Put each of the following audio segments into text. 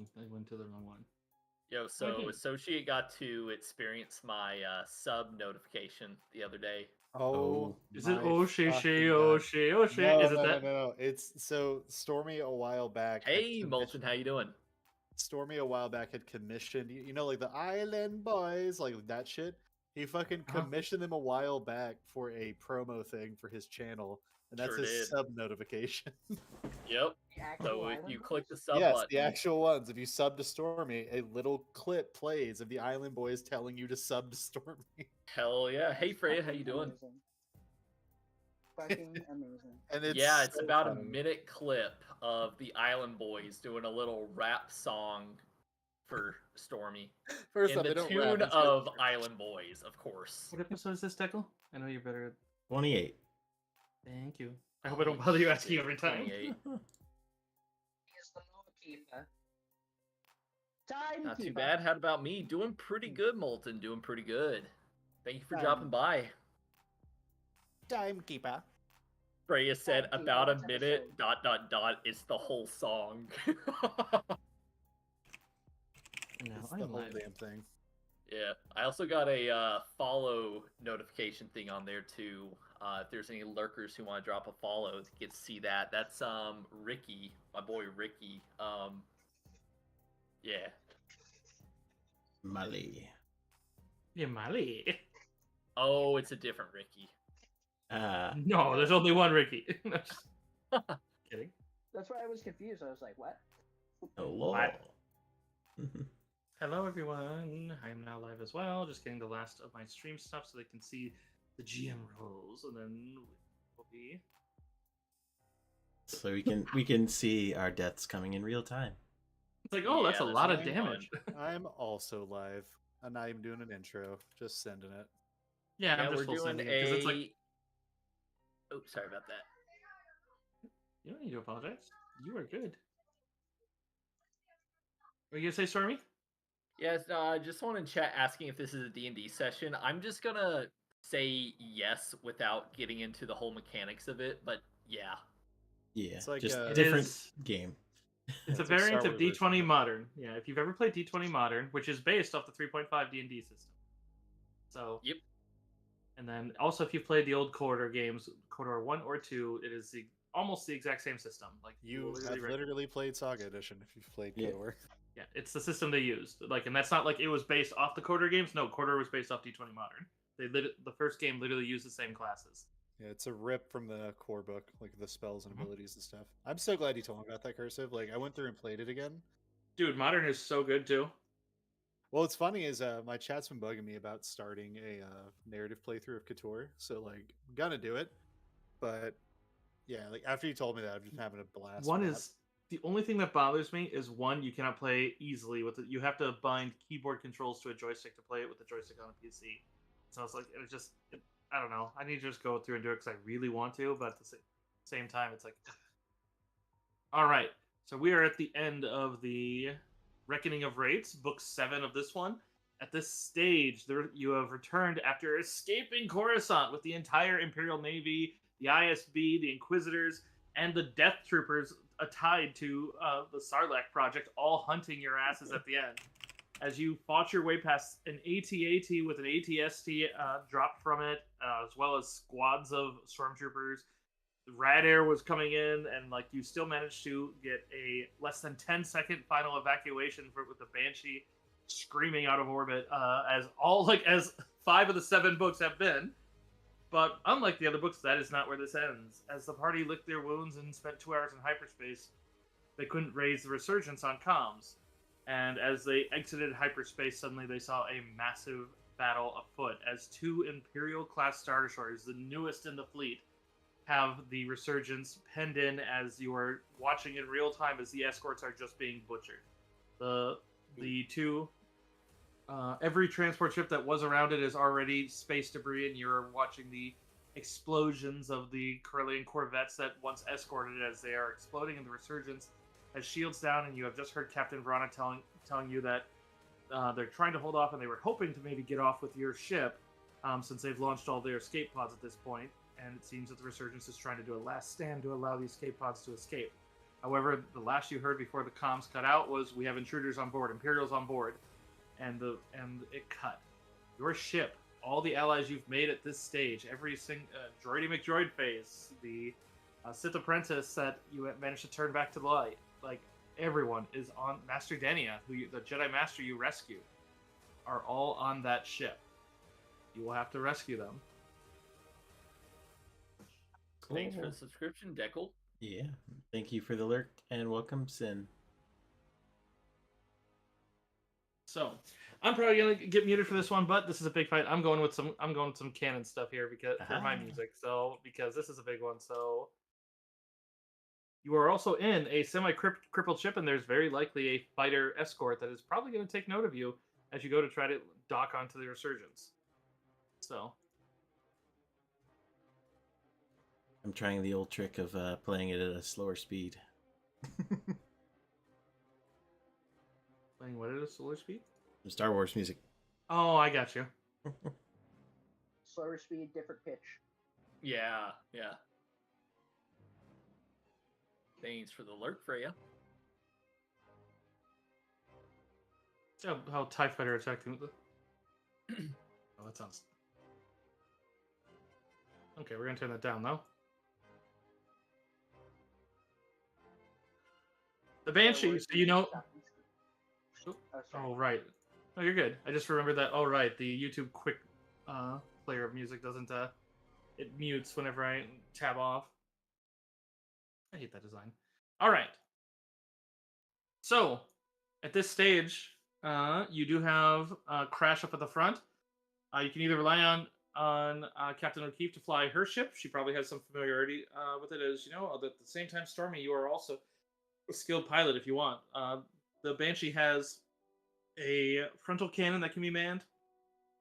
I went to the wrong one. Yo, so Associate got to experience my sub notification the other day. Oh, is it my O'Shea, fucking O'Shea, God. O'Shea? No, Is it no, no, that? no, no. It's so Stormy a while back had Hey, Molten, how you doing? Stormy a while back had commissioned, you know, like the Island Boys, like that shit. He fucking Uh-huh. commissioned them a while back for a promo thing for his channel, and that's Sure his did. sub notification. Yep. The actual So Island you Boys? click the sub Yes, button. the actual ones. If you sub to Stormy, a little clip plays of the Island Boys telling you to sub to Stormy. Hell yeah. Hey, Freya, how you doing? Amazing. Fucking amazing. And it's Yeah, it's so about funny. a minute clip of the Island Boys doing a little rap song for Stormy. First in off, the they don't tune rap, it's of just- Island Boys, of course. What episode is this, Deckle? I know you're better at... 28. Thank you. I hope I don't bother you asking every time. 28. He is the Lawkeeper. Timekeeper. Not too bad. How about me? Doing pretty good, Molten. Doing pretty good. Thank you for Fine. dropping by. Timekeeper. Freya said Thank you. about a Next minute, episode. it's the whole song. No, It's I'm the whole live. damn thing. Yeah, I also got a follow notification thing on there too. If there's any lurkers who want to drop a follow, to get to see that. That's Ricky, my boy Ricky. Yeah. Mali. Yeah, Mali. Oh, it's a different Ricky. No, there's only one Ricky. Kidding. That's why I was confused. I was like, what? Hello. What? Hello, everyone. I am now live as well. Just getting the last of my stream stuff so they can see the GM roles, and then we'll be. So we can see our deaths coming in real time. It's like, oh, that's Yeah, a that's lot of really damage. I'm also live, and I'm doing an intro. Just sending it. Yeah, I'm we're just full doing sending it because a. it's like Oh, sorry about that. you don't need to apologize. You are good. What are you gonna say, Stormy? Yes, I just want to chat asking if this is a D&D session. I'm just gonna say yes without getting into the whole mechanics of it, but yeah. Yeah, It's like, just it different is- game. It's a It's like variant Star of Wars D20 version. Modern. Yeah, if you've ever played D20 Modern, which is based off the 3.5 D&D system. So. Yep. And then also, if you've played the old Corridor games, Corridor 1 or 2, it is almost the exact same system. Like You have literally played Saga Edition if you've played Yeah. KOR. Yeah, it's the system they used. Like, and that's not like it was based off the Corridor games. No, Corridor was based off D20 Modern. The first game literally used the same classes. Yeah, it's a rip from the core book, like the spells and Mhm. abilities and stuff. I'm so glad you told me about that, Cursive. Like, I went through and played it again. Dude, Modern is so good too. Well, what's funny is my chat's been bugging me about starting a narrative playthrough of Couture, so like, I'm gonna do it. But yeah, like after you told me that, I've just been having a blast. One with that. is the only thing that bothers me is one, you cannot play easily with it. You have to bind keyboard controls to a joystick to play it with the joystick on a PC. So it's like I don't know. I need to just go through and do it because I really want to, but at the same time, it's like. All right, so we are at the end of the Reckoning of Wraiths, book 7 of this one. At this stage, you have returned after escaping Coruscant with the entire Imperial Navy, the ISB, the Inquisitors, and the Death Troopers tied to the Sarlacc project, all hunting your asses at the end. As you fought your way past an AT-AT with an ATST dropped from it, as well as squads of stormtroopers. Rad Air was coming in, and like you still managed to get a less than 10-second final evacuation with the Banshee screaming out of orbit, as 5 of the 7 books have been. But unlike the other books, that is not where this ends. As the party licked their wounds and spent 2 hours in hyperspace, they couldn't raise the resurgence on comms. And as they exited hyperspace, suddenly they saw a massive battle afoot as 2 Imperial-class Star Destroyers, the newest in the fleet, have the resurgence penned in as you are watching in real time as the escorts are just being butchered. The 2... every transport ship that was around it is already space debris, and you're watching the explosions of the Corellian corvettes that once escorted as they are exploding in the resurgence as shields down, and you have just heard Captain Verona telling you that they're trying to hold off, and they were hoping to maybe get off with your ship, since they've launched all their escape pods at this point, and it seems that the resurgence is trying to do a last stand to allow the escape pods to escape. However, the last you heard before the comms cut out was we have intruders on board, Imperials on board, and it cut. Your ship, all the allies you've made at this stage, every single droidy McDroid face, the Sith apprentice that you managed to turn back to the light, like everyone is on Master Denia, the Jedi Master you rescued, are all on that ship. You will have to rescue them. Thanks for Cool. the subscription, Deckle. Yeah. Thank you for the lurk and welcome, Sin. So, I'm probably gonna get muted for this one, but this is a big fight. I'm going with some canon stuff here because for my Ah. music. So, because this is a big one. So, you are also in a semi-crippled ship, and there's very likely a fighter escort that is probably going to take note of you as you go to try to dock onto the resurgence. So, I'm trying the old trick of playing it at a slower speed. playing what at a slower speed? Some Star Wars music. Oh, I got you. Slower speed, different pitch. Yeah. Thanks for the lurk, Freya. See how TIE Fighter attacked him with the... Oh, that sounds... Okay, we're going to turn that down, though. The Banshee, so you know... Oh, sorry. Oh, right. No, you're good. I just remembered that. Oh, right. The YouTube quick player of music doesn't... It mutes whenever I tab off. I hate that design. All right. So, at this stage, you do have Crash up at the front. You can either rely on Captain O'Keefe to fly her ship. She probably has some familiarity with it, as you know. At the same time, Stormy, you are also a skilled pilot if you want. The Banshee has a frontal cannon that can be manned,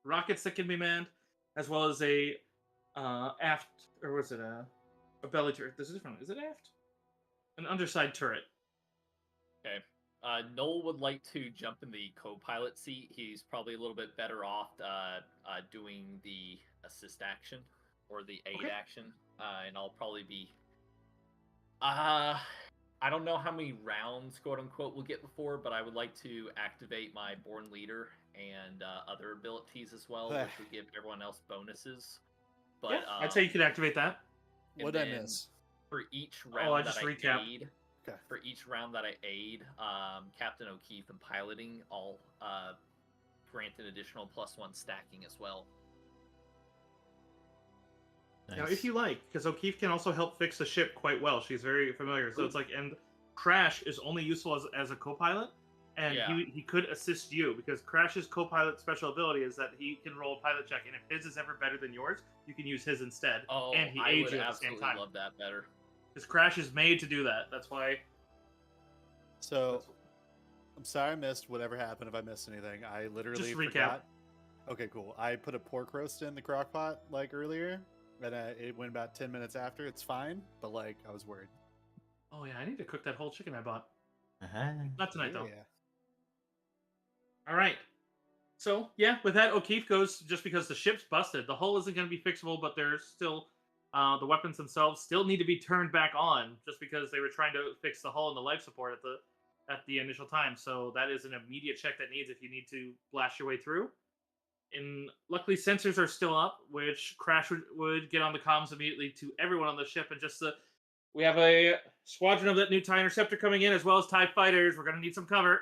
rockets that can be manned, as well as a aft, or was it a belly turret? This is different. Is it aft? An underside turret. Okay. Noel would like to jump in the co-pilot seat. He's probably a little bit better off doing the assist action or the aid action, and I'll probably be. I don't know how many rounds, quote unquote, we'll get before, but I would like to activate my Born Leader and other abilities as well, which would give everyone else bonuses. But Yeah, I'd say you could activate that. What did I miss? For each round I that just I recapped. aid, Okay. for each round that I aid Captain O'Keefe in piloting, I'll grant an additional +1 stacking as well. Nice. Now, if you like, because O'Keefe can also help fix the ship quite well. She's very familiar. So it's like, and Crash is only useful as a co-pilot, and Yeah. he could assist you, because Crash's co-pilot special ability is that he can roll a pilot check, and if his is ever better than yours, you can use his instead. Oh, and he I aids would you at the same absolutely time. love that better. Because Crash is made to do that. That's why. So, I'm sorry I missed whatever happened if I missed anything. I literally Just recap. forgot. Okay, cool. I put a pork roast in the crock pot like earlier, and it went about 10 minutes after. It's fine, but like I was worried. Oh yeah, I need to cook that whole chicken I bought. Uh-huh. Not tonight though. Yeah. All right. So yeah, with that, O'Keefe goes just because the ship's busted. The hull isn't going to be fixable, but there's still the weapons themselves still need to be turned back on, just because they were trying to fix the hull and the life support at the initial time. So that is an immediate check that needs if you need to blast your way through. And luckily, sensors are still up, which Crash would get on the comms immediately to everyone on the ship, and just we have a squadron of that new TIE Interceptor coming in, as well as TIE fighters. We're going to need some cover.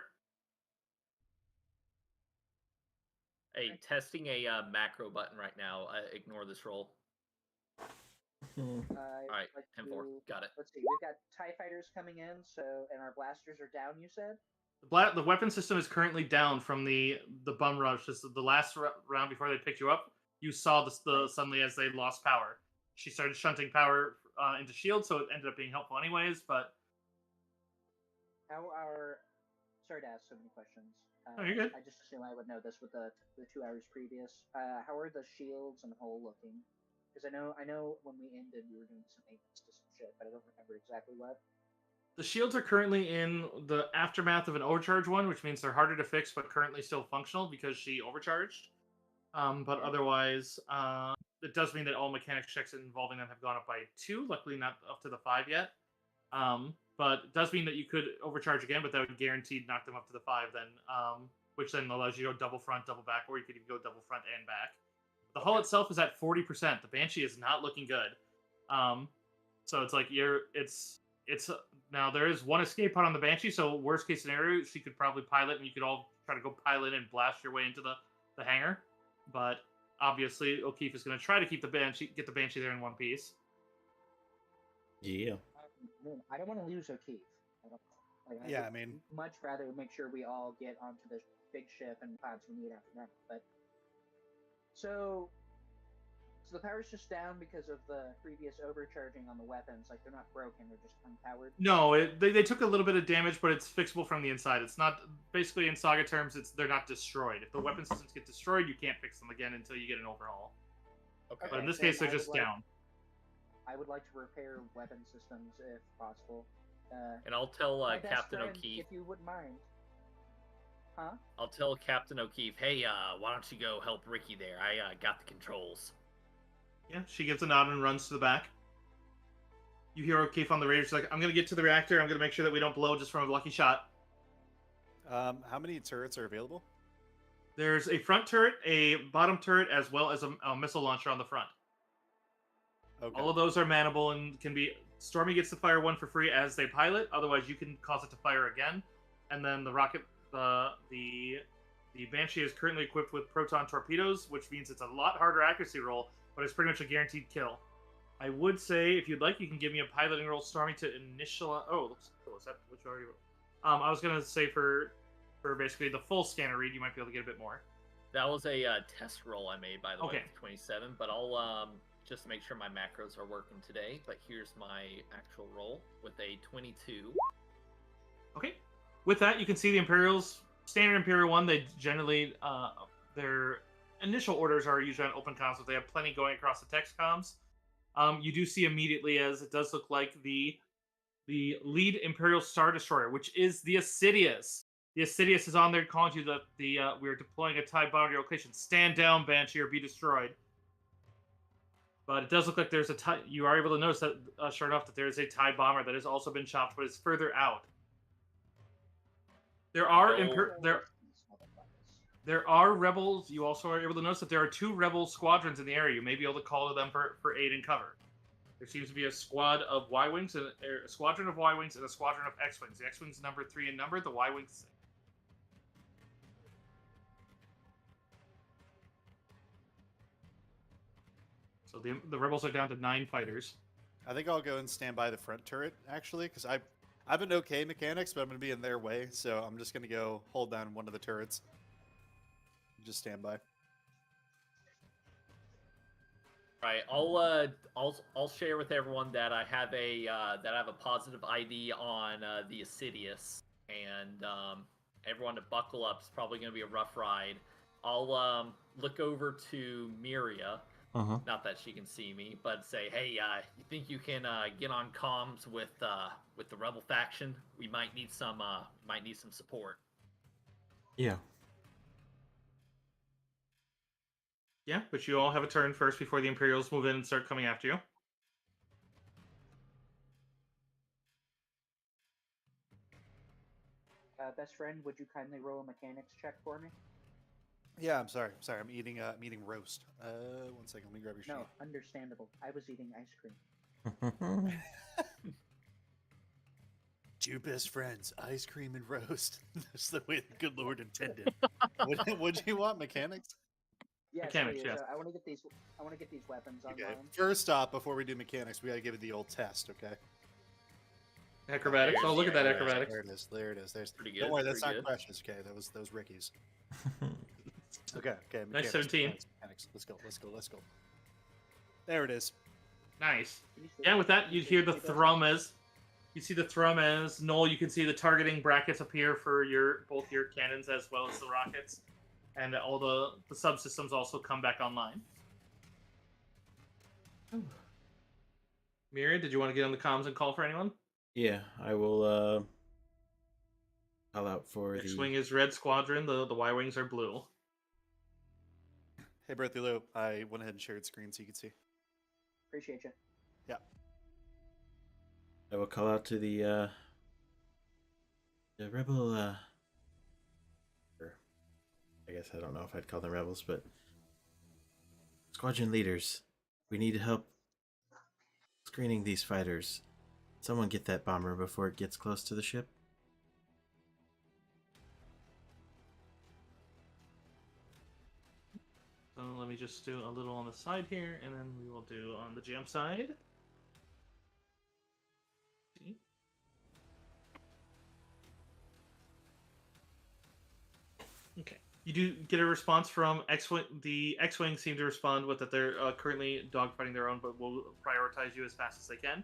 Hey, testing a macro button right now. Ignore this roll. All right, 10-4. Got it. Let's see. We've got TIE fighters coming in, and our blasters are down, you said? The weapon system is currently down from the bum rush. Just the last round before they picked you up, you saw the suddenly as they lost power. She started shunting power into shield, so it ended up being helpful anyways. But How are... Sorry to ask so many questions. Oh, you're good. I just assume I would know this with the 2 hours previous. How are the shields and hull looking? Because I know when we ended, we were doing some maintenance to some shit, but I don't remember exactly what. the shields are currently in the aftermath of an overcharge one, which means they're harder to fix, but currently still functional because she overcharged. But otherwise, it does mean that all mechanics checks involving them have gone up by 2. Luckily, not up to the 5 yet. But but it does mean that you could overcharge again, but that would guaranteed knock them up to the 5 then, which then allows you to go double front, double back, or you could even go double front and back. The hull itself is at 40%. The Banshee is not looking good. So it's like it's now there is one escape pod on the Banshee, so worst case scenario, she could probably pilot and you could all try to go pilot and blast your way into the hangar. But obviously O'Keefe is going to try to get the Banshee there in one piece. Yeah. I don't want to lose O'Keefe. I mean, much rather make sure we all get onto this big ship and pods we need after that. But so the power's just down because of the previous overcharging on the weapons. Like, they're not broken; they're just unpowered. No, they took a little bit of damage, but it's fixable from the inside. It's not basically in Saga terms. They're not destroyed. If the weapon systems get destroyed, you can't fix them again until you get an overhaul. Okay. But in this case, they're just down. I would like to repair weapon systems if possible. And I'll tell my best Captain friend, O'Keefe. if you wouldn't mind. Huh? I'll tell Captain O'Keefe, hey, why don't you go help Ricky there? I got the controls. Yeah, she gives a nod and runs to the back. You hear O'Keefe on the radio. She's like, I'm going to get to the reactor. I'm going to make sure that we don't blow just from a lucky shot. how many turrets are available? There's a front turret, a bottom turret, as well as a missile launcher on the front. Okay. All of those are manable and can be... Stormy gets to fire one for free as they pilot. Otherwise, you can cause it to fire again. And then the rocket... The Banshee is currently equipped with proton torpedoes, which means it's a lot harder accuracy roll, but it's pretty much a guaranteed kill. I would say, if you'd like, you can give me a piloting roll, Stormy, to initial... Oh, looks cool. Is that which already... I was going to say for basically the full scanner read, you might be able to get a bit more. That was a test roll I made, by the Okay. way, with 27, but I'll just make sure my macros are working today. But here's my actual roll with a 22. Okay. With that, you can see the Imperials, standard Imperial 1, they generally, their initial orders are usually on open comms, but they have plenty going across the text comms. You do see immediately, as it does look like, the lead Imperial Star Destroyer, which is the Assidious. The Assidious is on there calling you that we're deploying a TIE bomber to your location. Stand down, Banshee, or be destroyed. But it does look like there's a TIE... You are able to notice that, sure enough, that there is a TIE bomber that has also been chopped, but is further out. There are there are rebels. You also are able to notice that there are 2 rebel squadrons in the area. You may be able to call to them for aid and cover. There seems to be a squad of Y-wings, a squadron of Y-wings, and a squadron of X-wings. The X-wings number 3 in number. The Y-wings. So the rebels are down to 9 fighters. I think I'll go and stand by the front turret, actually, because I've been okay mechanics, but I'm going to be in their way, so I'm just going to go hold down one of the turrets. Just stand by. Right, I'll share with everyone that I have a positive ID on the Assidious, and everyone to buckle up. It's probably going to be a rough ride. I'll look over to Miria. Not that she can see me, but say, hey, you think you can get on comms with the rebel faction? We might need some support. Yeah. Yeah, but you all have a turn first before the Imperials move in and start coming after you. Best friend, would you kindly roll a mechanics check for me? Yeah, I'm sorry. I'm eating roast. 1 second, let me grab your sheet. No, understandable. I was eating ice cream. Two best friends, ice cream and roast. That's the way the good Lord intended. What do you want, mechanics? Yes, Mechanics, please. yes. I want to get these weapons Okay. online. First off, before we do mechanics, we gotta give it the old test, okay? Acrobatics. Oh, look at that Yeah, acrobatics. There it is. There's Pretty good. Don't worry, that's pretty not good. precious. Okay, that was Ricky's. Okay. Nice mechanics, 17. Mechanics. Let's go. There it is. Nice. Can you see Yeah, that? with that, Can you see hear the the two thrum as... You see the thrum as... Noel, you can see the targeting brackets appear for both your cannons as well as the rockets. And all the subsystems also come back online. Miriam, did you want to get on the comms and call for anyone? Yeah, I will call out for X-Wing is red squadron, the Y-Wings are blue. Hey, Berthy Lou, I went ahead and shared screen so you can see. Appreciate you. I will call out to the The rebel, or I guess I don't know if I'd call them rebels, but squadron leaders, we need help screening these fighters. Someone get that bomber before it gets close to the ship. So let me just do a little on the side here, and then we will do on the jam side. See? Okay. You do get a response from X-Wing. The X-Wing seem to respond with that they're currently dogfighting their own, but will prioritize you as fast as they can.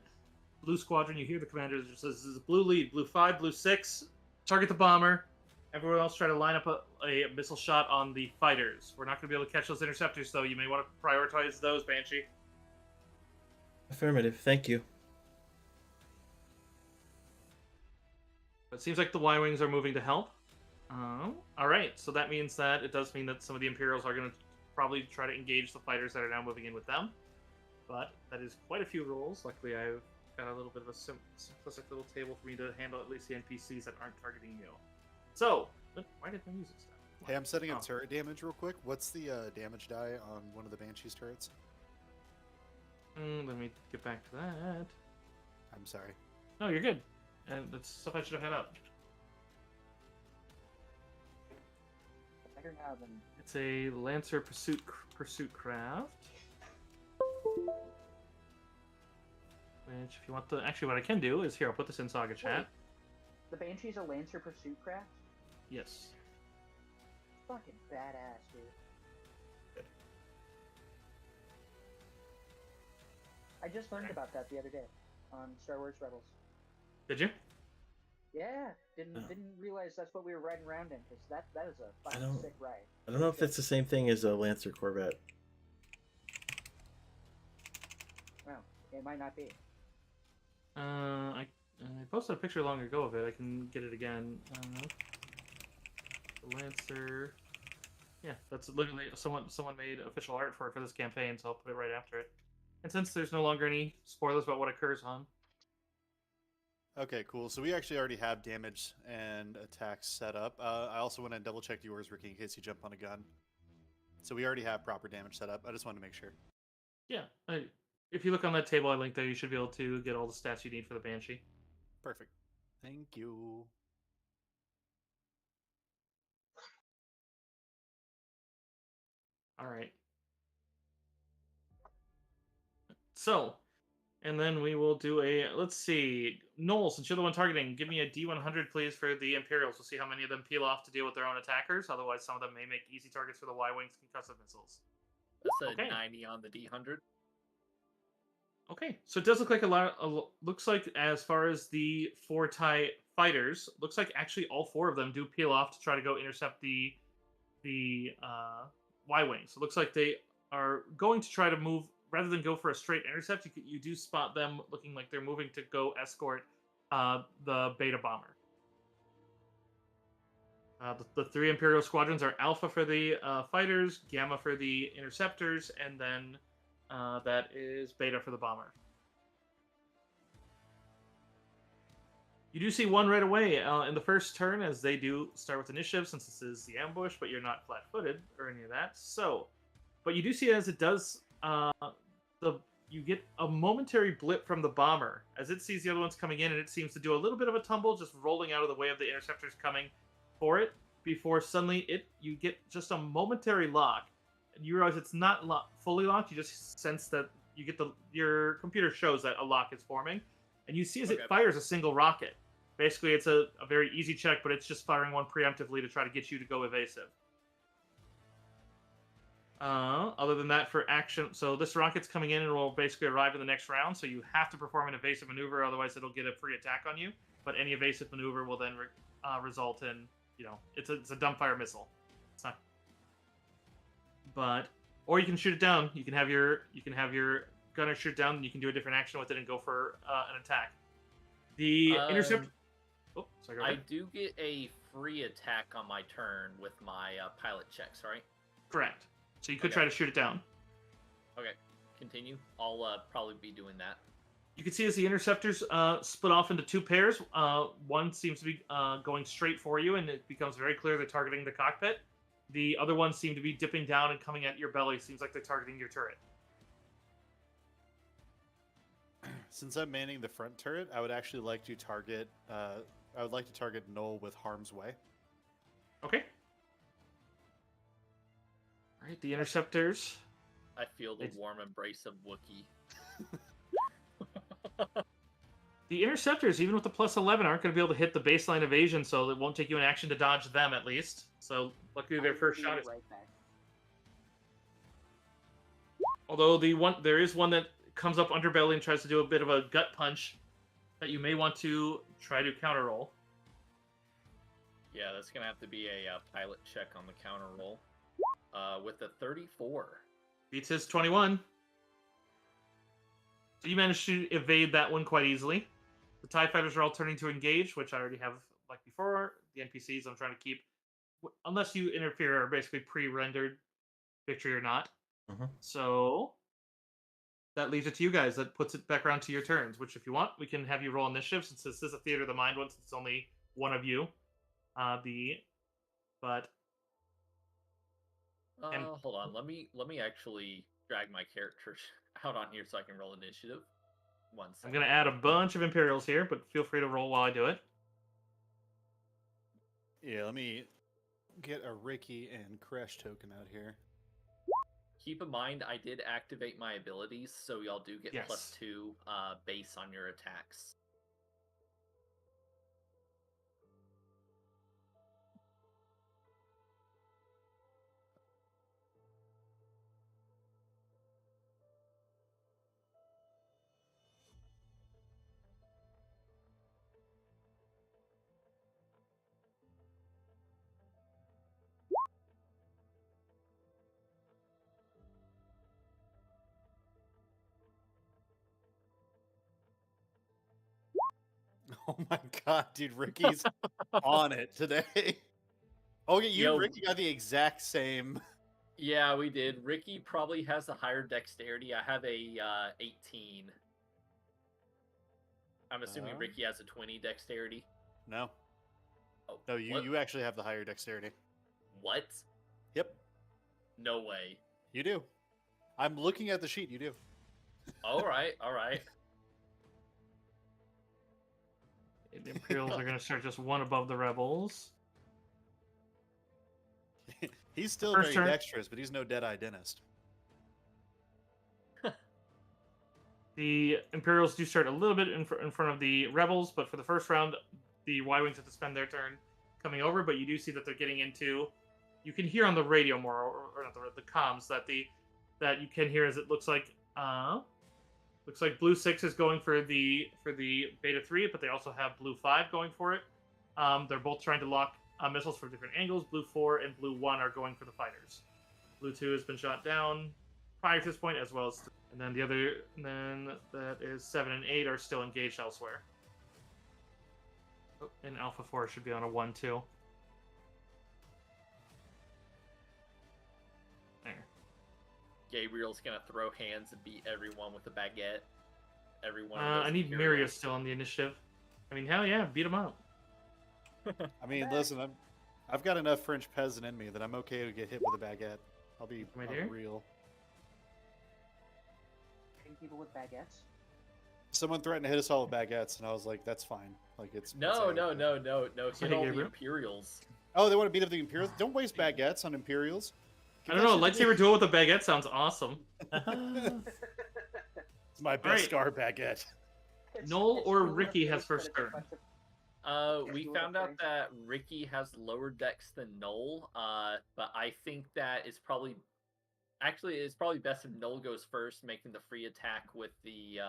Blue Squadron, you hear the commander just says, "This is blue lead, blue 5, blue 6. Target the bomber. Everyone else try to line up a missile shot on the fighters. We're not going to be able to catch those interceptors, though. You may want to prioritize those, Banshee." Affirmative, thank you. It seems like the Y-Wings are moving to help. Alright, so that means that it does mean that some of the Imperials are going to probably try to engage the fighters that are now moving in with them. But that is quite a few rolls. Luckily, I've got a little bit of a simplistic little table for me to handle at least the NPCs that aren't targeting you. So, why did my music stop? Hey, I'm setting up Oh. turret damage real quick. What's the damage die on one of the Banshee's turrets? Let me get back to that. I'm sorry. No, you're good. And that's stuff I should have had up. Better now than It's a Lancer Pursuit Craft. Which, if you want the... Actually, what I can do is, here, I'll put this in Saga chat. the Banshee's a Lancer Pursuit Craft. Yes. Fucking badass, dude. I just learned about that the other day on Star Wars Rebels. Did you? Yeah, didn't Oh. didn't realize that's what we were riding around in, because that is a I fucking don't- sick ride. I don't know if that's the same thing as a Lancer Corvette. Well, it might not be. I posted a picture long ago of it. I can get it again. The Lancer. Yeah, that's literally someone made official art for it for this campaign, so I'll put it right after it. And since there's no longer any spoilers about what occurs on, Okay, cool. So we actually already have damage and attacks set up. I also want to double check yours, Ricky, in case you jump on a gun. So we already have proper damage set up. I just wanted to make sure. yeah, if you look on that table I linked there, you should be able to get all the stats you need for the Banshee. Perfect. Thank you. All right. So, and then we will do a, let's see, Noel, since you're the one targeting, give me a D100, please, for the Imperials. We'll see how many of them peel off to deal with their own attackers. Otherwise, some of them may make easy targets for the Y-Wings concussive missiles. That's a Okay. 90 on the D100. Okay, so it does look like looks like as far as the 4 TIE fighters, looks like actually all 4 of them do peel off to try to go intercept the Y-Wings. So it looks like they are going to try to move, rather than go for a straight intercept, you do spot them looking like they're moving to go escort the Beta Bomber. The 3 Imperial squadrons are Alpha for the fighters, Gamma for the interceptors, and then that is Beta for the bomber. You do see one right away in the first turn, as they do start with initiative, since this is the ambush, but you're not flat-footed or any of that. So, but you do see as it does, you get a momentary blip from the bomber as it sees the other ones coming in, and it seems to do a little bit of a tumble, just rolling out of the way of the interceptors coming for it. Before suddenly you get just a momentary lock. You realize it's not fully locked. You just sense that your computer shows that a lock is forming, and you see as it fires a single rocket. Basically, it's a very easy check, but it's just firing one preemptively to try to get you to go evasive. Other than that, for action, so this rocket's coming in and will basically arrive in the next round. So you have to perform an evasive maneuver, otherwise it'll get a free attack on you. But any evasive maneuver will then result in, it's a dumbfire missile. It's not. Or you can shoot it down. You can have your gunner shoot it down, and you can do a different action with it and go for an attack. The intercept. Oh, sorry. Go I ahead. do get a free attack on my turn with my pilot checks, right? Correct. So you could Okay. try to shoot it down. Okay, continue. I'll probably be doing that. You can see as the interceptors split off into two pairs. One seems to be going straight for you, and it becomes very clear they're targeting the cockpit. The other ones seem to be dipping down and coming at your belly. Seems like they're targeting your turret. Since I'm manning the front turret, I would actually like to target. I would like to target Null with Harm's Way. Okay. All right, the interceptors. I feel the warm embrace of Wookiee. The interceptors, even with the +11, aren't going to be able to hit the baseline evasion, so it won't take you an action to dodge them at least. So luckily, their first shot is. Right back. Although there is one that comes up underbelly and tries to do a bit of a gut punch that you may want to try to counter roll. Yeah, that's gonna have to be a pilot check on the counter roll. With a 34. Beats his 21. So you managed to evade that one quite easily. The TIE fighters are all turning to engage, which I already have like before. The NPCs I'm trying to keep, unless you interfere, are basically pre-rendered, victory or not. So that leaves it to you guys. That puts it back around to your turns, which if you want, we can have you roll initiative since this is a Theater of the Mind one, since it's only one of you. But Hold on. Let me actually drag my character out on here so I can roll initiative. One second. I'm going to add a bunch of Imperials here, but feel free to roll while I do it. Yeah, let me get a Ricky and Crash token out here. Keep in mind, I did activate my abilities, so y'all do get Yes. +2 base on your attacks. Oh my god, dude, Ricky's on it today. Oh, yeah, you and Ricky got the exact same. Yeah, we did. Ricky probably has a higher dexterity. I have a 18. I'm assuming Ricky has a 20 dexterity. No. Oh, No, you actually have the higher dexterity. What? Yep. No way. You do. I'm looking at the sheet. You do. All right. The Imperials are going to start just one above the Rebels. He's still First very turn. dexterous, but he's no Deadeye dentist. The Imperials do start a little bit in front of the Rebels, but for the first round, the Y-Wings have to spend their turn coming over, but you do see that they're getting into... You can hear on the radio more, or not the comms, that you can hear as it looks like Blue 6 is going for the Beta 3, but they also have Blue 5 going for it. They're both trying to lock missiles from different angles. Blue 4 and Blue 1 are going for the fighters. Blue 2 has been shot down prior to this point, as well as... And then that is 7 and 8 are still engaged elsewhere. Oh, and Alpha 4 should be on a 1-2. There. Gabriel's gonna throw hands and beat everyone with a baguette. Everyone. I need Miria still on the initiative. I mean, hell yeah, beat him up. I mean, listen, I've got enough French peasant in me that I'm okay to get hit with a baguette. I'll be real. Hitting people with baguettes. Someone threatened to hit us all with baguettes, and I was like, "That's fine." Like it's No. Hey, Hit all the Gabriel. Imperials. Oh, they want to beat up the Imperials. Don't waste baguettes on Imperials. I don't know. Lightsaber duel with a baguette sounds awesome. It's my best scar baguette. Noel or Ricky has first turn. We found out that Ricky has lower dex than Noel, but I think that it's probably best if Noel goes first, making the free attack with the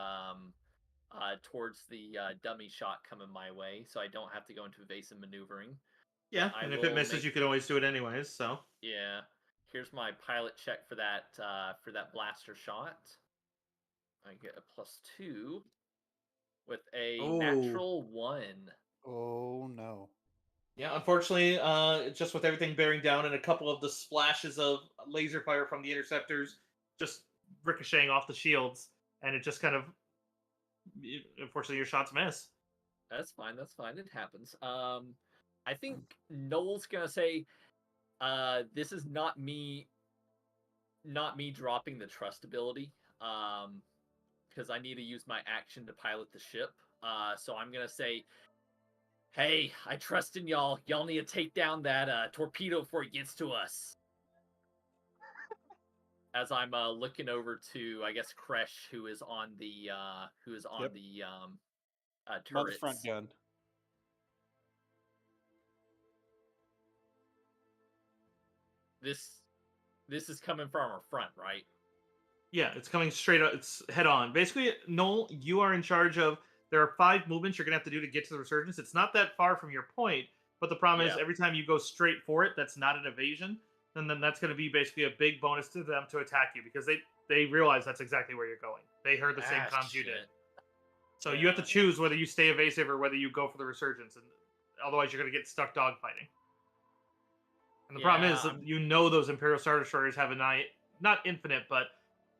towards the dummy shot coming my way, so I don't have to go into evasive maneuvering. Yeah, and if it misses, you can always do it anyways. So yeah, here's my pilot check for that blaster shot. I get a +2 with a natural 1. Oh no. yeah, unfortunately, just with everything bearing down and a couple of the splashes of laser fire from the interceptors just ricocheting off the shields, and it just kind of unfortunately your shots miss. That's fine. That's fine. It happens. I think Noel's gonna say, this is not me dropping the trust ability. Because I need to use my action to pilot the ship. So I'm gonna say, hey, I trust in y'all. Y'all need to take down that torpedo before it gets to us. As I'm looking over to, I guess, Kresh, who is on the Yep. I'm on the turrets. front gun. This is coming from our front, right? Yeah, it's coming straight up. It's head on. Basically, Noel, you are in charge of. There are 5 movements you're gonna have to do to get to the resurgence. It's not that far from your point, but the problem is Yeah. every time you go straight for it, that's not an evasion, and then that's gonna be basically a big bonus to them to attack you because they realize that's exactly where you're going. They heard the same comms you did. So you have to choose whether you stay evasive or whether you go for the resurgence, and otherwise you're gonna get stuck dogfighting. And the problem is that you know those Imperial Star Destroyers have not infinite, but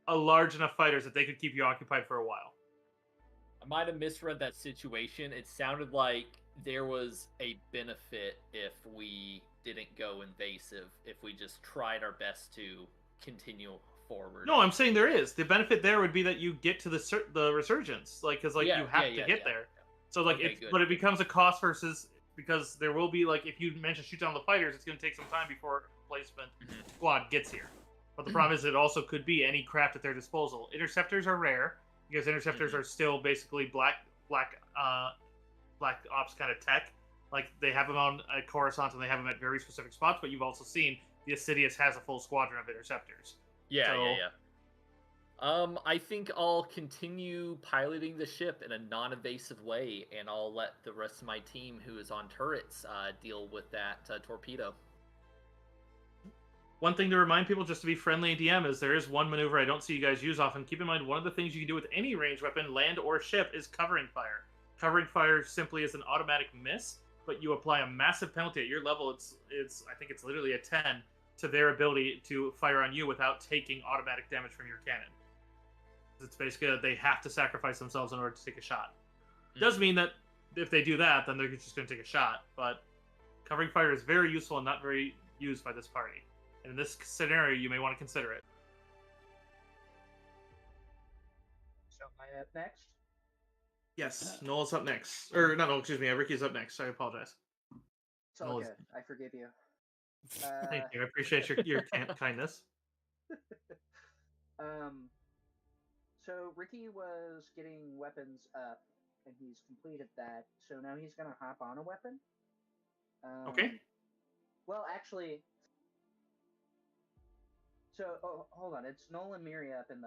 a large enough fighters that they could keep you occupied for a while. I might have misread that situation. It sounded like there was a benefit if we didn't go invasive, if we just tried our best to continue forward. No, I'm saying there is. The benefit there would be that you get to the resurgence, because you have to get there. So but it becomes a cost versus, because there will be, like, if you mention shoot down the fighters, it's going to take some time before replacement squad gets here. But the problem is it also could be any craft at their disposal. Interceptors are rare because interceptors are still basically black ops kind of tech. Like, they have them on at Coruscant and they have them at very specific spots. But you've also seen the Assidious has a full squadron of interceptors. I think I'll continue piloting the ship in a non-evasive way, and I'll let the rest of my team who is on turrets deal with that torpedo. One thing to remind people, just to be friendly in DM, is there is one maneuver I don't see you guys use often. Keep in mind, one of the things you can do with any ranged weapon, land or ship, is covering fire. Covering fire simply is an automatic miss, but you apply a massive penalty at your level. It's I think it's literally a 10 to their ability to fire on you without taking automatic damage from your cannon. It's basically they have to sacrifice themselves in order to take a shot. It does mean that if they do that, then they're just going to take a shot. But covering fire is very useful and not very used by this party. And in this scenario, you may want to consider it. So am I up next? Yes, Noel's up next. Or, not Noel, excuse me, Ricky's up next. I apologize. It's all good. I forgive you. Thank you. I appreciate your kindness. So Ricky was getting weapons up, and he's completed that. So now he's going to hop on a weapon. Okay. Well, actually... So, hold on. It's Nolan Miri up in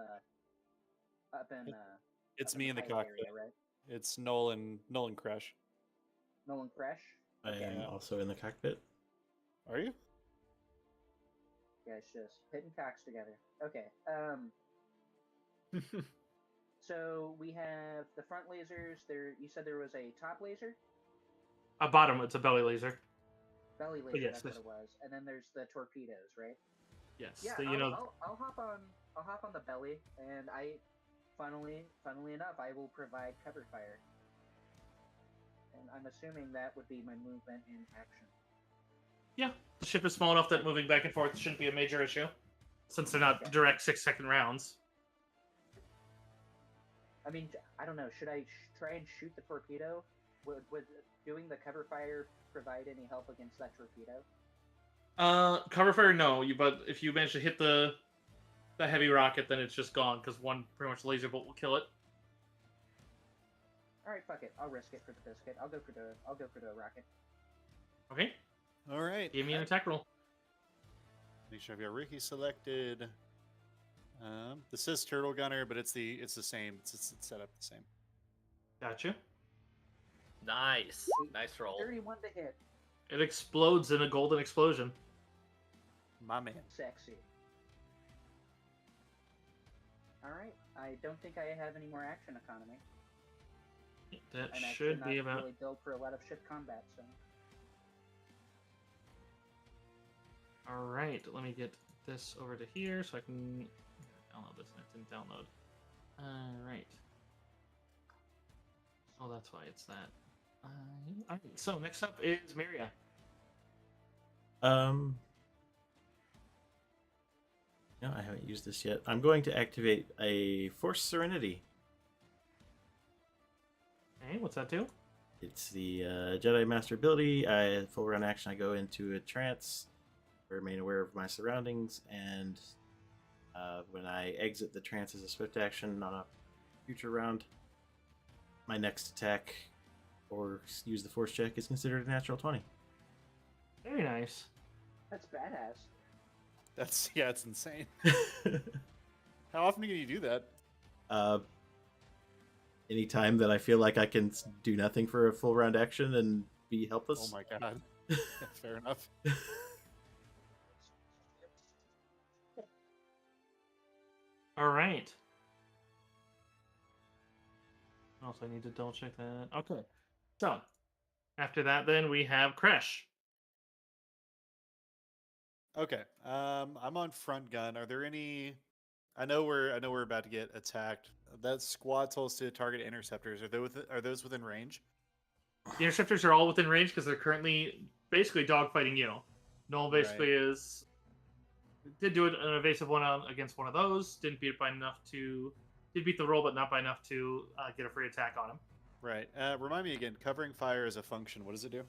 It's me in the cockpit. Area, right? It's Nolan Kresh. Nolan Kresh? I am also in the cockpit. Are you? Yeah, it's just hitting cocks together. Okay. So we have the front lasers. You said there was a top laser? A bottom, it's a belly laser. Belly laser, yes, that's what it was. And then there's the torpedoes, right? Yes. Yeah, I'll hop on the belly, and funnily enough, I will provide cover fire. And I'm assuming that would be my movement in action. Yeah, the ship is small enough that moving back and forth shouldn't be a major issue, since they're not direct 6-second rounds. I mean, I don't know. Should I try and shoot the torpedo? Would doing the cover fire provide any help against that torpedo? Cover fire, no. But if you manage to hit the heavy rocket, then it's just gone, because one pretty much laser bolt will kill it. All right, fuck it. I'll risk it for the biscuit. I'll go for the rocket. Okay. All right. Give me an attack roll. Make sure I've got Ricky selected. This says Turtle Gunner, but it's the same. It's set up the same. Gotcha. Nice roll. 31 to hit. It explodes in a golden explosion. My man. Sexy. All right. I don't think I have any more action economy. That I'm should be not about. really built for a lot of ship combat, so. All right, let me get this over to here so I can download this. And it didn't download. All right. Oh, that's why it's that. All right, so next up is Maria. No, I haven't used this yet. I'm going to activate a Force Serenity. Okay, what's that do? It's the Jedi Master ability. Full round action, I go into a trance, remain aware of my surroundings, and when I exit the trance as a swift action on a future round, my next attack or use the Force check is considered a natural 20. Very nice. That's badass. That's it's insane. How often can you do that? Anytime that I feel like I can do nothing for a full round action and be Oh helpless. my god. Yeah, fair enough. All right. Also, I need to double check that. Okay. So, after that, then we have Crash. Okay. I'm on front gun. Are there any? I know we're about to get attacked. That squad told us to target interceptors. Are those within range? The interceptors are all within range because they're currently basically dogfighting you. Noel basically did do an evasive one against one of those. Did beat the roll, but not by enough to get a free attack on him. Right. Remind me again. Covering fire is a function. What does it do?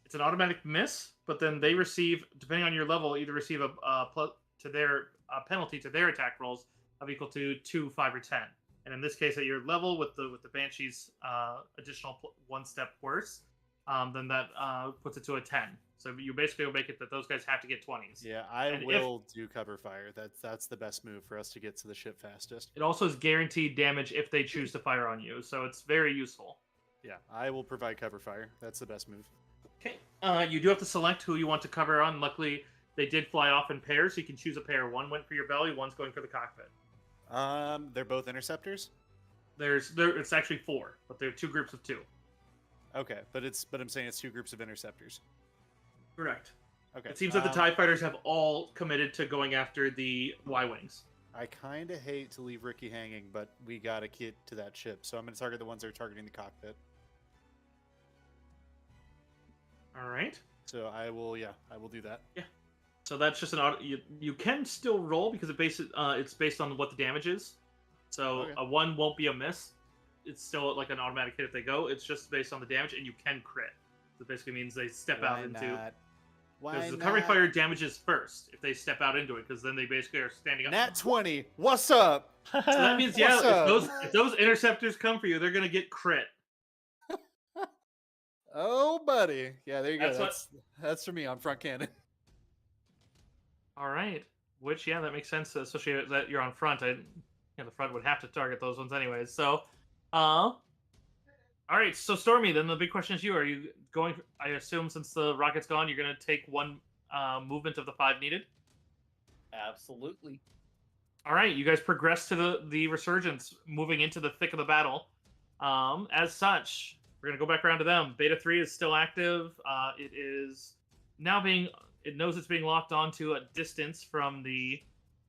It's an automatic miss, but then they receive, depending on your level, either receive a plus to their penalty to their attack rolls of equal to 2, 5, or 10. And in this case, at your level with the Banshee's additional one step worse, then that puts it to a 10. So you basically will make it that those guys have to get 20s. Yeah, I will do cover fire. That's the best move for us to get to the ship fastest. It also is guaranteed damage if they choose to fire on you, so it's very useful. Yeah, I will provide cover fire. That's the best move. Okay. You do have to select who you want to cover on. Luckily, they did fly off in pairs, so you can choose a pair. One went for your belly, one's going for the cockpit. They're both interceptors? It's actually 4, but they're 2 groups of 2. Okay, but I'm saying it's 2 groups of interceptors. Correct. Okay. It seems that the TIE fighters have all committed to going after the Y-Wings. I kind of hate to leave Ricky hanging, but we got to get to that ship, so I'm going to target the ones that are targeting the cockpit. All right. So I will do that. Yeah. So that's just an auto. You can still roll because it's based on what the damage is. So Okay. a 1 won't be a miss. It's still like an automatic hit if they go. It's just based on the damage, and you can crit. So it basically means they step out into. Not? Why Because the not? covering fire damages first if they step out into it, because then they basically are standing up. Nat 20. What's up? So that means What's up? if those interceptors come for you, they're gonna get crit. Oh, buddy. Yeah, there you go. That's That's for me on front cannon. All right. Which that makes sense, especially that you're on front. The front would have to target those ones anyways. So, all right. So Stormy, then the big question is are you going? I assume since the rocket's gone, you're going to take 1 movement of the 5 needed. Absolutely. All right. You guys progress to the resurgence, moving into the thick of the battle. As such, we're going to go back around to them. Beta 3 is still active. It is now it knows it's being locked onto a distance from the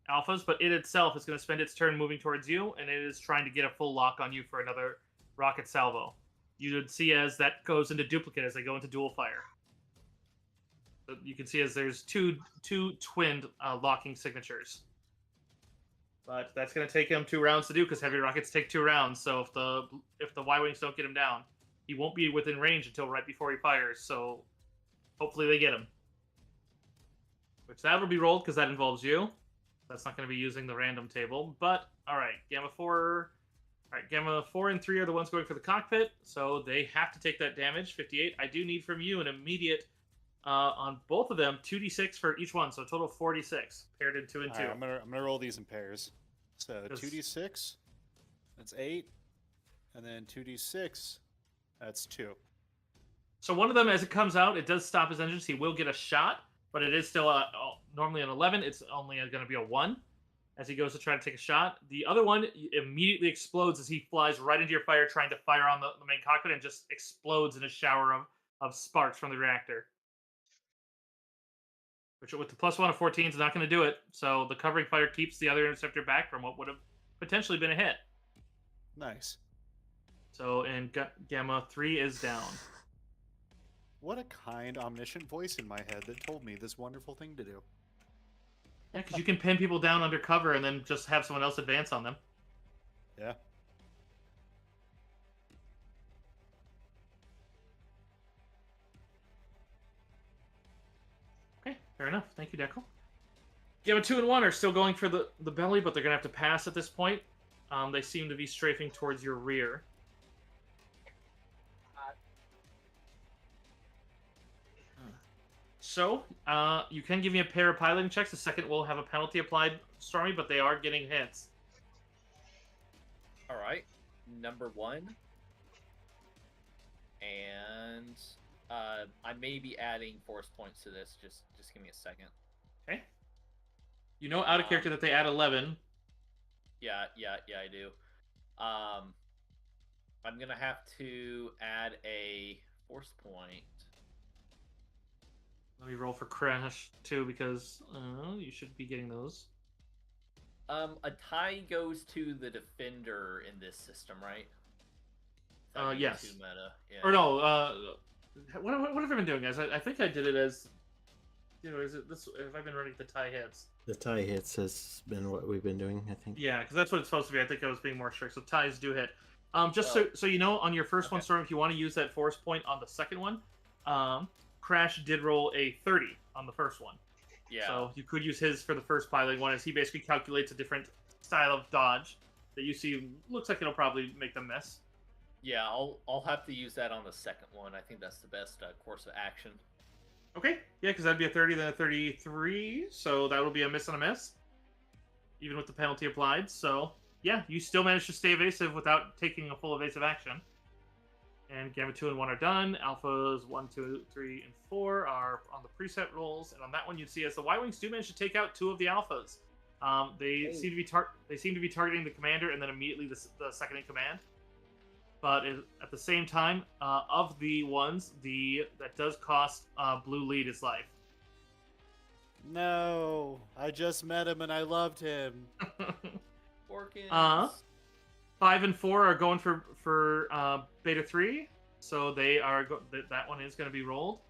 alphas, but it itself is going to spend its turn moving towards you, and it is trying to get a full lock on you for another rocket salvo. You would see as that goes into duplicate as they go into dual fire. So you can see as there's two twinned locking signatures. But that's going to take him 2 rounds to do because heavy rockets take 2 rounds. So if the Y-Wings don't get him down, he won't be within range until right before he fires. So hopefully they get him. Which that will be rolled because that involves you. That's not going to be using the random table. But, all right, Gamma 4... All right, Gamma 4 and 3 are the ones going for the cockpit, so they have to take that damage, 58. I do need from you an immediate, on both of them, 2d6 for each one, so a total of 46, paired in 2 and 2. Right, I'm gonna roll these in pairs. So 'Cause- 2d6, that's 8, and then 2d6, that's 2. So one of them, as it comes out, it does stop his engines. He will get a shot, but it is still normally an 11. It's only going to be a 1 as he goes to try to take a shot. The other one immediately explodes as he flies right into your fire, trying to fire on the main cockpit, and just explodes in a shower of sparks from the reactor. Which, with the +1 of 14, is not going to do it. So the covering fire keeps the other interceptor back from what would have potentially been a hit. Nice. So, and Gamma 3 is down. What a kind, omniscient voice in my head that told me this wonderful thing to do. Yeah, because you can pin people down under cover and then just have someone else advance on them. Yeah. Okay, fair enough. Thank you, Deco. Gamma 2 and 1 are still going for the belly, but they're going to have to pass at this point. They seem to be strafing towards your rear. So, you can give me a pair of piloting checks. The second will have a penalty applied, Stormy, but they are getting hits. All right, number 1. And I may be adding force points to this. Just give me a second. Okay. You know out of character that they add 11. Yeah, I do. I'm gonna have to add a force point. Let me roll for Crash, too, because you should be getting those. A tie goes to the defender in this system, right? Yes. Too meta. Yeah. Or no, what have I been doing, guys? I think I did it as, is it this? Have I been running the tie hits? The tie hits has been what we've been doing, I think. Yeah, because that's what it's supposed to be. I think I was being more strict. So ties do hit. Just Oh. so you know, on your first one, Okay. Storm, if you want to use that force point on the second one, Crash did roll a 30 on the first one. Yeah. So you could use his for the first piloting one, as he basically calculates a different style of dodge that you see looks like it'll probably make them miss. Yeah, I'll have to use that on the second one. I think that's the best course of action. Okay, yeah, because that'd be a 30, then a 33, so that will be a miss and a miss, even with the penalty applied. So, yeah, you still manage to stay evasive without taking a full evasive action. And Gamma 2 and 1 are done. Alphas 1, 2, 3, and 4 are on the preset rolls. And on that one, you'd see as the Y-Wings do manage to take out 2 of the Alphas. They seem to be targeting the commander and then immediately the second in command. But at the same time, of the ones, that does cost Blue Lead his life. No, I just met him and I loved him. Orkins. 5 and 4 are going for Beta 3, so they are that one is going to be rolled.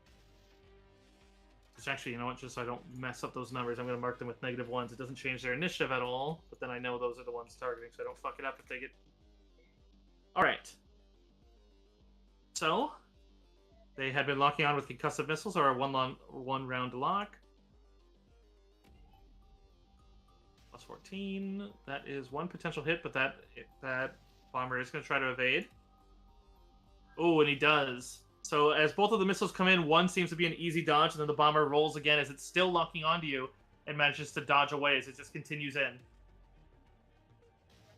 Which actually, you know what? Just so I don't mess up those numbers, I'm going to mark them with -1s. It doesn't change their initiative at all, but then I know those are the ones targeting, so I don't fuck it up if they get. All right. So they had been locking on with concussive missiles, or a one round lock. Plus 14. That is one potential hit, but that bomber is going to try to evade. Oh, and he does. So as both of the missiles come in, one seems to be an easy dodge, and then the bomber rolls again as it's still locking onto you and manages to dodge away as it just continues in.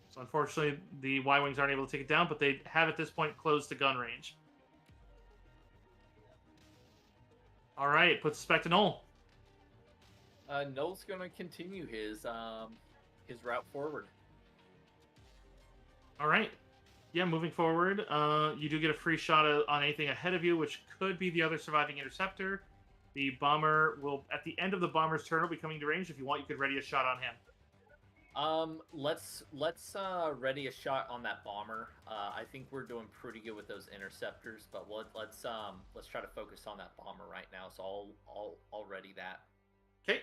So unfortunately, the Y-Wings aren't able to take it down, but they have at this point closed to gun range. All right, puts us back to Noel. Noel's gonna continue his route forward. All right. Yeah, moving forward, you do get a free shot on anything ahead of you, which could be the other surviving interceptor. The bomber will, at the end of the bomber's turn, will be coming to range. If you want, you could ready a shot on him. Let's ready a shot on that bomber. I think we're doing pretty good with those interceptors, but let's try to focus on that bomber right now. So I'll ready that. Okay,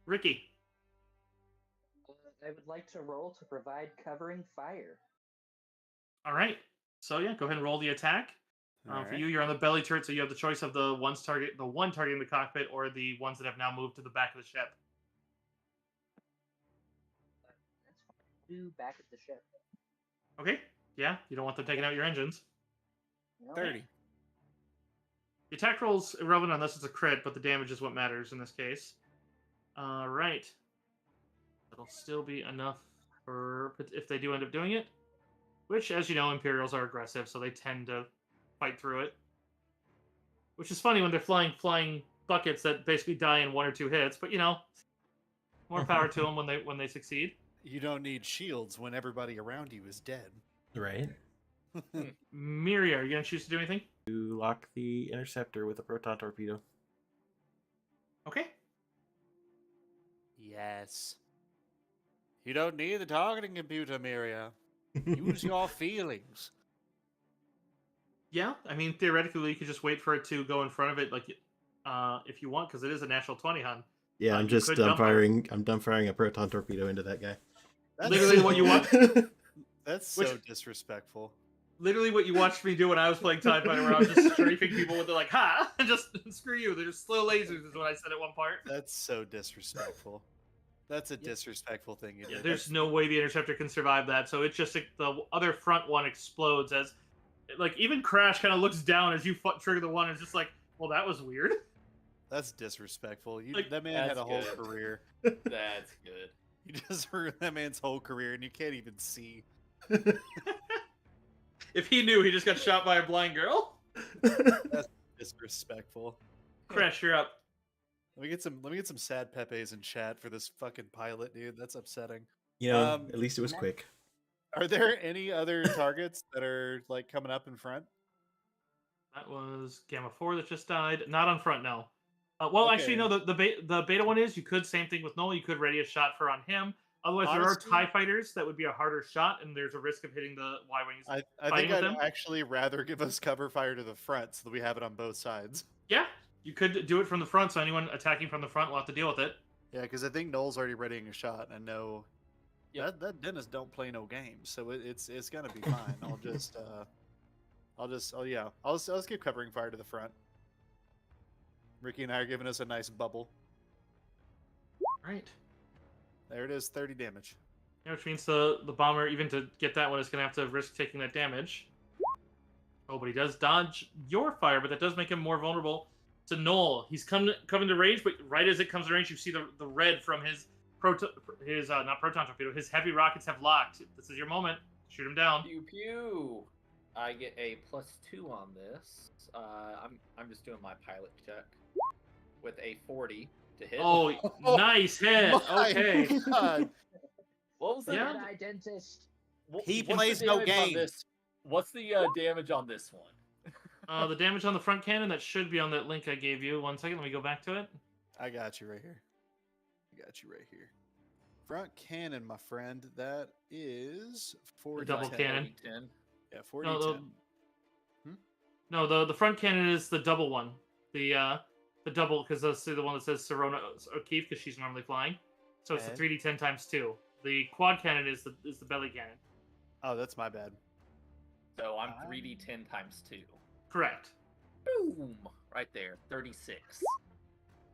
Ricky. I would like to roll to provide covering fire. All right. So yeah, go ahead and roll the attack. For you, you're on the belly turret, so you have the choice of the one targeting the cockpit, or the ones that have now moved to the back of the ship. That's fine. Do back at the ship. Okay. Yeah, you don't want them taking out your engines. No. 30. The attack roll's irrelevant unless it's a crit, but the damage is what matters in this case. Right. It'll still be enough for if they do end up doing it. Which, as you know, Imperials are aggressive, so they tend to fight through it. Which is funny when they're flying buckets that basically die in 1 or 2 hits, but more power to them when they succeed. You don't need shields when everybody around you is dead. Right. Miria, are you gonna choose to do anything? To lock the interceptor with a proton torpedo. Okay. Yes. You don't need the targeting computer, Miria. Use your feelings. Yeah, I mean theoretically you could just wait for it to go in front of it, like if you want, because it is a natural 20 hun. Yeah, I'm You just could dump fire. I'm dumbfiring a proton torpedo into that guy. That's Literally what you want. That's so Which- disrespectful. Literally what you watched me do when I was playing TIE Fighter, where I was just strafing people with the like, ha, and just screw you. They're just slow lasers, is what I said at one part. That's so disrespectful. That's a disrespectful thing. You Yeah, did. there's no way the interceptor can survive that. So it's just like, the other front one explodes as, like, even Crash kind of looks down as you trigger the one and is just like, well, that was weird. That's disrespectful. Like, that man had a that's whole good. career. That's good. You just ruined that man's whole career, and you can't even see. If he knew, he just got shot by a blind girl. That's disrespectful. Crash, you're up. Let me get some sad Pepes in chat for this fucking pilot, dude. That's upsetting. You know, Um, at least it was quick. Are there any other targets that are like coming up in front? That was Gamma 4 that just died. Not on front, no. Well, actually, Okay. no. The beta one is you could, same thing with Noel. You could ready a shot for on him. Otherwise, Honestly- there are TIE fighters that would be a harder shot, and there's a risk of hitting the Y wings. I Fighting think with I'd them? actually rather give us cover fire to the front so that we have it on both sides. Yeah, you could do it from the front, so anyone attacking from the front will have to deal with it. Yeah, because I think Noel's already readying a shot, and I know Yep. that Dennis don't play no games, so it's gonna be fine. I'll just keep covering fire to the front. Ricky and I are giving us a nice bubble. Right. There it is, 30 damage. Yeah, which means the bomber, even to get that one, is going to have to risk taking that damage. Oh, but he does dodge your fire, but that does make him more vulnerable to Noel. He's coming to range, but right as it comes to range, you see the red from his not proton torpedo. His heavy rockets have locked. This is your moment. Shoot him down. Pew pew. I get a +2 on this. I'm just doing my pilot check with a 40 to hit. Oh, nice hit. My Okay. God. What was the Yeah. Jedi dentist. He what's the plays no damage on game. this? What's the damage on this one? The damage on the front cannon, that should be on that link I gave you. 1 second, let me go back to it. I got you right here. Front cannon, my friend. That is 40. double cannon. 10. Yeah, 40. No, 10. No, the front cannon is the double one. The double, because that's the one that says Serona O'Keefe, because she's normally flying. So it's the Okay. 3d10 times 2. The quad cannon is the belly cannon. Oh, that's my bad. So I'm 3d10 times 2. Correct. Boom! Right there, 36.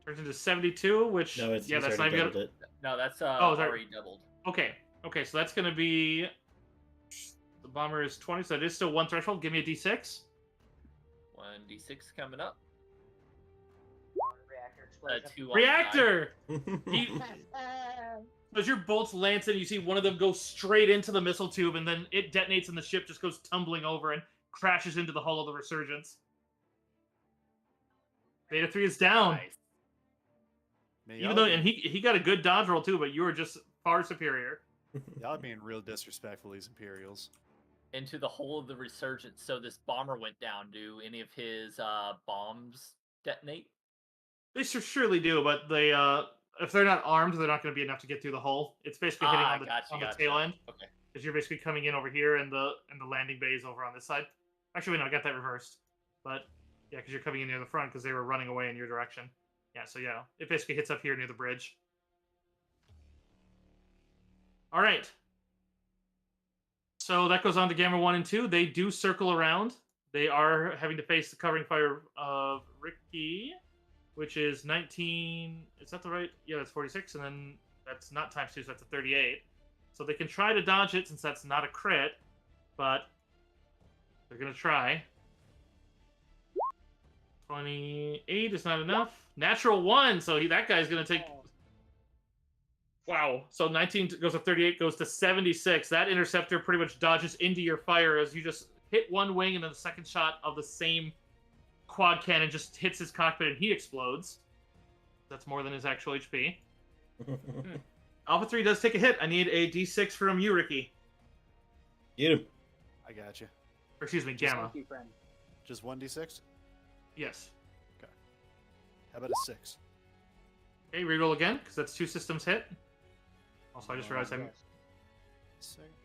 Turns into 72, which No, it's yeah, he's that's not already even doubled gonna... it. No, that's Oh, is that- already doubled. Okay, so that's gonna be, the bomber is 20, so it is still one threshold. Give me a d6. 1d6 coming up. Reactor explosion. 2 on the die. Reactor. As your bolts lance in, you see one of them go straight into the missile tube, and then it detonates, and the ship just goes tumbling over and crashes into the hull of the Resurgence. Beta 3 is down. Nice. Man, Even though, and he got a good dodge roll too, but you were just far superior. y'all are being real disrespectful, these Imperials. Into the whole of the Resurgence. So this bomber went down. Do any of his bombs detonate? They surely do, but they if they're not armed, they're not going to be enough to get through the hull. It's basically hitting on the Gotcha. tail end, Okay. because you're basically coming in over here, and the landing bay is over on this side. Actually, wait, no, I got that reversed. But yeah, because you're coming in near the front, because they were running away in your direction. Yeah, so yeah, it basically hits up here near the bridge. All right. So that goes on to Gamma 1 and 2. They do circle around. They are having to face the covering fire of Ricky, which is 19. Is that the right? Yeah, that's 46. And then that's not times 2, so that's a 38. So they can try to dodge it since that's not a crit, but they're going to try. 28 is not enough. Natural 1, so that guy's going to take... Wow. So 19 goes to 38, goes to 76. That interceptor pretty much dodges into your fire as you just hit one wing, and then the second shot of the same quad cannon just hits his cockpit and he explodes. That's more than his actual HP. Alpha 3 does take a hit. I need a d6 from you, Ricky. Get him. I got you. Or excuse me, Gamma. Thank you, friend. Just 1d6? Yes. How about a 6? Okay, reroll again, because that's 2 systems hit. Also, I just realized I'm...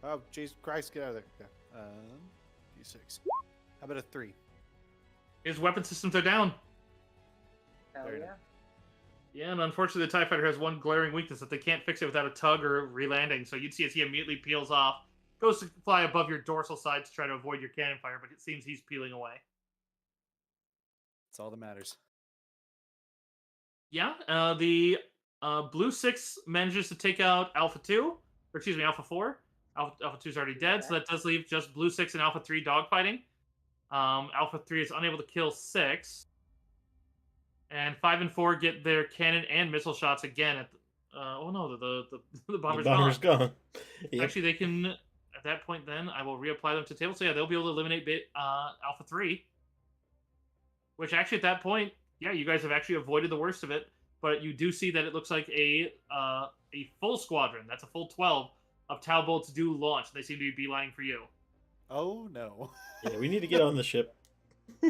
Oh, Jesus Christ, get out of there. Okay. D6. How about a 3? His weapon systems are down. Hell Very yeah. nice. Yeah, and unfortunately, the TIE Fighter has one glaring weakness that they can't fix it without a tug or relanding. So you'd see as he immediately peels off, goes to fly above your dorsal side to try to avoid your cannon fire, but it seems he's peeling away. That's all that matters. Yeah, the Blue 6 manages to take out Alpha 2, or excuse me, Alpha 4. Alpha 2 is already dead, so that does leave just Blue 6 and Alpha 3 dogfighting. Alpha 3 is unable to kill 6. And 5 and 4 get their cannon and missile shots again at oh no, the bomber's gone. Yep. Actually, they can, at that point then, I will reapply them to the table. So yeah, they'll be able to eliminate Alpha 3. Which actually at that point, yeah, you guys have actually avoided the worst of it. But you do see that it looks like a full squadron, that's a full 12, of Tau bolts do launch. They seem to be beelining for you. Oh no. Yeah, we need to get on the ship.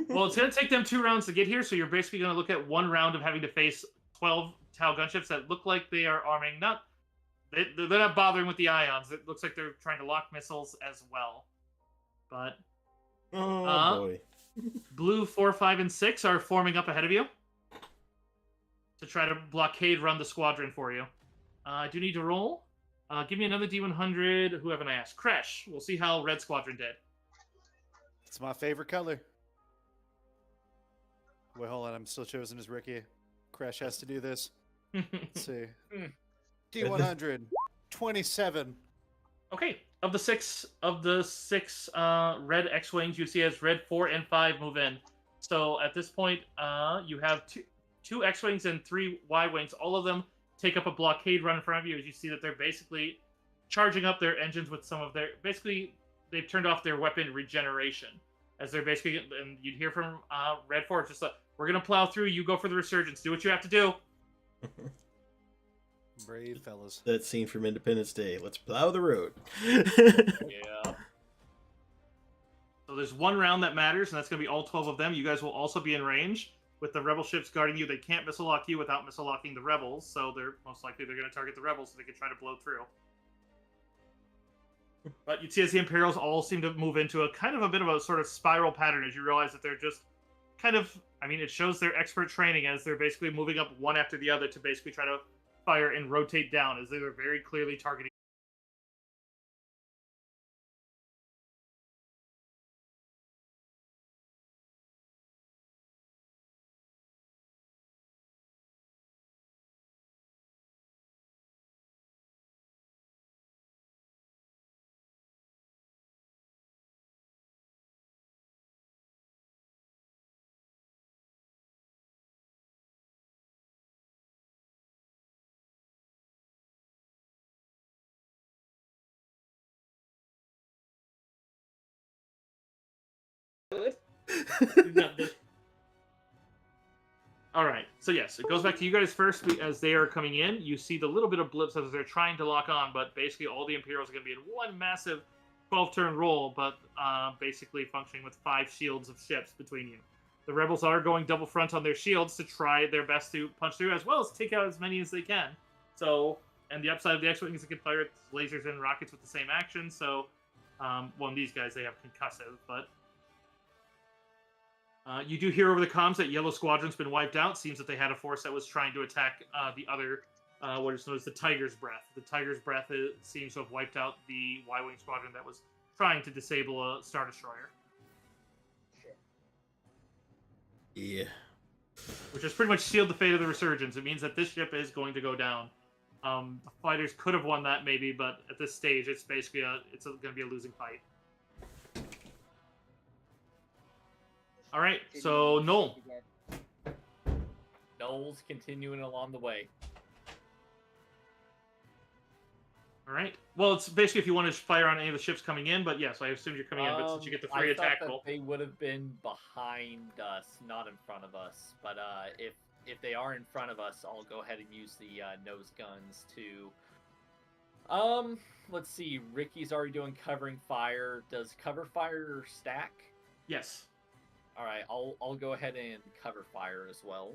Well, it's going to take them 2 rounds to get here, so you're basically going to look at 1 round of having to face 12 Tau gunships that look like they are arming. They're not bothering with the ions. It looks like they're trying to lock missiles as well. But Oh boy. Blue 4, 5, and 6 are forming up ahead of you to try to blockade run the squadron for you. I do need to roll. Give me another D100. Who haven't I asked? Crash. We'll see how Red Squadron did. It's my favorite color. Wait, hold on. I'm still chosen as Ricky. Crash has to do this. Let's see. D100. 27. Okay, of the six red X-wings, you see as red 4 and 5 move in. So at this point, you have two X-wings and 3 Y-wings. All of them take up a blockade run in front of you. As you see that they're basically charging up their engines with some of their. Basically, they've turned off their weapon regeneration. As they're basically, and you'd hear from Red 4, just like, we're gonna plow through. You go for the resurgence. Do what you have to do. Brave fellas. That scene from Independence Day. Let's plow the road. Yeah. So there's 1 round that matters, and that's going to be all 12 of them. You guys will also be in range. With the rebel ships guarding you, they can't missile lock you without missile locking the rebels, so they're most likely they're going to target the rebels so they can try to blow through. But you'd see as the Imperials all seem to move into a kind of a bit of a sort of spiral pattern as you realize that they're just kind of, I mean, it shows their expert training as they're basically moving up one after the other to basically try to fire and rotate down as they are very clearly targeting. All right, so yes, it goes back to you guys first as they are coming in. You see the little bit of blips as they're trying to lock on, but basically all the Imperials are going to be in one massive 12-turn roll, but basically functioning with 5 shields of ships between you. The Rebels are going double front on their shields to try their best to punch through, as well as take out as many as they can. So, and the upside of the X-Wing is they can fire lasers and rockets with the same action, so, well, in these guys, they have concussive, but you do hear over the comms that Yellow Squadron's been wiped out. Seems that they had a force that was trying to attack the other, what is known as the Tiger's Breath. The Tiger's Breath seems to have wiped out the Y-Wing Squadron that was trying to disable a Star Destroyer. Yeah. Which has pretty much sealed the fate of the Resurgence. It means that this ship is going to go down. The fighters could have won that maybe, but at this stage, it's basically going to be a losing fight. All right, so Noel. Noel's continuing along the way. All right. Well, it's basically if you want to fire on any of the ships coming in, but yes, I assume you're coming in. But since you get the free attack roll, they would have been behind us, not in front of us. But if they are in front of us, I'll go ahead and use the nose guns to. Let's see. Ricky's already doing covering fire. Does cover fire stack? Yes. All right. I'll go ahead and cover fire as well.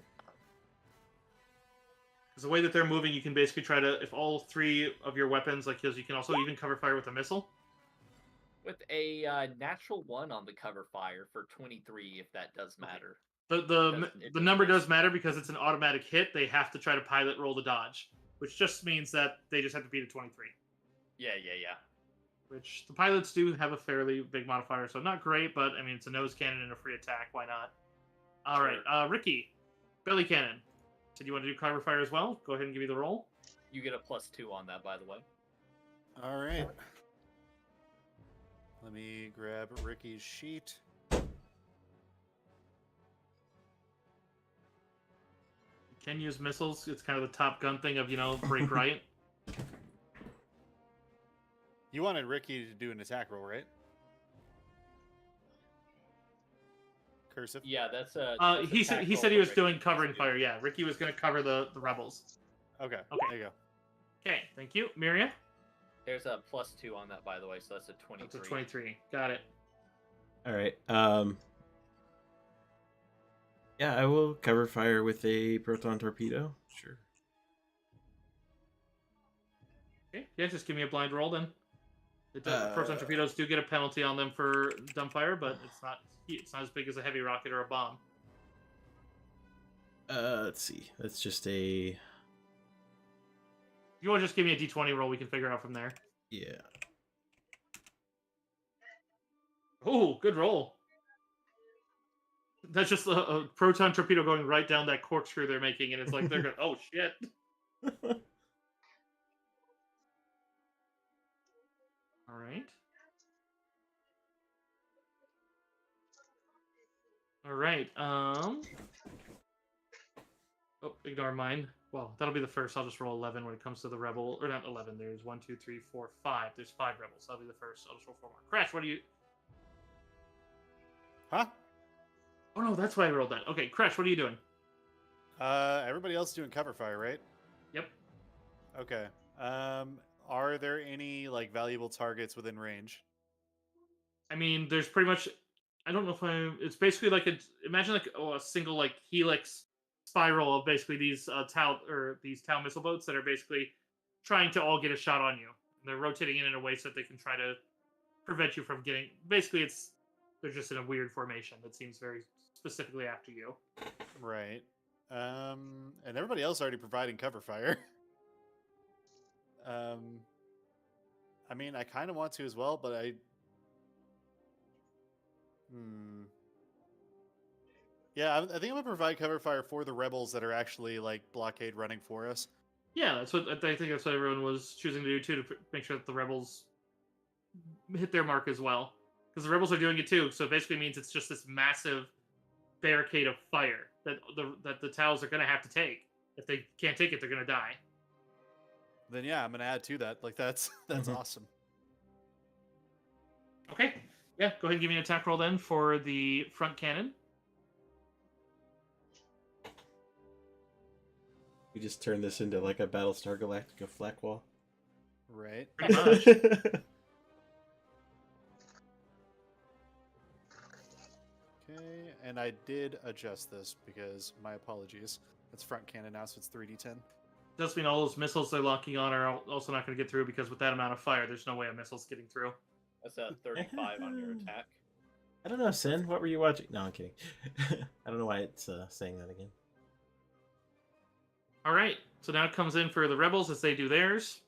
Because the way that they're moving, you can basically try to, if all 3 of your weapons, like you can also even cover fire with a missile. With a natural 1 on the cover fire for 23, if that does matter. The number does matter because it's an automatic hit. They have to try to pilot roll the dodge, which just means that they just have to beat a 23. Yeah. Which the pilots do have a fairly big modifier, so not great, but I mean it's a nose cannon and a free attack. Why not? All right, Ricky, belly cannon. So do you want to do cover fire as well? Go ahead and give me the roll. You get a +2 on that, by the way. All right. Let me grab Ricky's sheet. You can use missiles. It's kind of the Top Gun thing of, break right. You wanted Ricky to do an attack roll, right? Cursive? Yeah, that's a. He said he was doing covering fire. Yeah, Ricky was going to cover the rebels. Okay. There you go. Okay, thank you. Miria? There's a +2 on that, by the way, so that's a 23. That's a 23. Got it. All right. Yeah, I will cover fire with a proton torpedo. Sure. Okay, yeah, just give me a blind roll then. Proton torpedoes do get a penalty on them for dumbfire, but it's not as big as a heavy rocket or a bomb. Let's see. That's just a. If you want to just give me a d20 roll, we can figure out from there. Yeah. Oh, good roll. That's just a proton torpedo going right down that corkscrew they're making, and it's like they're going, oh shit. All right. All right. Oh, ignore mine. Well, that'll be the first. I'll just roll 11 when it comes to the rebel. Or not 11. There's 1, 2, 3, 4, 5. There's 5 rebels. That'll be the first. I'll just roll 4 more. Crash, what do you... Huh? Oh, no, that's why I rolled that. Okay, Crash, what are you doing? Everybody else doing cover fire, right? Yep. Okay. Are there any, valuable targets within range? I mean, there's pretty much... I don't know if it's basically like imagine a single helix spiral of basically these Tau missile boats that are basically trying to all get a shot on you. And they're rotating in a way so that they can try to prevent you from getting. Basically, they're just in a weird formation that seems very specifically after you. Right. And everybody else already providing cover fire. I mean, I kind of want to as well, but I. Yeah, I think I'm gonna provide cover fire for the rebels that are actually blockade running for us. Yeah, I think that's what everyone was choosing to do too, to make sure that the rebels hit their mark as well, because the rebels are doing it too. So it basically means it's just this massive barricade of fire that the Taus are gonna have to take. If they can't take it, they're gonna die. Then yeah, I'm gonna add to that. That's awesome. Okay, yeah, go ahead and give me an attack roll then for the front cannon. We just turned this into like a Battlestar Galactica flak wall. Right. Pretty much. Okay, and I did adjust this because my apologies. It's front cannon now, so it's 3d10. Does mean all those missiles they're locking on are also not going to get through, because with that amount of fire, there's no way a missile's getting through. That's a 35 on your attack. I don't know, Sin. What were you watching? No, I'm kidding. I don't know why it's saying that again. All right, so now it comes in for the rebels as they do theirs.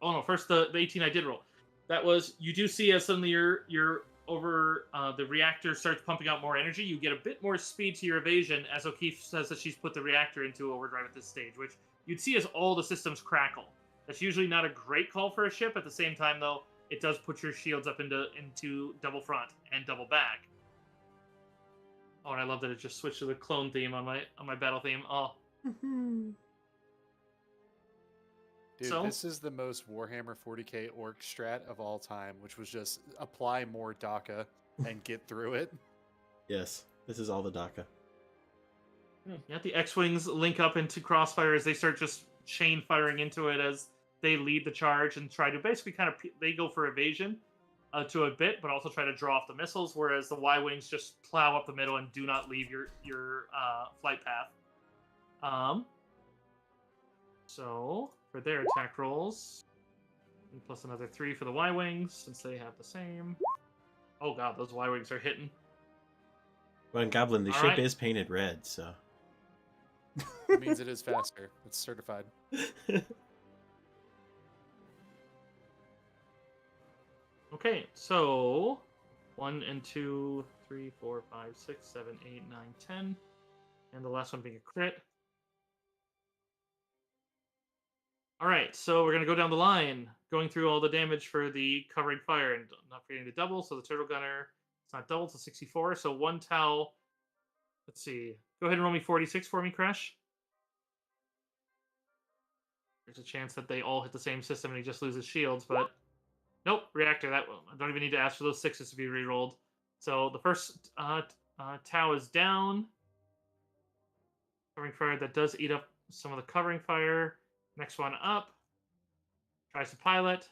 Oh no, first the 18 I did roll. That was, you do see as suddenly you're over, the reactor starts pumping out more energy. You get a bit more speed to your evasion as O'Keefe says that she's put the reactor into overdrive at this stage, which you'd see as all the systems crackle. That's usually not a great call for a ship. At the same time, though, it does put your shields up into double front and double back. Oh, and I love that it just switched to the clone theme on my battle theme. Oh. Dude, So? This is the most Warhammer 40k orc strat of all time, which was just apply more DACA and get through it. Yes, this is all the DACA. Yeah, the X-Wings link up into Crossfire as they start just chain firing into it as they lead the charge and try to basically they go for evasion to a bit, but also try to draw off the missiles, whereas the Y-Wings just plow up the middle and do not leave your flight path. So, for their attack rolls, Plus another 3 for the Y-Wings, since they have the same. Oh god, those Y-Wings are hitting. Well, in Goblin, the All ship right. is painted red, so. It means it is faster. It's certified. Okay, so 1 and 2, 3, 4, 5, 6, 7, 8, 9, 10. And the last one being a crit. Alright, so we're going to go down the line, going through all the damage for the covering fire, and not forgetting the double. So the turtle gunner, it's not double, it's a 64. So 1 Tau. Let's see. Go ahead and roll me 46 for me, Crash. There's a chance that they all hit the same system and he just loses shields, but nope, reactor. That I don't even need to ask for those 6s to be re-rolled. So the first Tau is down. Covering fire, that does eat up some of the covering fire. Next one up. Tries to pilot.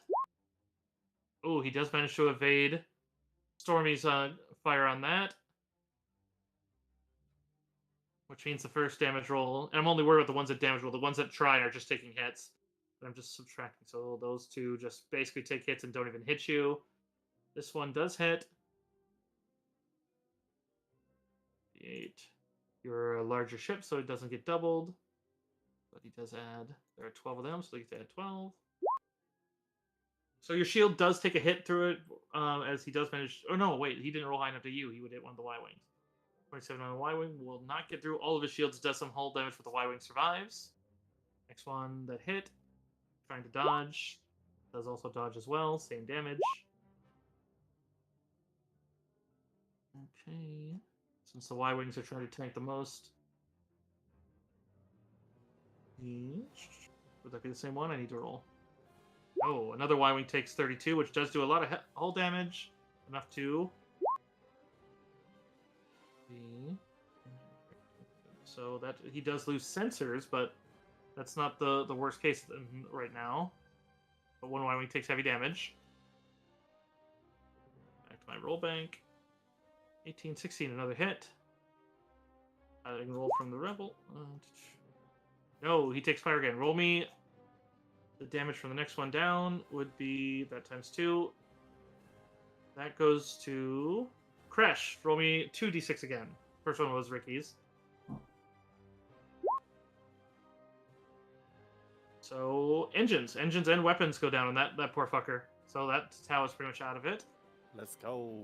Oh, he does manage to evade Stormy's fire on that. Which means the first damage roll, and I'm only worried about the ones that damage roll. The ones that try are just taking hits. But I'm just subtracting. So those two just basically take hits and don't even hit you. This one does hit. 8. You're a larger ship, so it doesn't get doubled. But he does add. There are 12 of them, so they get to add 12. So your shield does take a hit through it, as he does manage. Oh no, wait, he didn't roll high enough to you. He would hit one of the Y-Wings. 27 on the Y-Wing will not get through. All of his shields, does some hull damage, but the Y-Wing survives. Next one that hit. Trying to dodge. Does also dodge as well. Same damage. Okay. Since the Y-Wings are trying to tank the most. Would that be the same one? I need to roll. Oh, another Y-Wing takes 32, which does do a lot of hull damage. Enough to... So that he does lose sensors, but that's not the worst case right now. But one Y-Wing takes heavy damage. Back to my roll bank. 18, 16, another hit. I can roll from the rebel. No, he takes fire again. Roll me. The damage from the next one down would be that times 2. That goes to Kresh. Roll me 2d6 again. First one was Ricky's. So engines and weapons go down on that poor fucker. So that Tau is pretty much out of it. Let's go.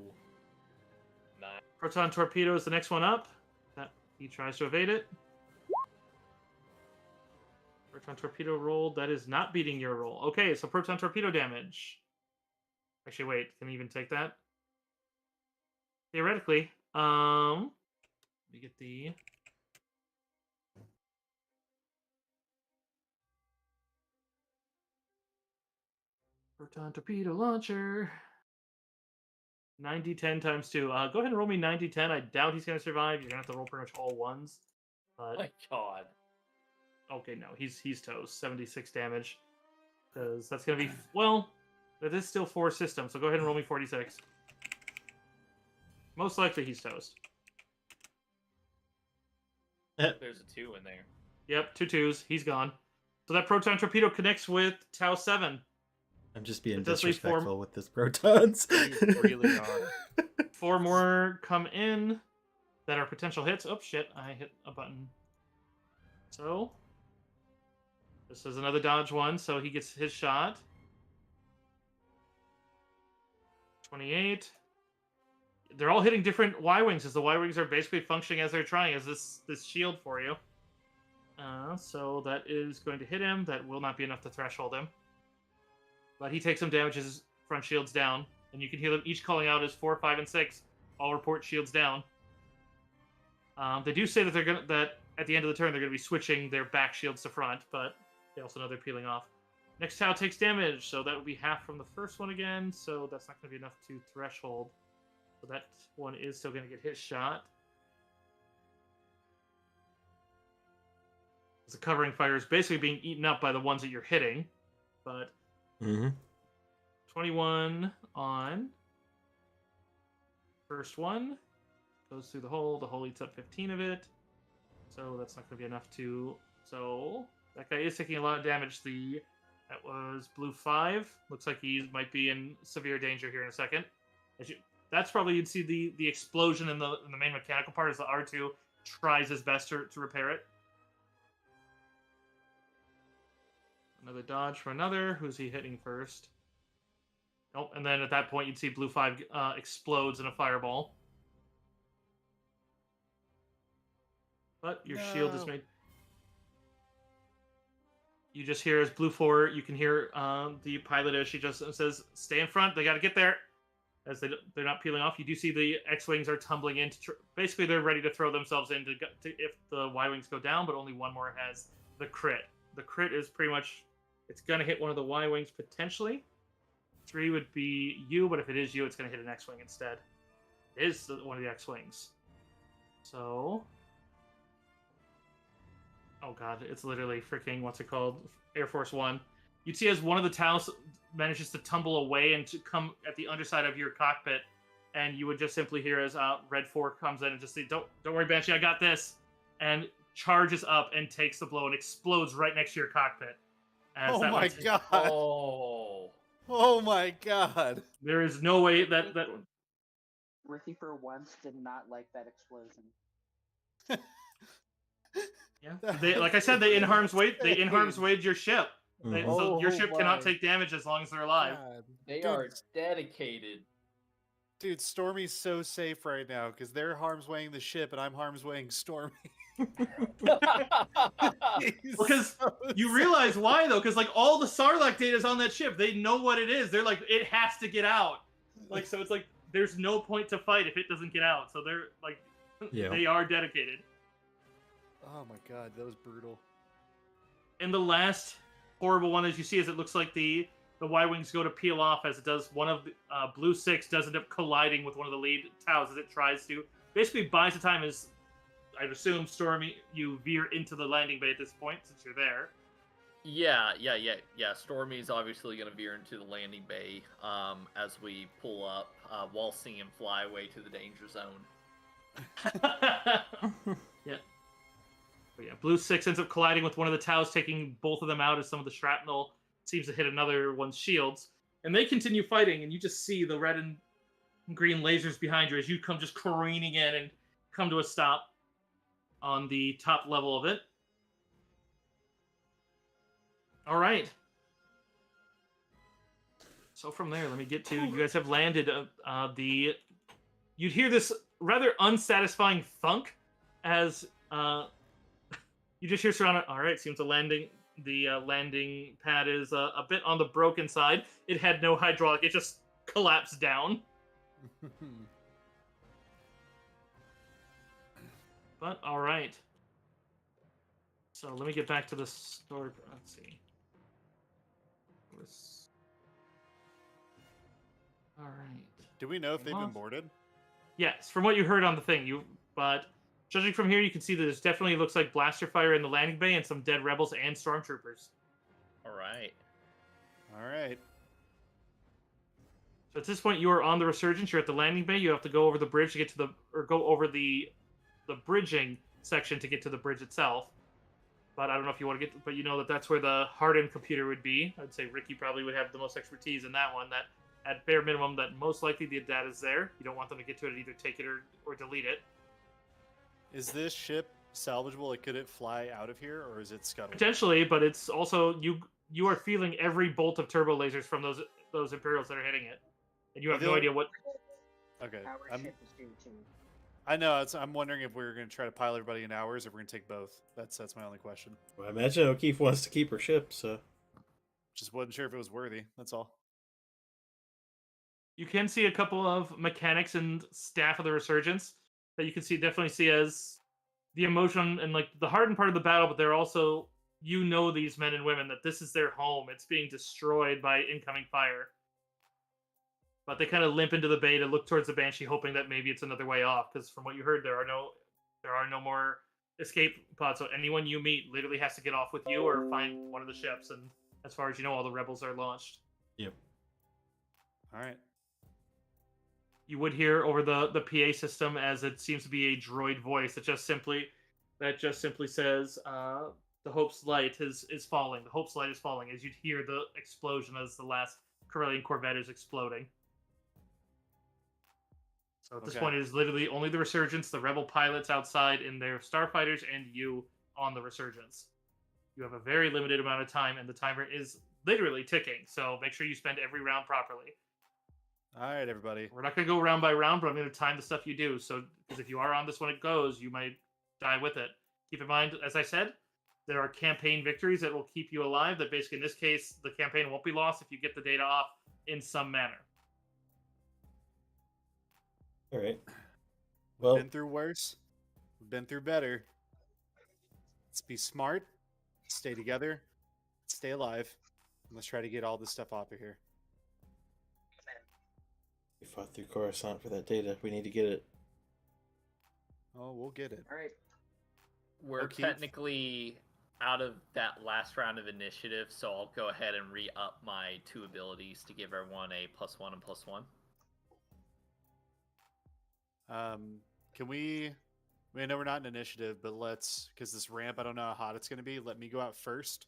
Nice. Proton torpedo is the next one up. That he tries to evade it. Proton torpedo rolled. That is not beating your roll. Okay, so proton torpedo damage. Actually, wait. Can he even take that? Theoretically. Let me get the... Proton torpedo launcher. 90-10 times 2. Go ahead and roll me 90-10. I doubt he's going to survive. You're going to have to roll pretty much all ones. But... My god. Okay, no, he's toast. 76 damage. Because that's going to be... Well, that is still 4 systems, so go ahead and roll me 46. Most likely he's toast. There's a 2 in there. Yep, 2 2s. He's gone. So that proton torpedo connects with Tau 7. I'm just being It does leave disrespectful with this protons. You really are. 4 more come in that are potential hits. Oh, shit. I hit a button. So, this is another dodge one, so he gets his shot. 28. They're all hitting different Y-Wings, as the Y-Wings are basically functioning as they're trying, as this shield for you. So that is going to hit him. That will not be enough to threshold him. But he takes some damage, his front shield's down. And you can hear them each calling out as 4, 5, and 6. All report shields down. They do say that that at the end of the turn they're going to be switching their back shields to front, but they also know they're peeling off. Next Tau takes damage, so that would be half from the first one again, so that's not going to be enough to threshold. So that one is still going to get his shot. The covering fire is basically being eaten up by the ones that you're hitting, but 21 on first one goes through the hole. The hole eats up 15 of it, so that's not going to be enough to. So that guy is taking a lot of damage. The That was blue 5. Looks like he might be in severe danger here in a second. That's probably you'd see the explosion in the main mechanical part as the R2 tries his best to repair it. Another dodge for another. Who's he hitting first? Nope. And then at that point, you'd see blue 5 explodes in a fireball. But your shield is made. You just hear as blue 4. You can hear the pilot as she just says, "Stay in front. They got to get there." As they're not peeling off, you do see the X-wings are tumbling in. Basically, they're ready to throw themselves in to if the Y-wings go down, but only one more has the crit. The crit is pretty much, it's going to hit one of the Y-wings potentially. 3 would be you, but if it is you, it's going to hit an X-wing instead. It is one of the X-wings. So, oh god, it's literally freaking, what's it called? Air Force One. You'd see as one of the towers manages to tumble away and to come at the underside of your cockpit, and you would just simply hear as Red 4 comes in and just say, don't worry, Banshee, I got this," and charges up and takes the blow and explodes right next to your cockpit. Oh my god! Oh my god! There is no way that Ricky for once did not like that explosion. Yeah, they, like I said, they in harm's way. They in harm's way your ship. So your ship cannot take damage as long as they're alive. God. They are dedicated. Dude, Stormy's so safe right now because they're harm's weighing the ship and I'm harm's weighing Stormy. Because you realize why though? Because like all the Sarlacc data is on that ship. They know what it is. They're like, it has to get out. Like, so it's like there's no point to fight if it doesn't get out. So they're like, they are dedicated. Oh my god, that was brutal. And the last horrible one, as you see, is it looks like the Y-wings go to peel off as it does. One of the blue 6 does end up colliding with one of the lead towers as it tries to. Basically buys the time as, I'd assume, Stormy, you veer into the landing bay at this point since you're there. Yeah. Stormy's obviously going to veer into the landing bay as we pull up, while seeing him fly away to the danger zone. Yeah. But yeah, blue 6 ends up colliding with one of the towers, taking both of them out as some of the shrapnel seems to hit another one's shields. And they continue fighting, and you just see the red and green lasers behind you as you come just careening in and come to a stop on the top level of it. All right. So from there, let me get to, you guys have landed you'd hear this rather unsatisfying thunk as you just hear surrounded. All right, seems the landing pad is a bit on the broken side. It had no hydraulic. It just collapsed down. But all right. So let me get back to the story. Let's see. All right. Do we know if they've been boarded? Yes, from what you heard on the thing, but judging from here, you can see that it definitely looks like blaster fire in the landing bay and some dead rebels and stormtroopers. All right. So at this point, you are on the Resurgence. You're at the landing bay. You have to go over the bridge to get to go over the bridging section to get to the bridge itself. But I don't know if you want to get, but you know that's where the hardened computer would be. I'd say Ricky probably would have the most expertise in that one. That at bare minimum, that most likely the data is there. You don't want them to get to it, either take it or delete it. Is this ship salvageable? Like, could it fly out of here, or is it scuttled? Potentially, but it's also you are feeling every bolt of turbo lasers from those Imperials that are hitting it, and you have no idea what. Okay, Our ship is due to. I know. I'm wondering if we're going to try to pile everybody in ours, or if we're going to take both. That's my only question. Well, I imagine O'Keefe wants to keep her ship, so just wasn't sure if it was worthy. That's all. You can see a couple of mechanics and staff of the Resurgence that you can definitely see as the emotion and like the hardened part of the battle, but they're also, these men and women, that this is their home. It's being destroyed by incoming fire. But they kind of limp into the bay to look towards the Banshee, hoping that maybe it's another way off. Because from what you heard, there are no more escape pods. So anyone you meet literally has to get off with you or find one of the ships. And as far as you know, all the rebels are launched. Yep. All right. You would hear over the PA system, as it seems to be a droid voice that just simply says, the Hope's light is falling. The Hope's light is falling as you'd hear the explosion as the last Corellian Corvette is exploding. So at this Okay. point, it is literally only the Resurgence, the Rebel pilots outside in their starfighters, and you on the Resurgence. You have a very limited amount of time, and the timer is literally ticking. So make sure you spend every round properly. All right, everybody. We're not going to go round by round, but I'm going to time the stuff you do. So, because if you are on this when it goes, you might die with it. Keep in mind, as I said, there are campaign victories that will keep you alive. That basically, in this case, the campaign won't be lost if you get the data off in some manner. All right. We've Well, been through worse. We've been through better. Let's be smart. Stay together. Stay alive. And let's try to get all this stuff off of here. we fought through Coruscant for that data. We need to get it. Oh, we'll get it. All right. We're Okay. technically out of that last round of initiative, so I'll go ahead and re-up my 2 abilities to give everyone a +1 and +1. Can we? I know we're not in initiative, but let's, because this ramp, I don't know how hot it's going to be. Let me go out first,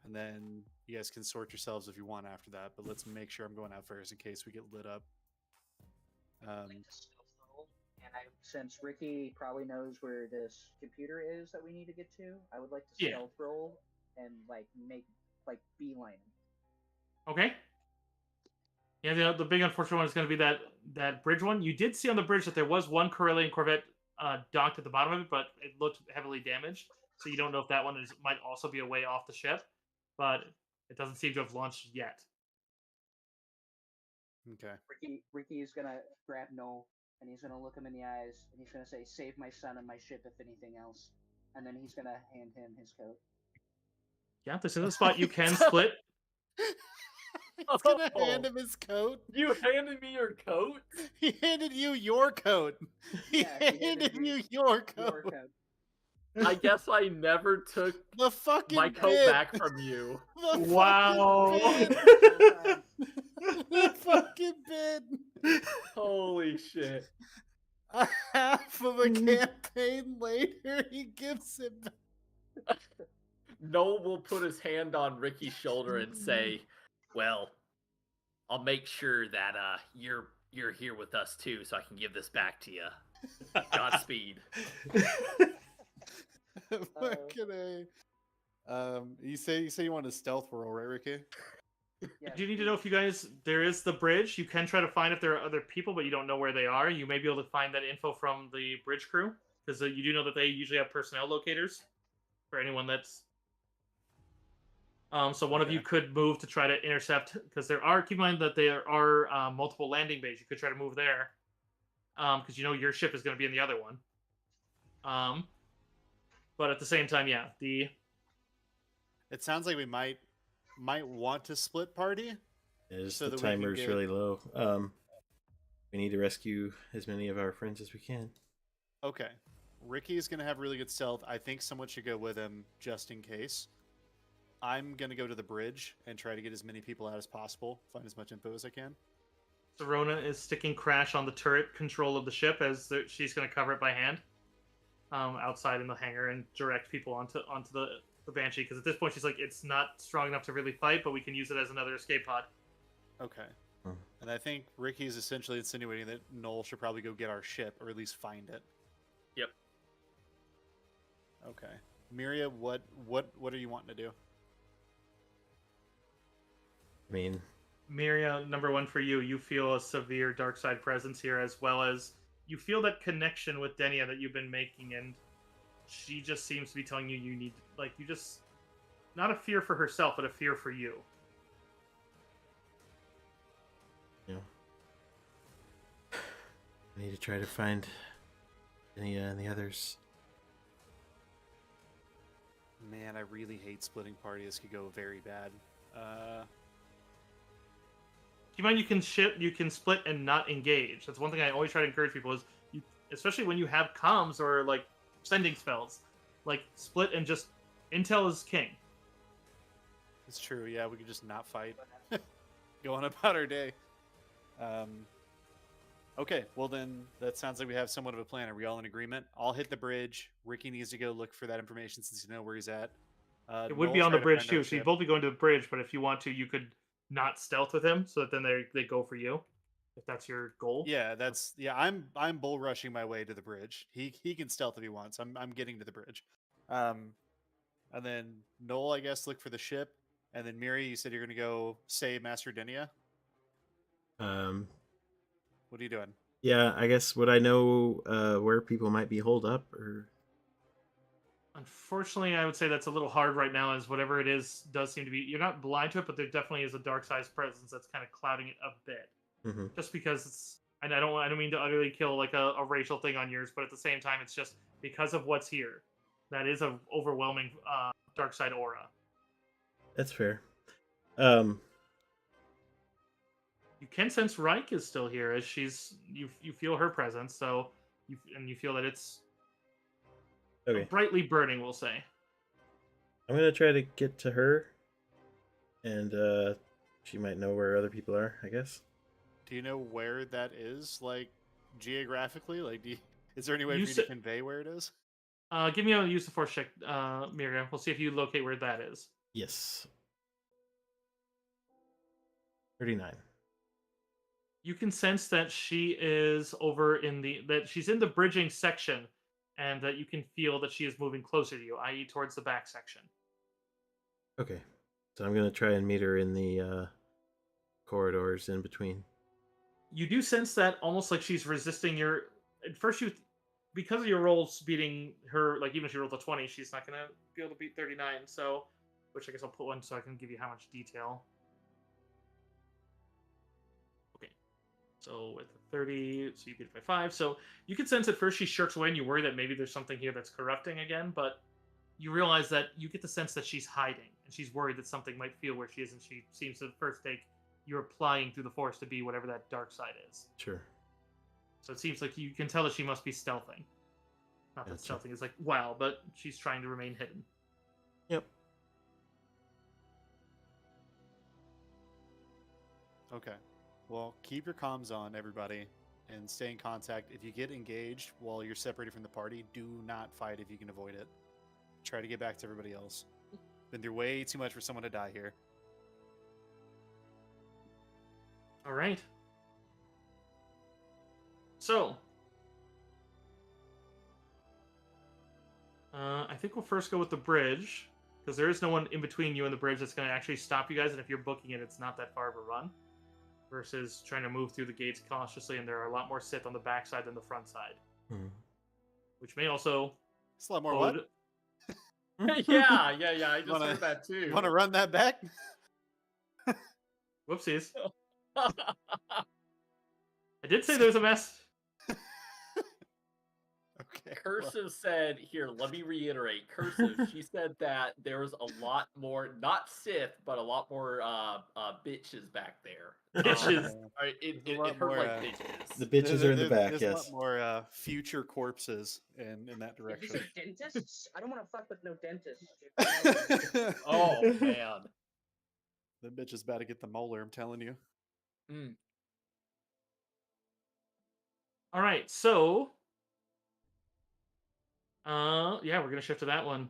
and then you guys can sort yourselves if you want after that. But let's make sure I'm going out first in case we get lit up. I'd like to stealth roll, and since Ricky probably knows where this computer is that we need to get to, I would like to Yeah. stealth roll and make beeline. Okay. Yeah, the big unfortunate one is going to be that bridge one. You did see on the bridge that there was one Corellian Corvette docked at the bottom of it, but it looked heavily damaged. So you don't know if that one might also be a way off the ship, but it doesn't seem to have launched yet. Okay. Ricky is gonna grab Noel and he's gonna look him in the eyes and he's gonna say, "Save my son and my ship, if anything else." And then he's gonna hand him his coat. Yeah, this is a spot you can split. He's gonna hand him his coat. You handed me your coat? He handed you your coat. He Yeah, he handed handed me you your Your coat. coat. I guess I never took The fucking my coat bid. back from you. The Wow. fucking Time. bid. The fucking bid. Holy shit. A half of a campaign later, he gives it back. Noel will put his hand on Ricky's shoulder and say, "Well, I'll make sure that you're here with us too, so I can give this back to you. Godspeed." Fucking A. You say you want a stealth roll, right, Ricky? Yeah, Do you need to know if you guys, there is the bridge. You can try to find if there are other people, but you don't know where they are. You may be able to find that info from the bridge crew, because you do know that they usually have personnel locators for anyone that's... so one of you Okay. could move to try to intercept, because there are, keep in mind that there are multiple landing bays. You could try to move there, because you know your ship is going to be in the other one. But at the same time, yeah, It sounds like we might want to split party. Is So the that we can timer's get- really low. We need to rescue as many of our friends as we can. Okay. Ricky is going to have really good stealth. I think someone should go with him just in case. I'm going to go to the bridge and try to get as many people out as possible, find as much info as I can. Serona is sticking Crash on the turret control of the ship as she's going to cover it by hand, outside in the hangar, and direct people onto the Banshee. Because at this point, she's like, it's not strong enough to really fight, but we can use it as another escape pod. Okay. Hmm. And I think Ricky is essentially insinuating that Noel should probably go get our ship, or at least find it. Yep. Okay. Miria, what are you wanting to do? I mean, Miria, number one for you, you feel a severe dark side presence here, as well as you feel that connection with Denia that you've been making, and she just seems to be telling you need, like, you just, not a fear for herself, but a fear for you. you know, I need to try to find Denia and the others. Man, I really hate splitting party. This could go very bad. Keep in mind, you can split and not engage. That's one thing I always try to encourage people is, especially when you have comms or like sending spells, like split and just intel is king. It's true. Yeah, we could just not fight. Go on about our day. Okay, well then that sounds like we have somewhat of a plan. Are we all in agreement? I'll hit the bridge. Ricky needs to go look for that information since you know where he's at. It would be Noel on the tried to bridge find too, our so you'd ship. both be going to the bridge. But if you want to, you could not stealth with him, so that then they go for you, if that's your goal. Yeah, I'm bull rushing my way to the bridge. He can stealth if he wants. I'm getting to the bridge. And then Noel, I guess, look for the ship. And then Miri, you said you're gonna go save Master Denia. Um, What are you doing? yeah, I guess would I know where people might be holed up or? Unfortunately, I would say that's a little hard right now, as whatever it is does seem to be. You're not blind to it, but there definitely is a dark side presence that's kind of clouding it a bit. Mm-hmm. Just because it's, and I don't mean to utterly kill like a racial thing on yours, but at the same time, it's just because of what's here. That is a overwhelming dark side aura. That's fair. You can sense Reich is still here, as you feel her presence, so you feel that it's Okay. brightly burning, we'll say. I'm gonna try to get to her, and she might know where other people are, I guess. Do you know where that is, like geographically? Like, is there any way You for you sa- to convey where it is? Give me a use of force check, Miriam. We'll see if you locate where that is. Yes. 39. You can sense that she is over that she's in the bridging section, and that you can feel that she is moving closer to you, i.e., towards the back section. Okay. So I'm gonna try and meet her in the corridors in between. You do sense that almost like she's resisting your. At first, because of your rolls beating her, like even if she rolled a 20, she's not gonna be able to beat 39. So, which I guess I'll put one so I can give you how much detail. Okay. So with 30, so you beat it by 5. So you can sense at first she shirks away, and you worry that maybe there's something here that's corrupting again. But you realize that you get the sense that she's hiding, and she's worried that something might feel where she is, and she seems to at first take you're applying through the force to be whatever that dark side is. Sure. So it seems like you can tell that she must be stealthing. Not that Gotcha. stealthing is like wow, but she's trying to remain hidden. Yep. Okay. Well, keep your comms on, everybody, and stay in contact. If you get engaged while you're separated from the party, do not fight if you can avoid it. Try to get back to everybody else. Been through way too much for someone to die here. All right. So, I think we'll first go with the bridge, because there is no one in between you and the bridge that's going to actually stop you guys, and if you're booking it, it's not that far of a run, versus trying to move through the gates cautiously, and there are a lot more Sith on the back side than the front side, which may also... It's a lot more what? yeah, I just heard that too. You want to run that back? Whoopsies. I did say there was a mess. Okay. Cursive said, here, let me reiterate. Cursive, she said that there was a lot more, not Sith, but a lot more bitches back there. Bitches. It lot heard more, like bitches. The bitches are in the back, There's yes. a lot more future corpses in that Did you direction. say dentists? I don't want to fuck with no dentists. Oh, man. The bitch is about to get the molar, I'm telling you. Mm. All right, so... yeah, we're going to shift to that one.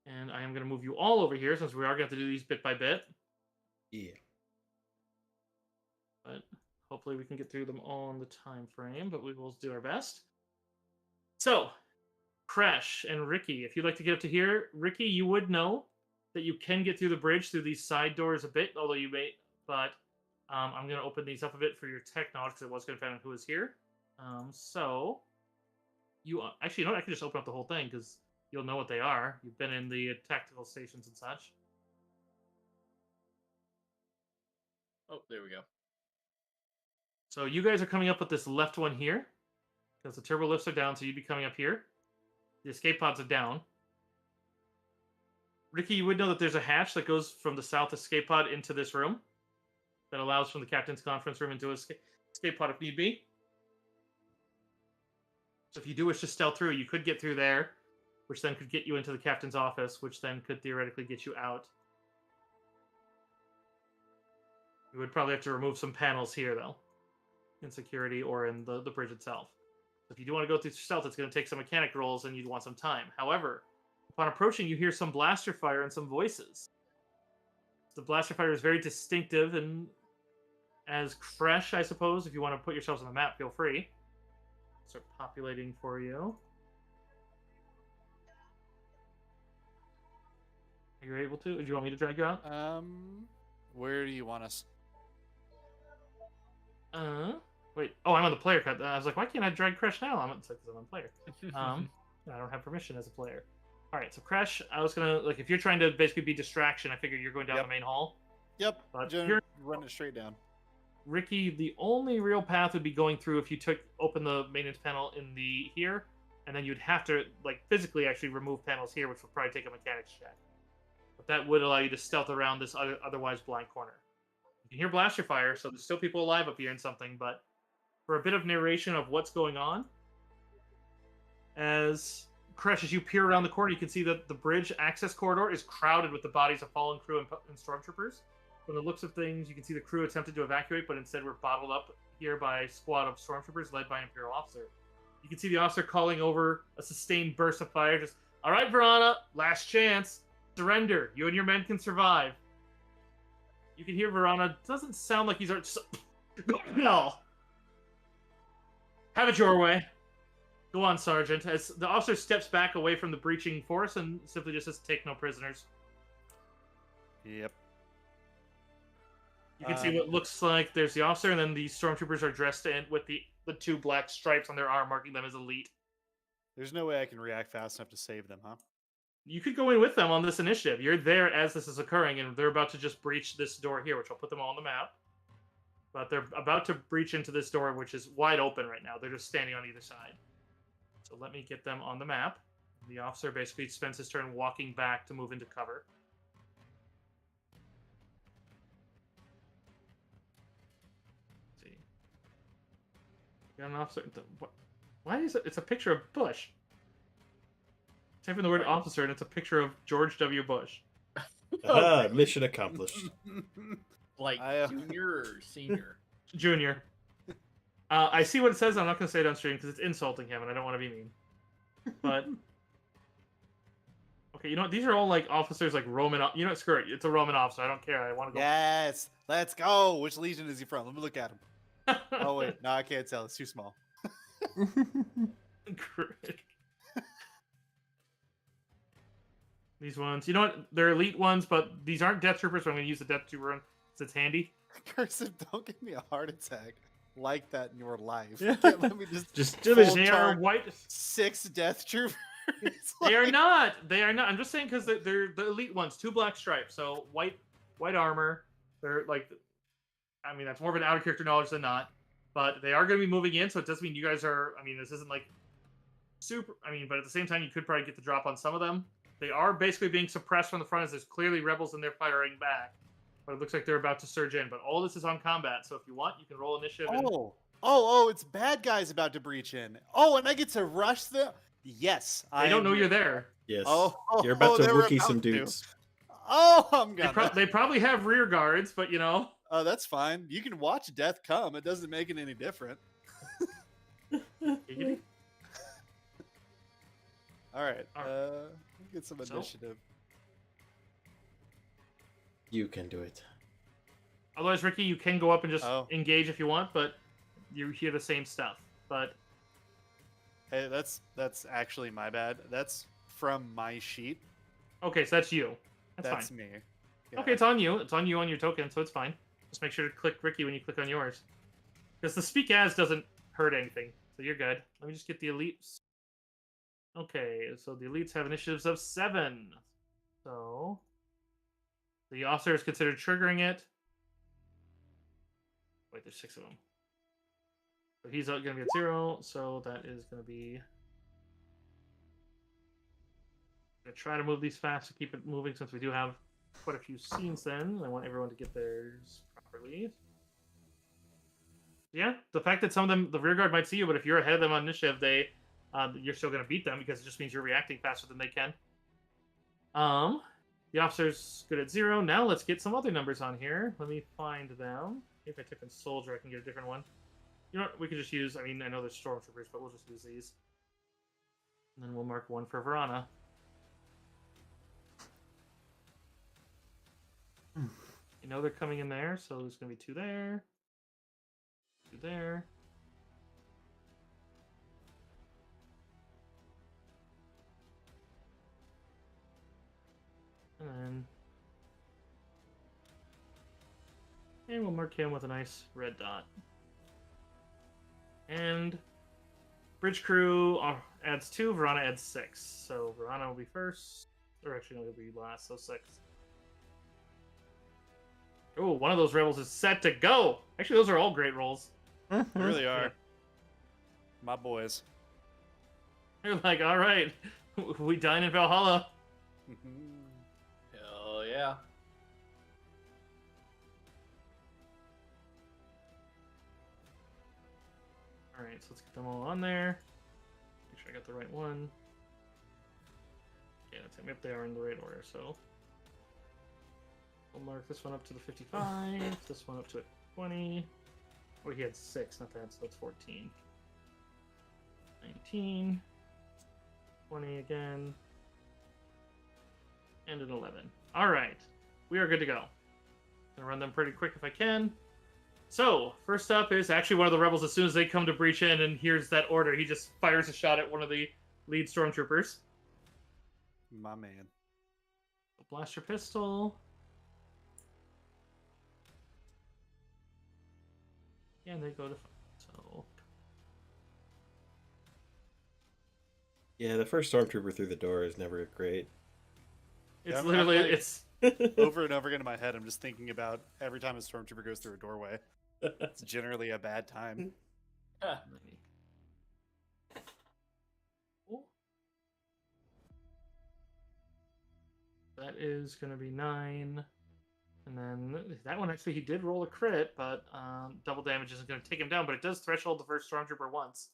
And I am going to move you all over here, since we are going to have to do these bit by bit. Yeah. But hopefully we can get through them all in the time frame, but we will do our best. So, Crash and Ricky, if you'd like to get up to here, Ricky, you would know that you can get through the bridge through these side doors a bit, although you may, but I'm going to open these up a bit for your tech knowledge, because I was going to find out who is here. So, you actually, you know what? I can just open up the whole thing, because you'll know what they are. You've been in the tactical stations and such. Oh, there we go. So you guys are coming up with this left one here, because the turbo lifts are down, so you'd be coming up here. The escape pods are down. Ricky, you would know that there's a hatch that goes from the south escape pod into this room that allows from the captain's conference room into escape pod if need be. So if you do wish to stealth through, you could get through there, which then could get you into the captain's office, which then could theoretically get you out. You would probably have to remove some panels here, though, in security or in the bridge itself. So if you do want to go through stealth, it's going to take some mechanic rolls, and you'd want some time. However, Upon approaching, you hear some blaster fire and some voices. The blaster fire is very distinctive and as fresh, I suppose. If you want to put yourselves on the map, feel free. Start populating for you. Are you able to? Do you want me to drag you out? Where do you want us? Wait. Oh, I'm on the player cut. I was like, why can't I drag Crash now? Because I'm on player. I don't have permission as a player. All right, so Crash, I was gonna like if you're trying to basically be distraction, I figure you're going down the main hall. Yep. But You're running it straight down. Ricky, the only real path would be going through if you open the maintenance panel in the here, and then you'd have to like physically actually remove panels here, which would probably take a mechanics check. But that would allow you to stealth around this otherwise blind corner. You can hear blaster fire, so there's still people alive up here and something, but for a bit of narration of what's going on, as Crash, as you peer around the corner, you can see that the bridge access corridor is crowded with the bodies of fallen crew and stormtroopers. From the looks of things, you can see the crew attempted to evacuate, but instead were bottled up here by a squad of stormtroopers led by an Imperial officer. You can see the officer calling over a sustained burst of fire, just, all right, Verana, last chance. Surrender. You and your men can survive. You can hear Verana. Doesn't sound like he's... Go to hell. Have it your way. Go on, Sergeant. As the officer steps back away from the breaching force and simply just says, take no prisoners. Yep. You can see what looks like there's the officer, and then the stormtroopers are dressed in with the two black stripes on their arm, marking them as elite. There's no way I can react fast enough to save them, huh? You could go in with them on this initiative. You're there as this is occurring, and they're about to just breach this door here, which I'll put them all on the map. But they're about to breach into this door, which is wide open right now. They're just standing on either side. So let me get them on the map. The officer basically spends his turn walking back to move into cover. Let's see. Got an officer. Why is it? It's a picture of Bush. Type in the word officer, and it's a picture of George W. Bush. Mission accomplished. Like junior or senior? Junior. I see what it says. I'm not going to say it on stream because it's insulting him, and I don't want to be mean. But okay, you know what? These are all like officers, like Roman. You know what? Screw it. It's a Roman officer. I don't care. I want to go. Yes, let's go. Which legion is he from? Let me look at him. Oh wait, no, I can't tell. It's too small. Great. These ones, you know what? They're elite ones, but these aren't Death Troopers. So I'm going to use the Death Trooper one because it's handy. Cursive, don't give me a heart attack like that in your life. Can't let me just They are white. 6 Death Troopers. They are not. They are not. I'm just saying because they're the elite ones. 2 black stripes, so white armor. They're like, I mean, that's more of an out of character knowledge than not. But they are going to be moving in, so it does mean you guys are. I mean, this isn't like super. I mean, but at the same time, you could probably get the drop on some of them. They are basically being suppressed from the front as there's clearly rebels and they're firing back. But it looks like they're about to surge in. But all this is on combat, so if you want, you can roll initiative. Oh, it's bad guys about to breach in. Oh, and I get to rush them? Yes. I don't know you're there. Yes. Oh, you're about to they were Wookiee about some to. dudes. Oh, I'm gonna. They probably have rear guards, but you know. Oh, that's fine. You can watch death come. It doesn't make it any different. All right. Get some initiative. You can do it. Otherwise, Ricky, you can go up and just engage if you want, but you hear the same stuff. But hey, that's actually my bad. That's from my sheet. Okay, so that's you. That's fine. me. Yeah. Okay, it's on you. It's on you on your token, so it's fine. Just make sure to click Ricky when you click on yours. Because the speak as doesn't hurt anything, so you're good. Let me just get the elites. Okay, so the elites have initiatives of 7. So the officer is considered triggering it. Wait, there's 6 of them. So he's going to be at 0, so that is going to be... I'm going to try to move these fast to keep it moving since we do have quite a few scenes then. I want everyone to get theirs properly. Yeah, the fact that some of them, the rear guard might see you, but if you're ahead of them on initiative, you're still going to beat them because it just means you're reacting faster than they can. The officer's good at 0. Now let's get some other numbers on here. Let me find them. If I type in soldier, I can get a different one. You know what? We could just use, I mean, I know there's stormtroopers, but we'll just use these. And then we'll mark 1 for Verana. You know they're coming in there, so there's gonna be 2 there. 2 there. And we'll mark him with a nice red dot. And bridge crew adds 2, Verana adds 6. So Verana will be first. Or actually, no, it'll be last, so 6. Oh, one of those rebels is set to go. Actually, those are all great rolls. They really Yeah. are. My boys. They're like, all right, we dine in Valhalla. Hell yeah. All right, so let's get them all on there. Make sure I got the right one. Yeah, that's it. Yep, they are in the right order, so we'll mark this one up to the 55, this one up to a 20. Oh, he had 6, not that, so that's 14. 19. 20 again. And an 11. All right, we are good to go. Gonna run them pretty quick if I can. So, first up is actually one of the rebels. As soon as they come to breach in and hears that order, he just fires a shot at one of the lead stormtroopers. My man. Blaster pistol. Yeah, and they go to so. Yeah, the first stormtrooper through the door is never great. It's Yeah, I'm literally like- it's Over and over again in my head, I'm just thinking about every time a stormtrooper goes through a doorway. It's generally a bad time. Huh. That is going to be 9. And then that one actually he did roll a crit, but double damage isn't going to take him down. But it does threshold the first stormtrooper once,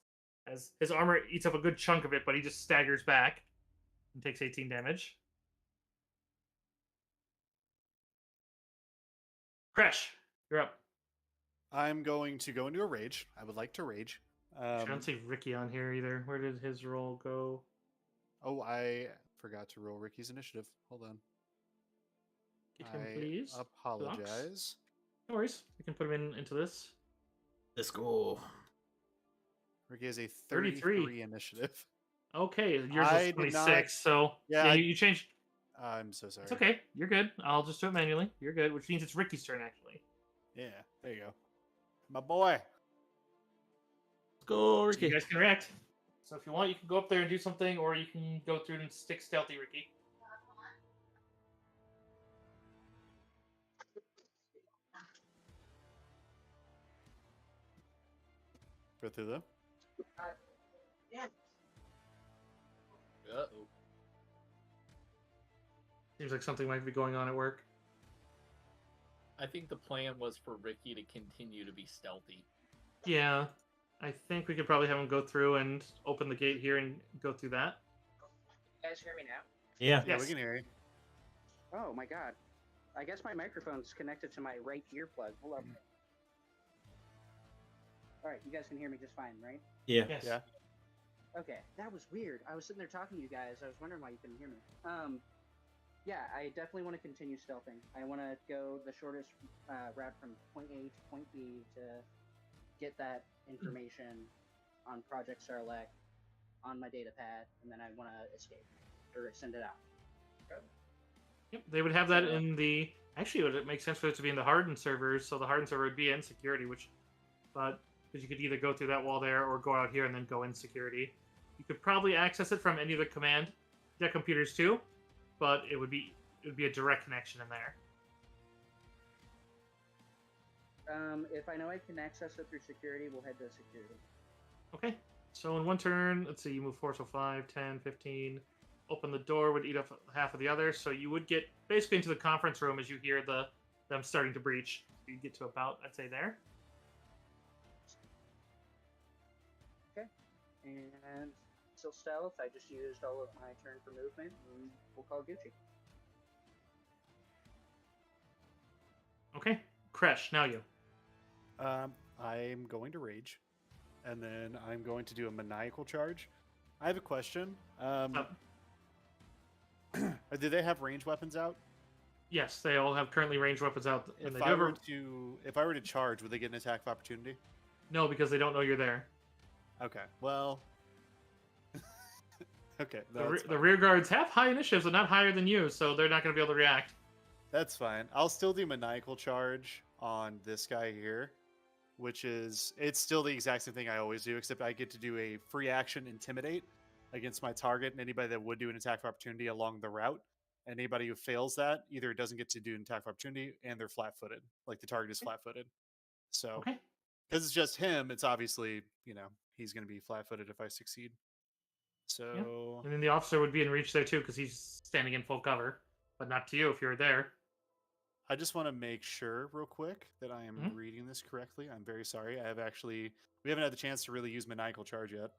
as his armor eats up a good chunk of it, but he just staggers back and takes 18 damage. Crash, you're up. I'm going to go into a rage. I would like to rage. I don't see Ricky on here either. Where did his roll go? Oh, I forgot to roll Ricky's initiative. Hold on. Get him, I please. apologize. No worries. We can put him into this. Let's go. Ricky has a 33. 33 initiative. Okay, yours I is did 26, not- so Yeah, yeah, I- you changed. I'm so sorry. It's okay. You're good. I'll just do it manually. You're good, which means it's Ricky's turn, actually. Yeah, there you go. My boy. Let's go, So Ricky. you guys can react. So if you want, you can go up there and do something, or you can go through and stick stealthy, Ricky. Go through them. Uh-oh. Seems like something might be going on at work. I think the plan was for Ricky to continue to be stealthy. Yeah, I think we could probably have him go through and open the gate here and go through that. You guys hear me now? Yeah. Yeah, Yes. we can hear you. Oh my god. I guess my microphone's connected to my right earplug. Hold up. Alright, you guys can hear me just fine, right? Yeah. Yes. Yeah. Okay, that was weird. I was sitting there talking to you guys. I was wondering why you couldn't hear me. Yeah, I definitely want to continue stealthing. I want to go the shortest route from point A to point B to get that information on Project Sarlacc on my data pad, and then I want to escape or send it out. Yep, they would have that in the. Actually, it would make sense for it to be in the hardened servers, so the hardened server would be in security, but because you could either go through that wall there or go out here and then go in security. You could probably access it from any of the command deck computers too, but it would be a direct connection in there. If I know I can access it through security, we'll head to security. Okay, so in one turn, let's see, you move 4, so 5, 10, 15. Open the door would eat up half of the other, so you would get basically into the conference room as you hear them starting to breach. You get to about, I'd say, there. Okay, and still stealth. I just used all of my turn for movement, and we'll call Gucci. Okay, Kresh, now you. I'm going to rage, and then I'm going to do a maniacal charge. I have a question. Do they have range weapons out? Yes, they all have currently ranged weapons out. And If I were to charge, would they get an attack of opportunity? No, because they don't know you're there. Okay. Well. Okay. The, No, re- that's the fine. rear guards have high initiatives, but not higher than you, so they're not going to be able to react. That's fine. I'll still do maniacal charge on this guy here, which is it's still the exact same thing I always do, except I get to do a free action intimidate against my target and anybody that would do an attack of opportunity along the route. And anybody who fails that either doesn't get to do an attack of opportunity and they're flat-footed, like the target is flat-footed. So Okay. because it's just him, it's obviously he's going to be flat-footed if I succeed. So And then the officer would be in reach there too, because he's standing in full cover, but not to you if you're there. I just want to make sure real quick that I am Mhm. reading this correctly. I'm very sorry. We haven't had the chance to really use maniacal charge yet.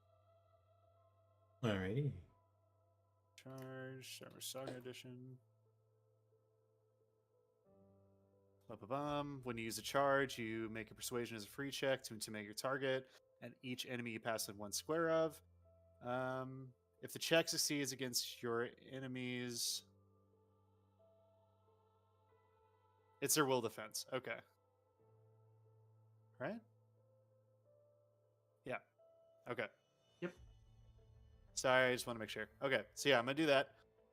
Alrighty. Charge, Summer Saga Edition. Ba-ba-bum. When you use a charge, you make a persuasion as a free check to intimidate your target and each enemy you pass in 1 square of. If the check succeeds against your enemies, it's their will defense. Okay. Right? Yeah. Okay. Yep. Sorry, I just want to make sure. Okay. So yeah, I'm gonna do that.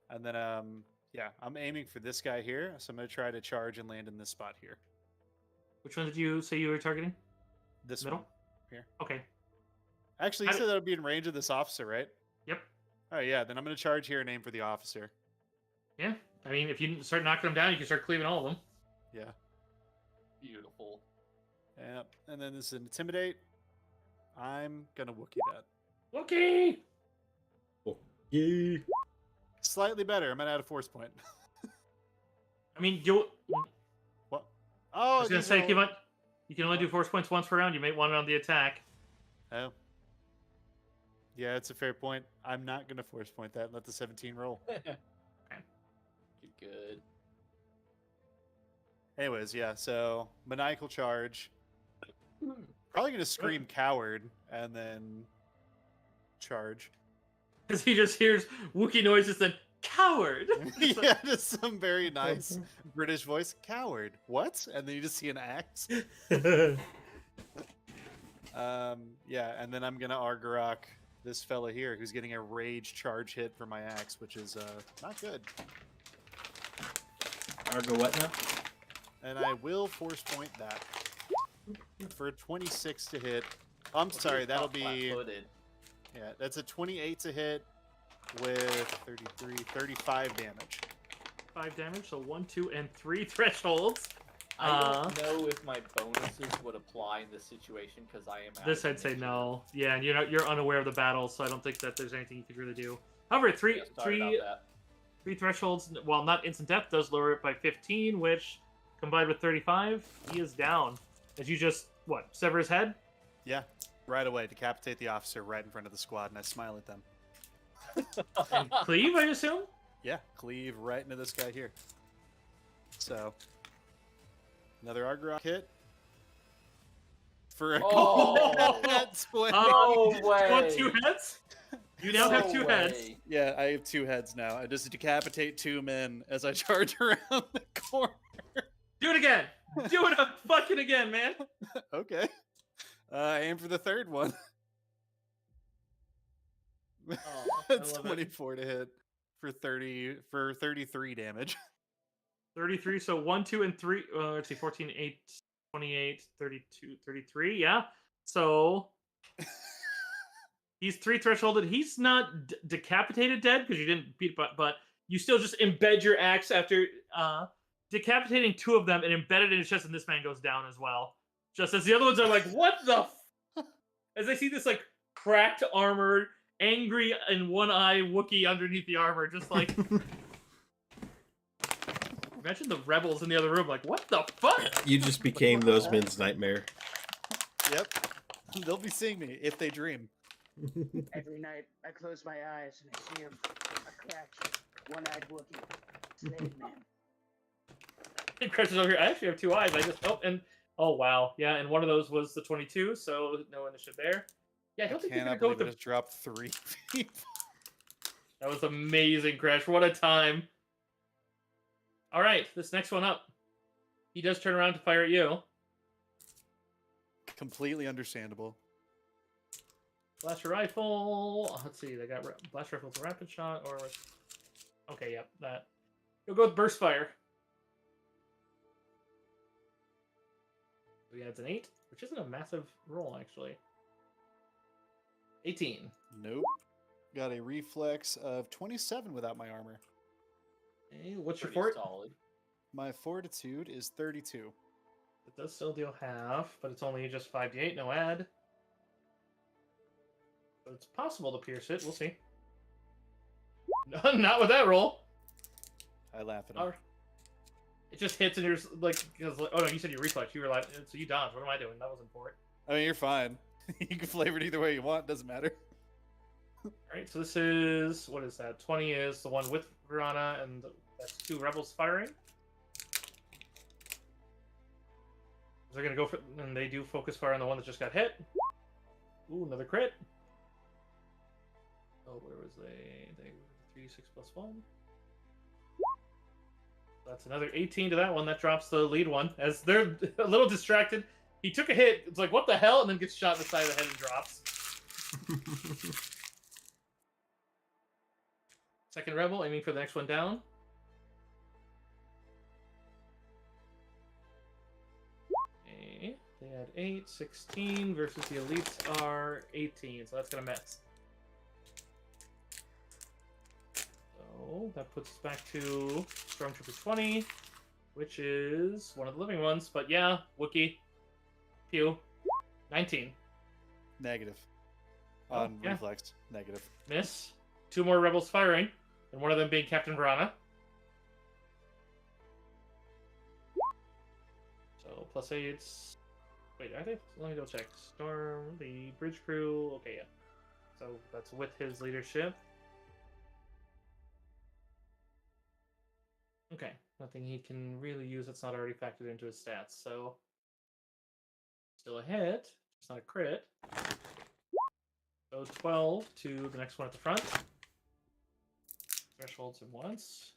And then yeah, I'm aiming for this guy here. So I'm gonna try to charge and land in this spot here. Which one did you say you were targeting? This Middle? one here. Okay. Actually, you said that would be in range of this officer, right? Yep. Oh yeah, then I'm gonna charge here and aim for the officer. Yeah. I mean, if you start knocking them down, you can start cleaving all of them. Yeah. Beautiful. Yep. And then this is an intimidate. I'm gonna Wookiee that. Okay. Yeah. Slightly better. I'm gonna add a force point. I mean, you. What? I Oh, was gonna these say, are you can only do force points once per round. You may want it on the attack. Oh. Yeah, it's a fair point. I'm not gonna force point that and let the 17 roll. Good. Anyways, yeah. So maniacal charge. Probably gonna scream coward and then charge. Because he just hears Wookiee noises, then coward. Yeah, just some very nice British voice. Coward. What? And then you just see an axe. Yeah, and then I'm gonna Argarok this fella here who's getting a rage charge hit for my axe, which is not good. Argo what now? And I will force point that for a 26 to hit. I'm sorry, that'll be Flat-footed. yeah, that's a 28 to hit with 33, 35 damage. 5 damage, so 1, 2, and 3 thresholds. I don't know if my bonuses would apply in this situation because I am. Out This of I'd say initiative. no. Yeah, and you're unaware of the battle, so I don't think that there's anything you could really do. However, Yeah, sorry about that. 3 thresholds, while not instant death, does lower it by 15, which combined with 35, he is down. As you just sever his head? Yeah, right away, decapitate the officer right in front of the squad, and I smile at them. And cleave, I assume? Yeah, cleave right into this guy here. So, another Argarok hit. For a Oh! That's what- No way! You want 2 heads? You now have 2 heads. way. Yeah, I have 2 heads now. I just decapitate 2 men as I charge around the corner. Do it again! Do it fucking again, man! Okay. Aim for the 3rd one. I That's love it. 24 to hit for 33 damage. 33, so 1, 2, and 3. Let's see, 14, 8, 28, 32, 33. Yeah. So he's 3 thresholded. He's not decapitated dead because you didn't beat, but you still just embed your axe after decapitating 2 of them and embed it in his chest, and this man goes down as well. Just as the other ones are like, what the? As they see this like cracked armor, angry and one eye Wookiee underneath the armor, just like. Imagine the rebels in the other room, like, what the fuck? You just became those men's nightmare. Yep. They'll be seeing me if they dream. Every night, I close my eyes and I see him, a cracked, one-eyed Wookiee. Slave man. And Crush is over here. I actually have 2 eyes. Oh wow, yeah, and one of those was the 22, so no initiative there. Yeah, I don't think you're gonna Cannot go with believe the. it just dropped 3 people. That was amazing, Crash. What a time. All right, this next one up. He does turn around to fire at you. Completely understandable. Blaster rifle. Let's see. They got blaster rifle with a rapid shot, or okay, yep, that. You'll go with burst fire. So he adds an 8, which isn't a massive roll actually. 18. Nope. Got a reflex of 27 without my armor. Okay, what's your Pretty fort? solid. My fortitude is 32. It does still deal half, but it's only just 5d8, no add. So it's possible to pierce it. We'll see. Not with that roll. I laugh at him. Alright. It just hits and you're like, oh no, you said you reflex. You were like, so you dodge. What am I doing? That wasn't for it. I mean, you're fine. You can flavor it either way you want. Doesn't matter. Alright, so this is, what is that? 20 is the one with Verana, and that's 2 rebels firing. They're gonna go for, and they do focus fire on the one that just got hit. Ooh, another crit. Oh, where was they? They were 3d6 plus 1. That's another 18 to that one. That drops the lead one. As they're a little distracted, he took a hit. It's like, what the hell? And then gets shot in the side of the head and drops. Second rebel aiming for the next one down. Okay, they had 8, 16 versus the elites are 18, so that's gonna miss. So that puts us back to Stormtrooper 20, which is one of the living ones. But yeah, Wookiee, Pew, 19. Negative. Oh, On yeah. reflex. Negative. Miss. 2 more rebels firing, and one of them being Captain Verana. So plus 8. Wait, are they? Let me double check. Storm, the bridge crew. Okay, yeah. So that's with his leadership. Okay, nothing he can really use that's not already factored into his stats. So still a hit. It's not a crit. So 12 to the next one at the front. Thresholds him once.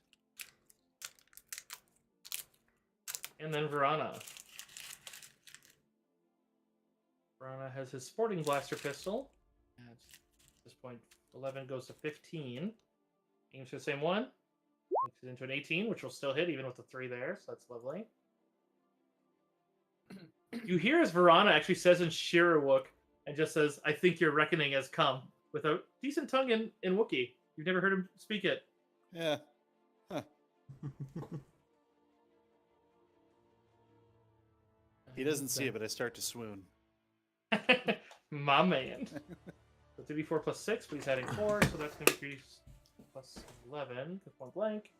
And then Verana. Verana has his sporting blaster pistol. At this point, 11 goes to 15. Aims for the same one. Makes it into an 18, which will still hit even with the 3 there, so that's lovely. You hear as Verana actually says in Shirawook, and just says, I think your reckoning has come, with a decent tongue in Wookiee. You've never heard him speak it. Yeah. Huh. He doesn't see it, but I start to swoon. My man. So 3d4 plus 6, but he's adding 4, so that's going to be plus 11, with 1 blank.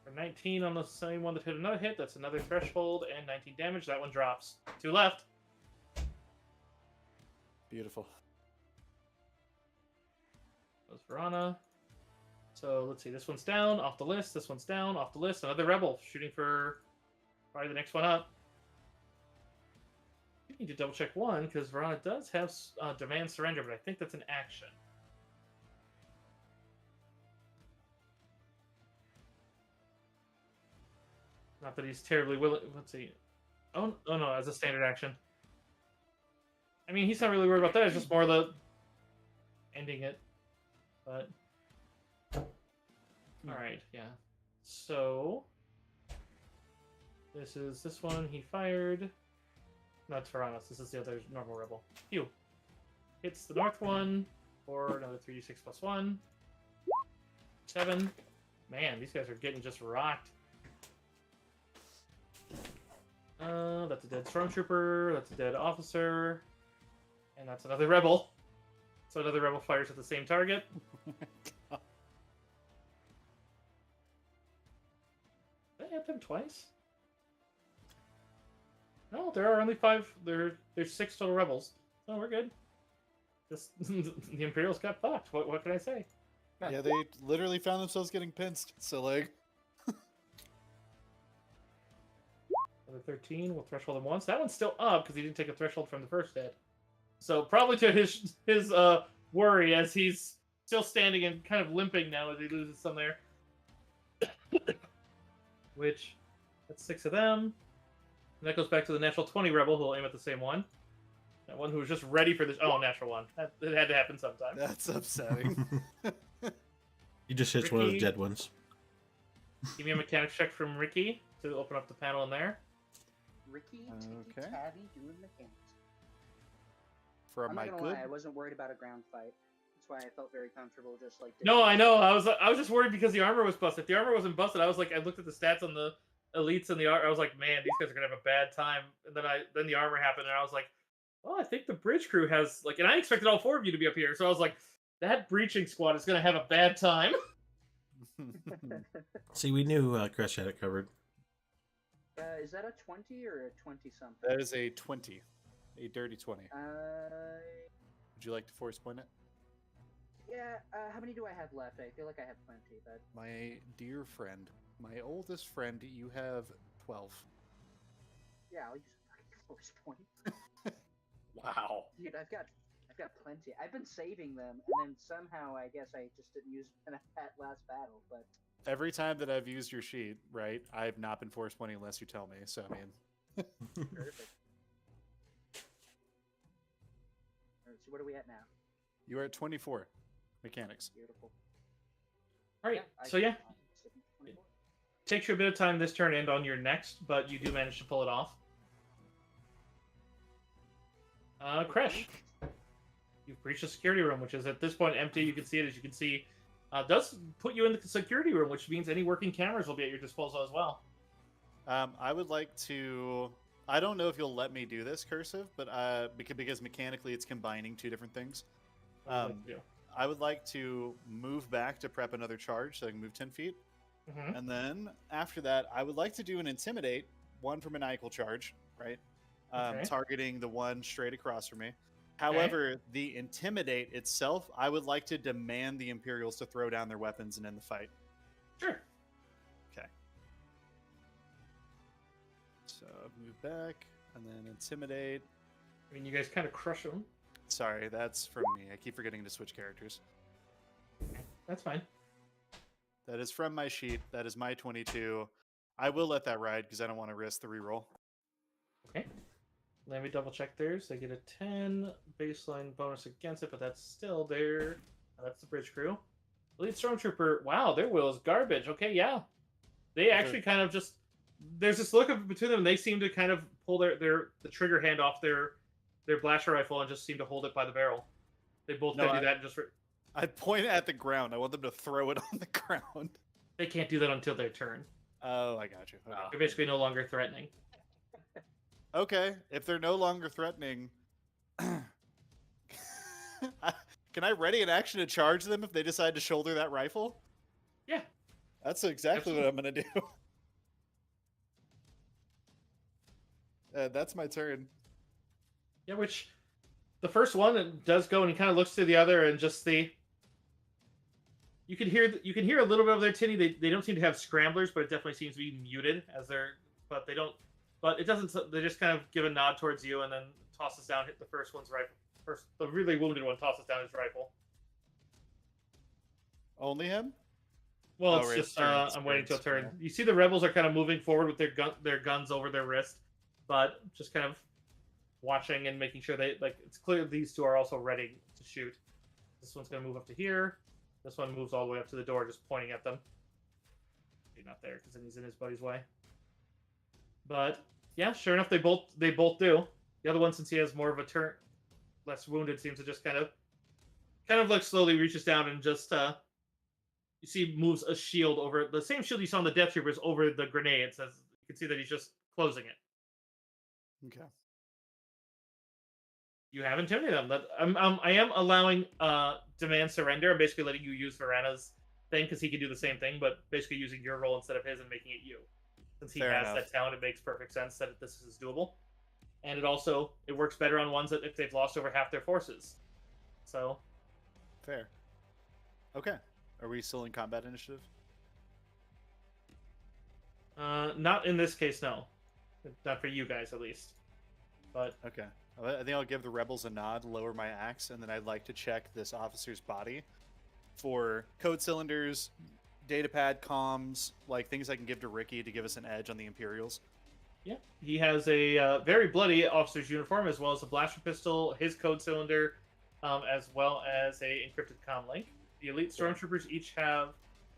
For 19 on the same one that hit another hit, that's another threshold, and 19 damage. That one drops. 2 left. Beautiful. Goes Verana. So let's see, this one's down, off the list. This one's down, off the list. Another rebel shooting for probably the next one up. I need to double check one because Verana does have demand surrender, but I think that's an action. Not that he's terribly willing. Let's see. Oh no, as a standard action. I mean, he's not really worried about that. It's just more the ending it. But all right, yeah. So this is this one. He fired. No, it's Veranos. This is the other normal rebel. Phew. Hits the north one for another 3d6 plus 1. 7. Man, these guys are getting just rocked. That's a dead stormtrooper. That's a dead officer. And that's another rebel. So another rebel fires at the same target. Did I hit them twice? No, there are only 5. There's 6 total rebels. So we're good. Just the Imperials got fucked. What can I say? Yeah, they literally found themselves getting pinched. So like, Another 13. We'll threshold him once. That one's still up because he didn't take a threshold from the first hit. So probably to his worry, as he's still standing and kind of limping now as he loses some there. which that's 6 of them. And that goes back to the natural 20 rebel who will aim at the same one. That one who was just ready for this. Oh, natural one. It had to happen sometime. That's upsetting. You just hit one of the Ricky. dead ones. Give me a mechanics check from Ricky to open up the panel in there. Ricky, Okay. Ticky, Tabby, doing mechanics. For I'm my not gonna good. lie, I wasn't worried about a ground fight. That's why I felt very comfortable just like... No, I know. I was just worried because the armor was busted. If the armor wasn't busted, I was like, I looked at the stats on the elites and the armor. I was like, man, these guys are gonna have a bad time. And then the armor happened, and I was like, oh, I think the bridge crew has like, and I expected all 4 of you to be up here. So I was like, that breaching squad is gonna have a bad time. See, we knew Crash had it covered. Is that a 20 or a 20-something? That is a 20. A dirty 20. Would you like to force point it? Yeah, how many do I have left? I feel like I have plenty, but... My dear friend, my oldest friend, you have 12. Yeah, I'll use a fucking force point. Wow. Dude, I've got plenty. I've been saving them, and then somehow I guess I just didn't use them at that last battle, but... Every time that I've used your sheet, right, I've not been force pointing unless you tell me, so I mean... Perfect. Alright, so what are we at now? You are at 24. Mechanics. Beautiful. All right. I So yeah, can- 24. takes you a bit of time this turn and on your next, but you do manage to pull it off. Crash. You've breached the security room, which is at this point empty. You can see it, as you can see. Does put you in the security room, which means any working cameras will be at your disposal as well. I would like to... I don't know if you'll let me do this, Cursive, but because mechanically it's combining 2 different things. What would you like to do? I would like to move back to prep another charge so I can move 10 feet. Mhm. And then after that, I would like to do an Intimidate, one for maniacal charge, right? Okay. Targeting the one straight across from me. However, the Intimidate itself, I would like to demand the Imperials to throw down their weapons and end the fight. Sure. Okay. So move back and then Intimidate. I mean, you guys kind of crush them. Sorry, that's from me. I keep forgetting to switch characters. That's fine. That is from my sheet. That is my 22. I will let that ride because I don't want to risk the reroll. Okay. Let me double check theirs. They get a 10 baseline bonus against it, but that's still there. That's the bridge crew. Elite Stormtrooper. Wow, their will is garbage. Okay, yeah. They actually kind of just... There's this look of between them, and they seem to kind of pull the trigger hand off their blaster rifle and just seem to hold it by the barrel. They both No, can do that and just... I point at the ground. I want them to throw it on the ground. They can't do that until their turn. Oh, I got you. Okay. They're basically no longer threatening. Okay, if they're no longer threatening, can I ready an action to charge them if they decide to shoulder that rifle? Yeah. That's exactly what I'm going to do. That's my turn. Yeah, which... The first one does go, and he kind of looks to the other, and just you can hear a little bit of their tinny. They don't seem to have scramblers, but it definitely seems to be muted as they're. But they don't. But it doesn't. They just kind of give a nod towards you, and then tosses down. Hit the first one's rifle. The really wounded one tosses down his rifle. Only him? Well, Oh, it's right, just turns, I'm waiting till turns, turn. yeah. You see the rebels are kind of moving forward with their guns over their wrist, but just kind of watching and making sure it's clear these 2 are also ready to shoot. This one's gonna move up to here. This one moves all the way up to the door, just pointing at them. Maybe not there, because then he's in his buddy's way. But yeah, sure enough, they both do. The other one, since he has more of a turn, less wounded, seems to just kind of like slowly reaches down and just you see moves a shield over the same shield you saw on the Death Troopers over the grenade. Says you can see that he's just closing it. Okay. You have intimidated them. I am allowing demand surrender. I'm basically letting you use Varana's thing because he can do the same thing, but basically using your role instead of his and making it you. Since he Fair has enough. that talent, it makes perfect sense that this is doable. And it works better on ones that if they've lost over half their forces. So Fair. Okay. Are we still in combat initiative? not in this case, no. Not for you guys, at least. But Okay. I think I'll give the rebels a nod, lower my axe, and then I'd like to check this officer's body for code cylinders, datapad, comms, like things I can give to Ricky to give us an edge on the Imperials. Yeah, he has a very bloody officer's uniform, as well as a blaster pistol, his code cylinder, as well as a encrypted comm link. The elite stormtroopers each have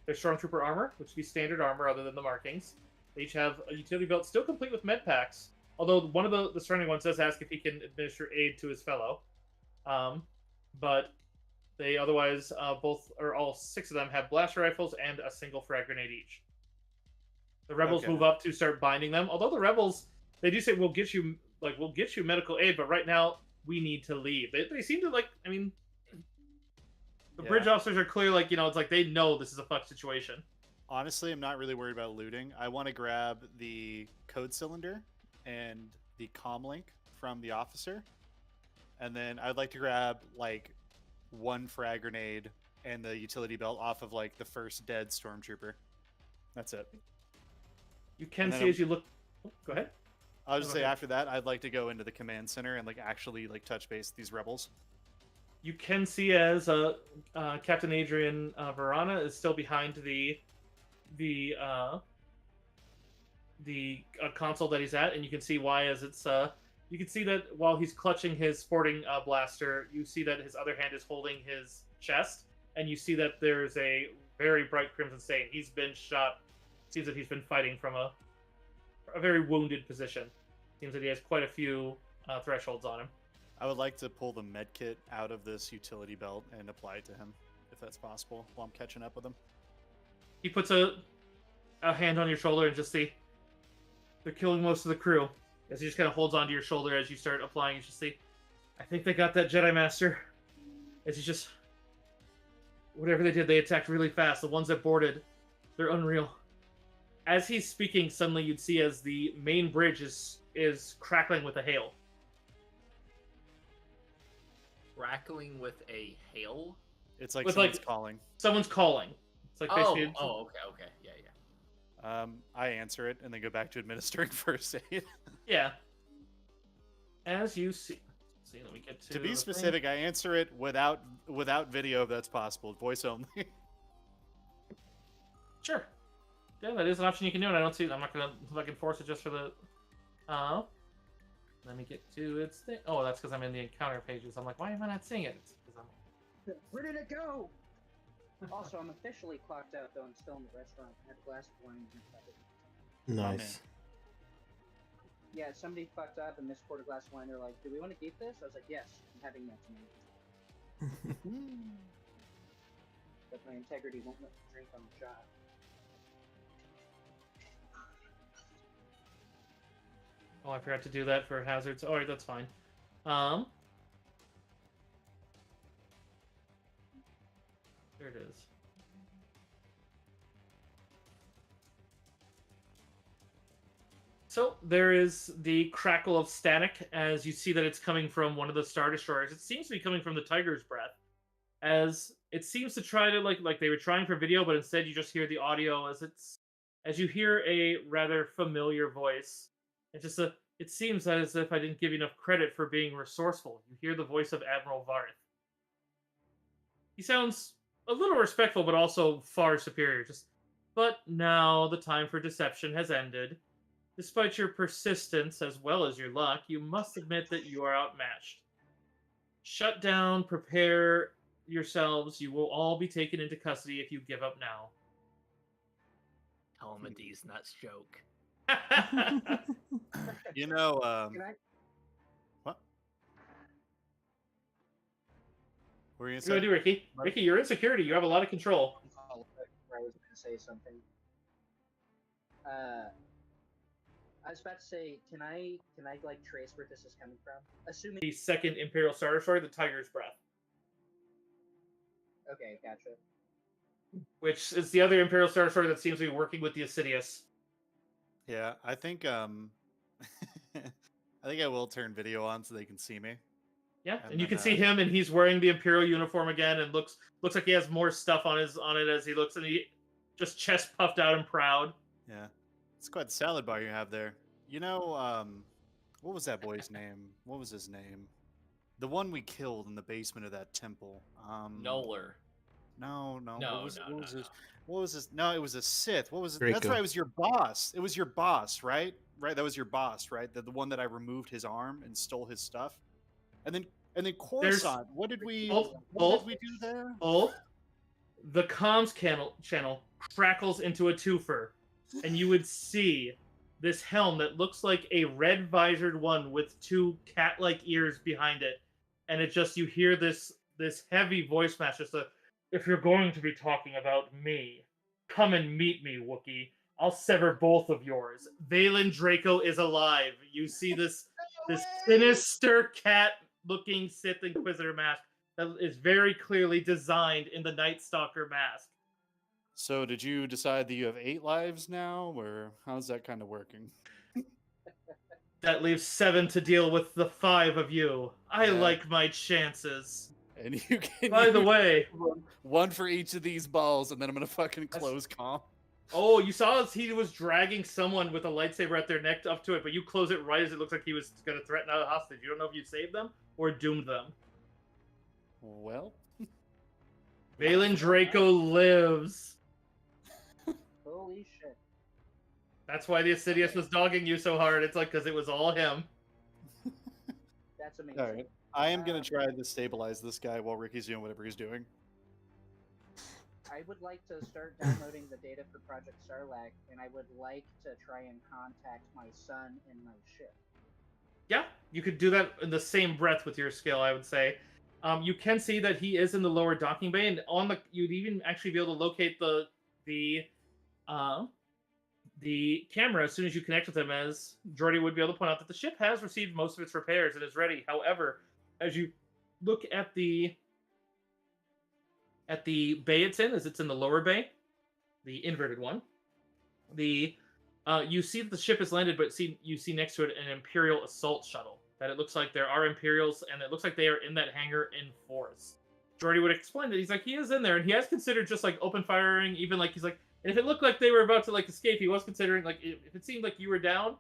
their stormtrooper armor, which would be standard armor other than the markings. They each have a utility belt, still complete with med packs. Although one of the surrounding ones does ask if he can administer aid to his fellow, but they otherwise all 6 of them have blaster rifles and a single frag grenade each. The rebels Okay. move up to start binding them. Although the rebels, they do say we'll get you medical aid, but right now we need to leave. They seem to the bridge officers are clear, it's like they know this is a fuck situation. Honestly, I'm not really worried about looting. I want to grab the code cylinder and the comm link from the officer, and then I'd like to grab like 1 frag grenade and the utility belt off of like the first dead stormtrooper. That's it. You can And then see as you look. Oh, go ahead. I'll just Go say ahead. after that, I'd like to go into the command center and like actually like touch base with these rebels. You can see as Captain Adrian Verana is still behind the console that he's at, and you can see why, as it's you can see that while he's clutching his sporting blaster, you see that his other hand is holding his chest, and you see that there's a very bright crimson stain. He's been shot. Seems that he's been fighting from a very wounded position. Seems that he has quite a few thresholds on him. I would like to pull the med kit out of this utility belt and apply it to him, if that's possible, while I'm catching up with him. He puts a hand on your shoulder and just see they're killing most of the crew. As he just kind of holds onto your shoulder as you start applying, you just see, I think they got that Jedi Master. As he just, whatever they did, they attacked really fast. The ones that boarded, they're unreal. As he's speaking, suddenly you'd see as the main bridge is crackling with a hail. Crackling with a hail? It's like With, someone's like- calling. Someone's calling. It's like basically. Okay, yeah. I answer it and then go back to administering first aid. Yeah. As you see. Let me get To be the specific, I answer it without video if that's possible. Voice only. Sure. Yeah, that is an option you can do, and I'm not gonna fucking force it just for the. Let me get to its thing. Oh, that's because I'm in the encounter pages. I'm like, why am I not seeing it? It's 'cause I'm. Where did it go? Also, I'm officially clocked out, though I'm still in the restaurant. I had a glass of wine. Nice. Yeah, somebody fucked up and mispoured a glass of wine. They're like, do we want to keep this? I was like, yes, I'm having that tonight. But my integrity won't let me drink on the shot. Oh, I forgot to do that for hazards. All right, that's fine. There it is. So there is the crackle of static as you see that it's coming from one of the Star Destroyers. It seems to be coming from the Tiger's Breath, as it seems to try to like they were trying for video, but instead you just hear the audio as you hear a rather familiar voice. It seems as if I didn't give you enough credit for being resourceful. You hear the voice of Admiral Varth. He sounds a little respectful, but also far superior. But now the time for deception has ended. Despite your persistence as well as your luck, you must admit that you are outmatched. Shut down, prepare yourselves. You will all be taken into custody if you give up now. Tell him a D's nuts joke. You know, Can I? what? What were you What do gonna I say? do, Ricky? Ricky, you're in security. You have a lot of control. I was going to say something. I was about to say, can I like trace where this is coming from? Assuming. The second Imperial Star Destroyer, the Tiger's Breath, Okay, gotcha. which is the other Imperial Star Destroyer that seems to be working with the Assidious. Yeah, I think I think I will turn video on so they can see me. Yeah, And and you then, can see him, and he's wearing the Imperial uniform again, and looks like he has more stuff on it as he looks, and he just chest puffed out and proud. Yeah. It's quite the salad bar you have there. You know, what was that boy's name? What was his name? The one we killed in the basement of that temple. Noller. No. No, What was no, what no, was no. this? What was this? No, it was a Sith. What was it? That's Draco. right. It was your boss. It was your boss, right? Right. That was your boss, right? The one that I removed his arm and stole his stuff. And then There's Coruscant. What did we both do there? both the comms channel crackles into a twofer, and you would see this helm that looks like a red visored one with two cat-like ears behind it, and it just you hear this heavy voice match. Just a, if you're going to be talking about me, come and meet me, Wookiee. I'll sever both of yours. Valen Draco is alive. You see this sinister cat-looking Sith Inquisitor mask that is very clearly designed in the Night Stalker mask. So did you decide that you have 8 lives now, or how's that kind of working? That leaves 7 to deal with the 5 of you. I Yeah. like my chances. And you can By the use way, one for each of these balls, and then I'm gonna fucking close calm. oh, you saw as he was dragging someone with a lightsaber at their neck up to it, but you close it right as it looks like he was going to threaten a hostage. You don't know if you saved them or doomed them. Well, Valen Draco lives. Holy shit. That's why the Assidious was dogging you so hard. It's like because it was all him. That's amazing. all right. I am gonna try to stabilize this guy while Ricky's doing whatever he's doing. I would like to start downloading the data for Project Sarlacc, and I would like to try and contact my son and my ship. Yeah, you could do that in the same breath with your skill, I would say. You can see that he is in the lower docking bay, and on the you'd even actually be able to locate the camera as soon as you connect with him, as Jordy would be able to point out that the ship has received most of its repairs and is ready. However, as you look at the bay it's in, as it's in the lower bay, the inverted one, you see that the ship has landed, but you see next to it an Imperial assault shuttle. That it looks like there are Imperials, and it looks like they are in that hangar in force. Jordy would explain that he's like, he is in there, and he has considered just like open firing, even like he's like, and if it looked like they were about to like escape, he was considering like if it seemed like you were down,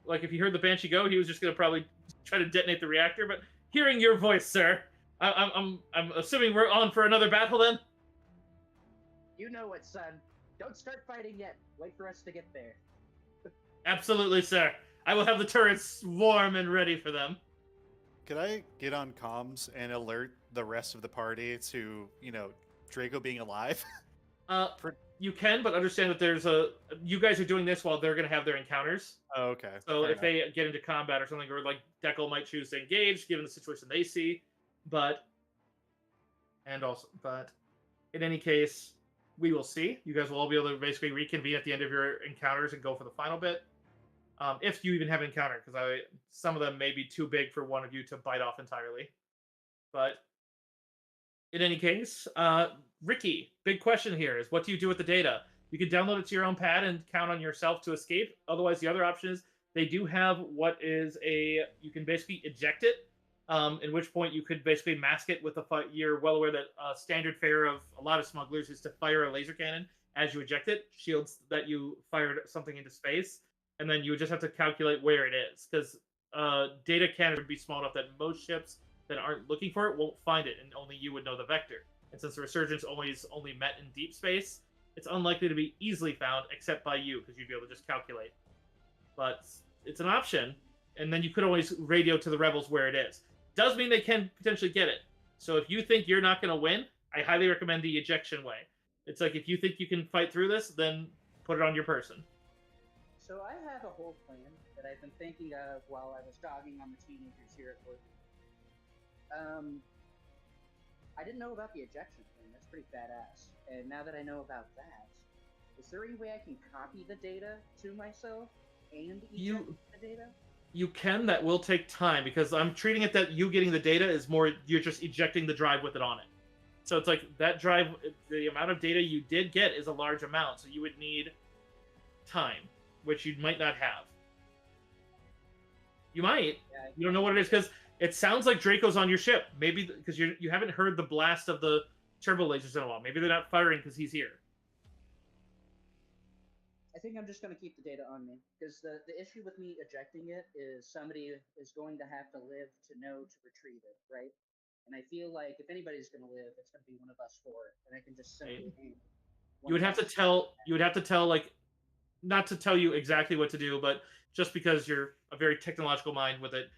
like if he heard the Banshee go, he was just gonna probably try to detonate the reactor. But hearing your voice, sir, I'm assuming we're on for another battle then. You know it, son. Don't start fighting yet. Wait for us to get there. Absolutely, sir. I will have the turrets warm and ready for them. Could I get on comms and alert the rest of the party to, Draco being alive? You can, but understand that there's you guys are doing this while they're going to have their encounters. Oh, okay. So Fair if they get into combat or something, or like Dekel might choose to engage, given the situation they see, but in any case, we will see. You guys will all be able to basically reconvene at the end of your encounters and go for the final bit. If you even have an encounter, because some of them may be too big for one of you to bite off entirely. But in any case, Ricky, big question here is, what do you do with the data? You can download it to your own pad and count on yourself to escape. Otherwise, the other option is they do have you can basically eject it, in which point you could basically mask it with you're well aware that standard fare of a lot of smugglers is to fire a laser cannon as you eject it, shields that you fired something into space. And then you would just have to calculate where it is, because data cannon would be small enough that most ships that aren't looking for it won't find it, and only you would know the vector. And since the resurgence only met in deep space, it's unlikely to be easily found except by you, because you'd be able to just calculate. But it's an option, and then you could always radio to the rebels where it is. Does mean they can potentially get it. So if you think you're not going to win, I highly recommend the ejection way. It's like, if you think you can fight through this, then put it on your person. So I have a whole plan that I've been thinking of while I was dogging on the teenagers here at work. I didn't know about the ejection thing. That's pretty badass. And now that I know about that, is there any way I can copy the data to myself and eject the data? You can. That will take time, because I'm treating it that you getting the data is more you're just ejecting the drive with it on it. So it's like that drive, the amount of data you did get is a large amount, so you would need time, which you might not have. You might. Yeah, You don't know what it is, because it sounds like Draco's on your ship. Maybe because you haven't heard the blast of the turbo lasers in a while. Maybe they're not firing because he's here. I think I'm just going to keep the data on me, because the issue with me ejecting it is somebody is going to have to live to know to retrieve it, right? And I feel like if anybody's going to live, it's going to be one of us four, and I can just simply aim. You would have to tell. You would have to tell like, not to tell you exactly what to do, but just because you're a very technological mind with it,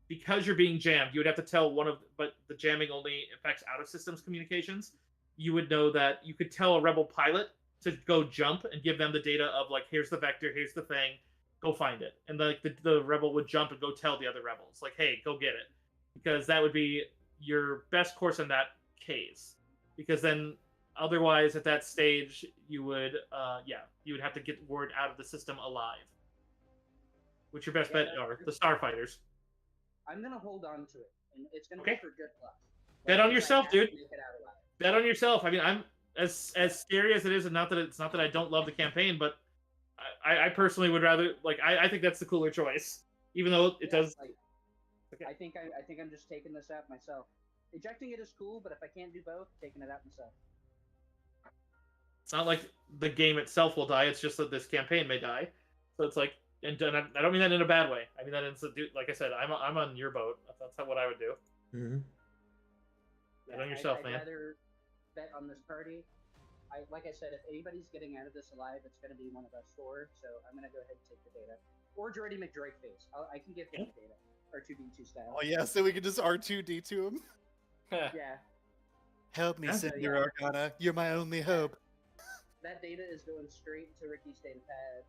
because you're being jammed, you would have to tell one of. But the jamming only affects out of systems communications. You would know that you could tell a rebel pilot to go jump and give them the data of like, here's the vector, here's the thing, go find it, and like the rebel would jump and go tell the other rebels like, hey, go get it, because that would be your best course in that case, because then otherwise at that stage you would you would have to get word out of the system alive, which your best bet are the starfighters. I'm gonna hold on to it, and it's gonna Okay. be for good luck. Bet on if I yourself, have to dude. make it out alive. Bet on yourself. I mean, I'm as scary as it is, and not that it's not that I don't love the campaign, but I personally would rather like I think that's the cooler choice, even though it does. Like, Okay. I think I'm just taking this out myself. Ejecting it is cool, but if I can't do both, taking it out myself. It's not like the game itself will die. It's just that this campaign may die. So it's like, and I don't mean that in a bad way. I mean that in like I said, I'm on your boat. That's not what I would do. Mm-hmm. Bet on yourself, I'd man. rather bet on this party. Like I said, if anybody's getting out of this alive, it's going to be one of us four. So I'm going to go ahead and take the data, or Droidy McDroid face. I can give him the data, R2D2 style. Oh yeah, so we can just R2D to him. Yeah. Help me, Yeah. Senator Arcana. You're my only hope. That data is going straight to Ricky's data pad,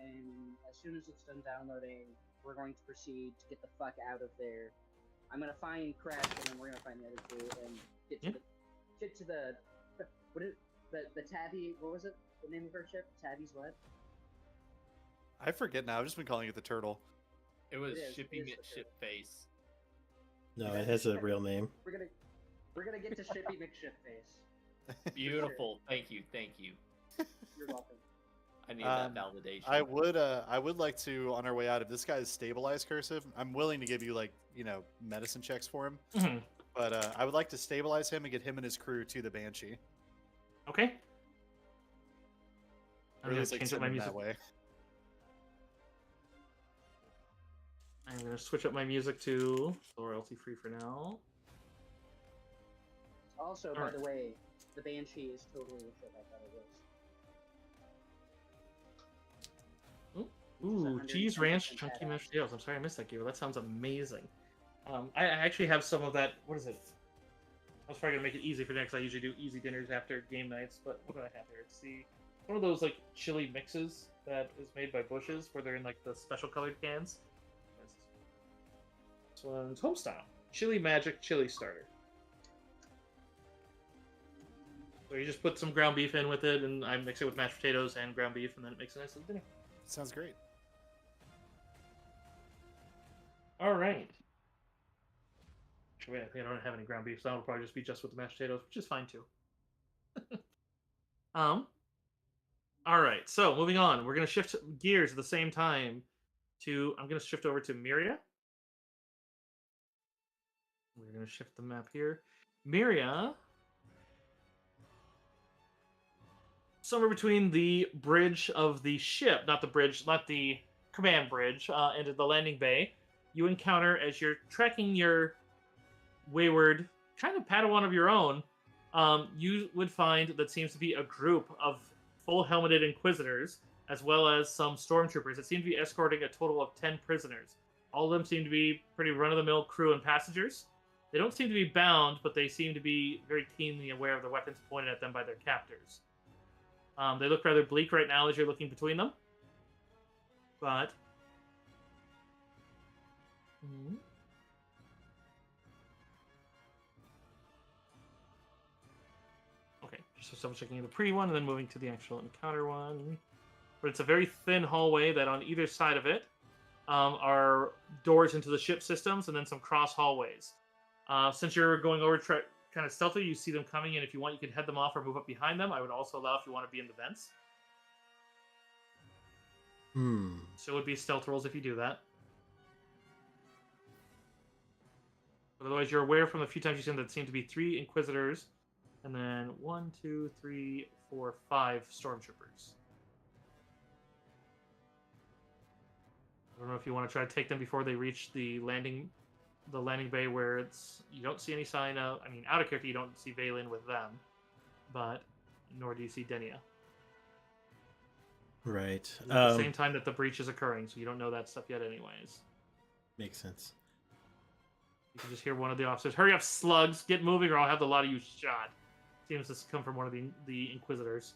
and as soon as it's done downloading, we're going to proceed to get the fuck out of there. I'm gonna find Crash, and then we're gonna find the other two, and get to the the Tabby. What was it? The name of her ship? Tabby's what? I forget now. I've just been calling it the turtle. It was It is shipping the it ship face. No, it has a real name. We're gonna get to Shippy McShipface. Beautiful. Thank you. You're welcome. I need that validation. I would like to, on our way out, if this guy is stabilized cursive, I'm willing to give you like, medicine checks for him. Mm-hmm. But I would like to stabilize him and get him and his crew to the Banshee. Okay. Or I'm at gonna least like change up send my him music. that way. I'm gonna switch up my music to royalty free for now. Also, by Alright. the way, the Banshee is totally the ship I thought it was. Ooh, It's cheese 110% ranch chunky badass. mashed potatoes. I'm sorry I missed that, Gabriel. That sounds amazing. I actually have some of that. What is it? I was probably gonna make it easy for next. I usually do easy dinners after game nights, but what do I have here? It's one of those like chili mixes that is made by Bush's, where they're in like the special colored cans. This one's home style chili magic chili starter. So you just put some ground beef in with it, and I mix it with mashed potatoes and ground beef, and then it makes a nice little dinner. Sounds great. All right. Actually, I don't have any ground beef, so that'll probably just be just with the mashed potatoes, which is fine too. All right. So moving on, we're gonna shift gears at the same time. I'm gonna shift over to Miria. We're gonna shift the map here. Miria. Somewhere between the bridge of the ship, not the command bridge, and the landing bay, you encounter as you're tracking your wayward kind of Padawan of your own. You would find that seems to be a group of full helmeted Inquisitors, as well as some stormtroopers that seem to be escorting a total of 10 prisoners. All of them seem to be pretty run-of-the-mill crew and passengers. They don't seem to be bound, but they seem to be very keenly aware of the weapons pointed at them by their captors. They look rather bleak right now as you're looking between them. But... Okay, so double checking the pre one and then moving to the actual encounter one. But it's a very thin hallway that on either side of it are doors into the ship systems and then some cross hallways. Since you're going over kind of stealthy, you see them coming in. If you want, you can head them off or move up behind them. I would also allow if you want to be in the vents. So it would be stealth rolls if you do that. But otherwise, you're aware from the few times you've seen that seem to be 3 Inquisitors, and then 1, 2, 3, 4, 5 Stormtroopers. I don't know if you want to try to take them before they reach the landing the landing bay where you don't see any sign of. I mean, out of character, you don't see Valen with them, but nor do you see Denia. Right. At the same time that the breach is occurring, so you don't know that stuff yet, anyways. Makes sense. You can just hear one of the officers, "Hurry up, slugs! Get moving, or I'll have the lot of you shot." Seems to come from one of the Inquisitors,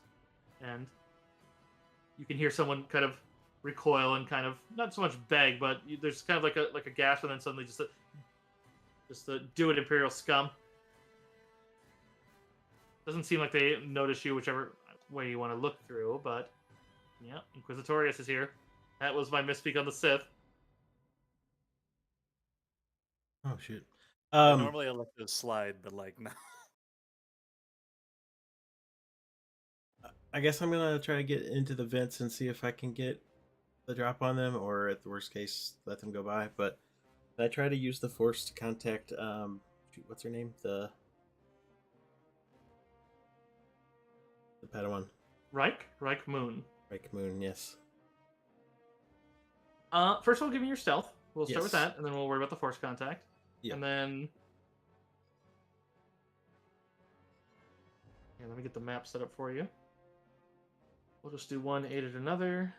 and you can hear someone kind of recoil and kind of not so much beg, but there's kind of like a gasp, and then suddenly just a "Do it, Imperial scum." Doesn't seem like they notice you, whichever way you want to look through, but yeah, Inquisitorius is here. That was my misspeak on the Sith. Oh shoot. Normally I let those slide, but like no. I guess I'm gonna try to get into the vents and see if I can get the drop on them, or at the worst case, let them go by. But I try to use the force to contact shoot, what's her name? The Padawan. Reich Moon. Reich Moon, yes. First of all, give me your stealth. We'll start with Yes. that, and then we'll worry about the force contact. Yep. And then, let me get the map set up for you. We'll just do one, aid at another.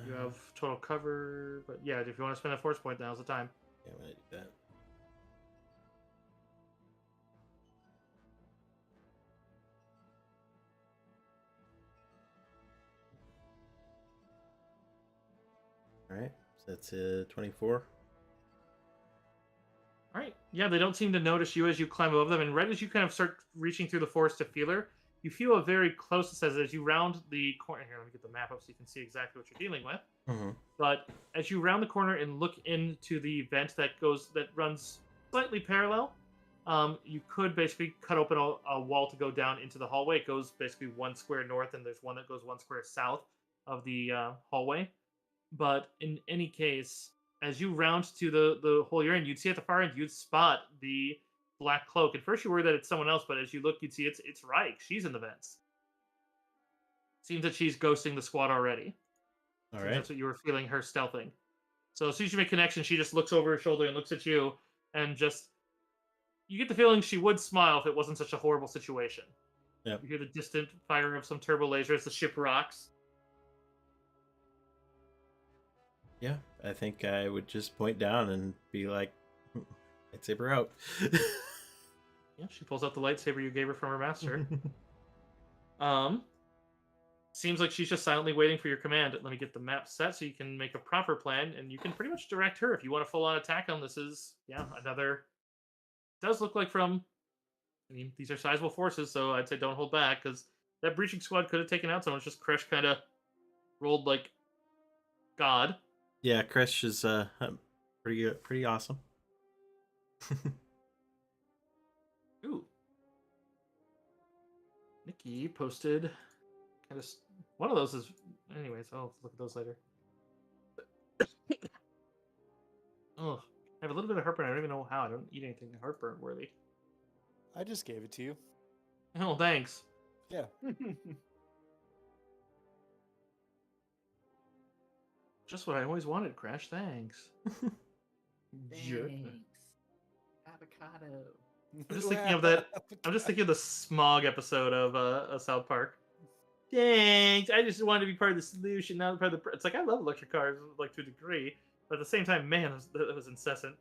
You have total cover, but yeah, if you want to spend a force point, now's the time. Yeah, I'm gonna do that. All right, so that's 24. All right. Yeah, they don't seem to notice you as you climb above them, and right as you kind of start reaching through the force to feel her, you feel a very close. It says as you round the corner. Here, let me get the map up so you can see exactly what you're dealing with. Mm-hmm. But as you round the corner and look into the vent that runs slightly parallel, you could basically cut open a wall to go down into the hallway. It goes basically 1 square north, and there's one that goes 1 square south of the hallway. But in any case, as you round to the hole you're in, you'd see at the far end, you'd spot the black cloak. At first, you worry that it's someone else, but as you look, you'd see it's Reich. She's in the vents. Seems that she's ghosting the squad already. All Seems right. that's what you were feeling her stealthing. So as soon as you make connection, she just looks over her shoulder and looks at you, and just you get the feeling she would smile if it wasn't such a horrible situation. Yep. You hear the distant fire of some turbo laser as the ship rocks. Yeah, I think I would just point down and be like, lightsaber out. Yeah, she pulls out the lightsaber you gave her from her master. Seems like she's just silently waiting for your command. Let me get the map set so you can make a proper plan, and you can pretty much direct her if you want a full-on attack on this. Is another. Does look like from. I mean, these are sizable forces, so I'd say don't hold back, because that breaching squad could have taken out someone. It's just Kresh kind of rolled like God. Yeah, Kresh is pretty good, pretty awesome. Ooh. Nikki posted kind of one of those is anyways, I'll look at those later. Oh, I have a little bit of heartburn. I don't even know how. I don't eat anything heartburn worthy. I just gave it to you. Oh, thanks. Yeah. Just what I always wanted, Crash. Thanks. Jerk. Avocado. I'm just thinking of that. I'm just thinking of the Smog episode of South Park. Thanks. I just wanted to be part of the solution, not part of the. It's like I love electric cars, like to a degree, but at the same time, man, that was incessant.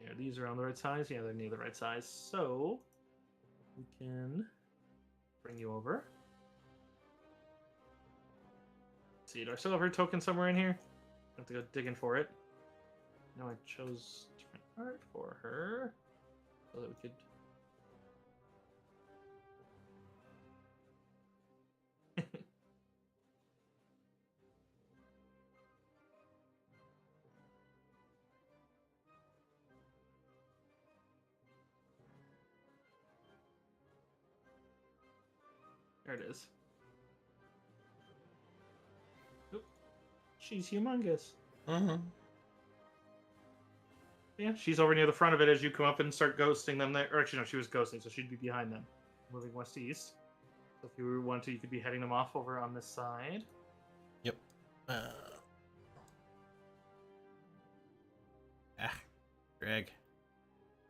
Yeah, these are on the right size. Yeah, they're near the right size. So we can bring you over. Let's see, do I still have her token somewhere in here? I have to go digging for it. No, I chose different art for her so that we could. There it is. Oop. She's humongous. Mm-hmm. Yeah, she's over near the front of it as you come up and start ghosting them there. Or actually, no, she was ghosting, so she'd be behind them, moving west to east. So if you wanted to, you could be heading them off over on this side. Yep. Drag.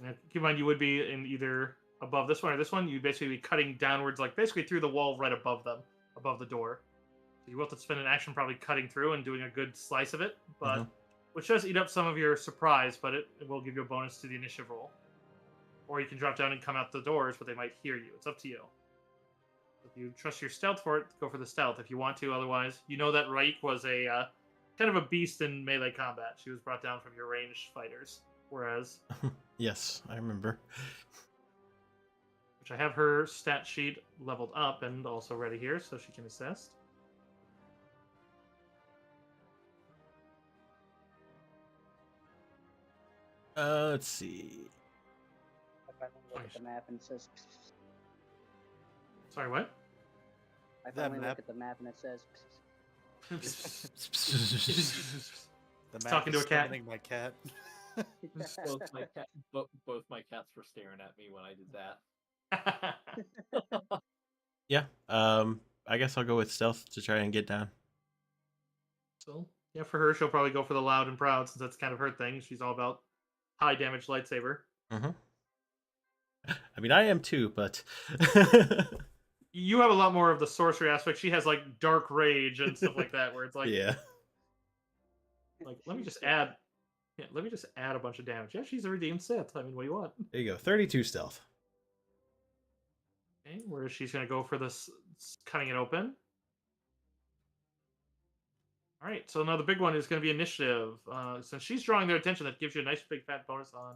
And keep in mind, you would be in either above this one or this one. You'd basically be cutting downwards, like basically through the wall right above them, above the door. So you will have to spend an action probably cutting through and doing a good slice of it, but Mhm. which does eat up some of your surprise, but it will give you a bonus to the initiative roll. Or you can drop down and come out the doors, but they might hear you. It's up to you. If you trust your stealth for it, go for the stealth. If you want to, otherwise, you know that Raik was a kind of a beast in melee combat. She was brought down from your ranged fighters, whereas Yes, I remember. which I have her stat sheet leveled up and also ready here, so she can assist. Let's see. I finally look at the map and it says. Sorry, what? I That finally map- look at the map and it says. The It's map talking to is a cat. summoning my cat. Both my cats were staring at me when I did that. Yeah. I guess I'll go with stealth to try and get down. So, yeah, for her, she'll probably go for the loud and proud since that's kind of her thing. She's all about high damage lightsaber. Mm-hmm. I mean, I am too, but You have a lot more of the sorcery aspect. She has like dark rage and stuff like that, where it's like, yeah. like let me just add a bunch of damage. Yeah, she's a redeemed Sith. I mean, what do you want? There you go. 32 stealth. Okay, where she's gonna go for this cutting it open. All right, so now the big one is going to be initiative. Since she's drawing their attention, that gives you a nice big fat bonus on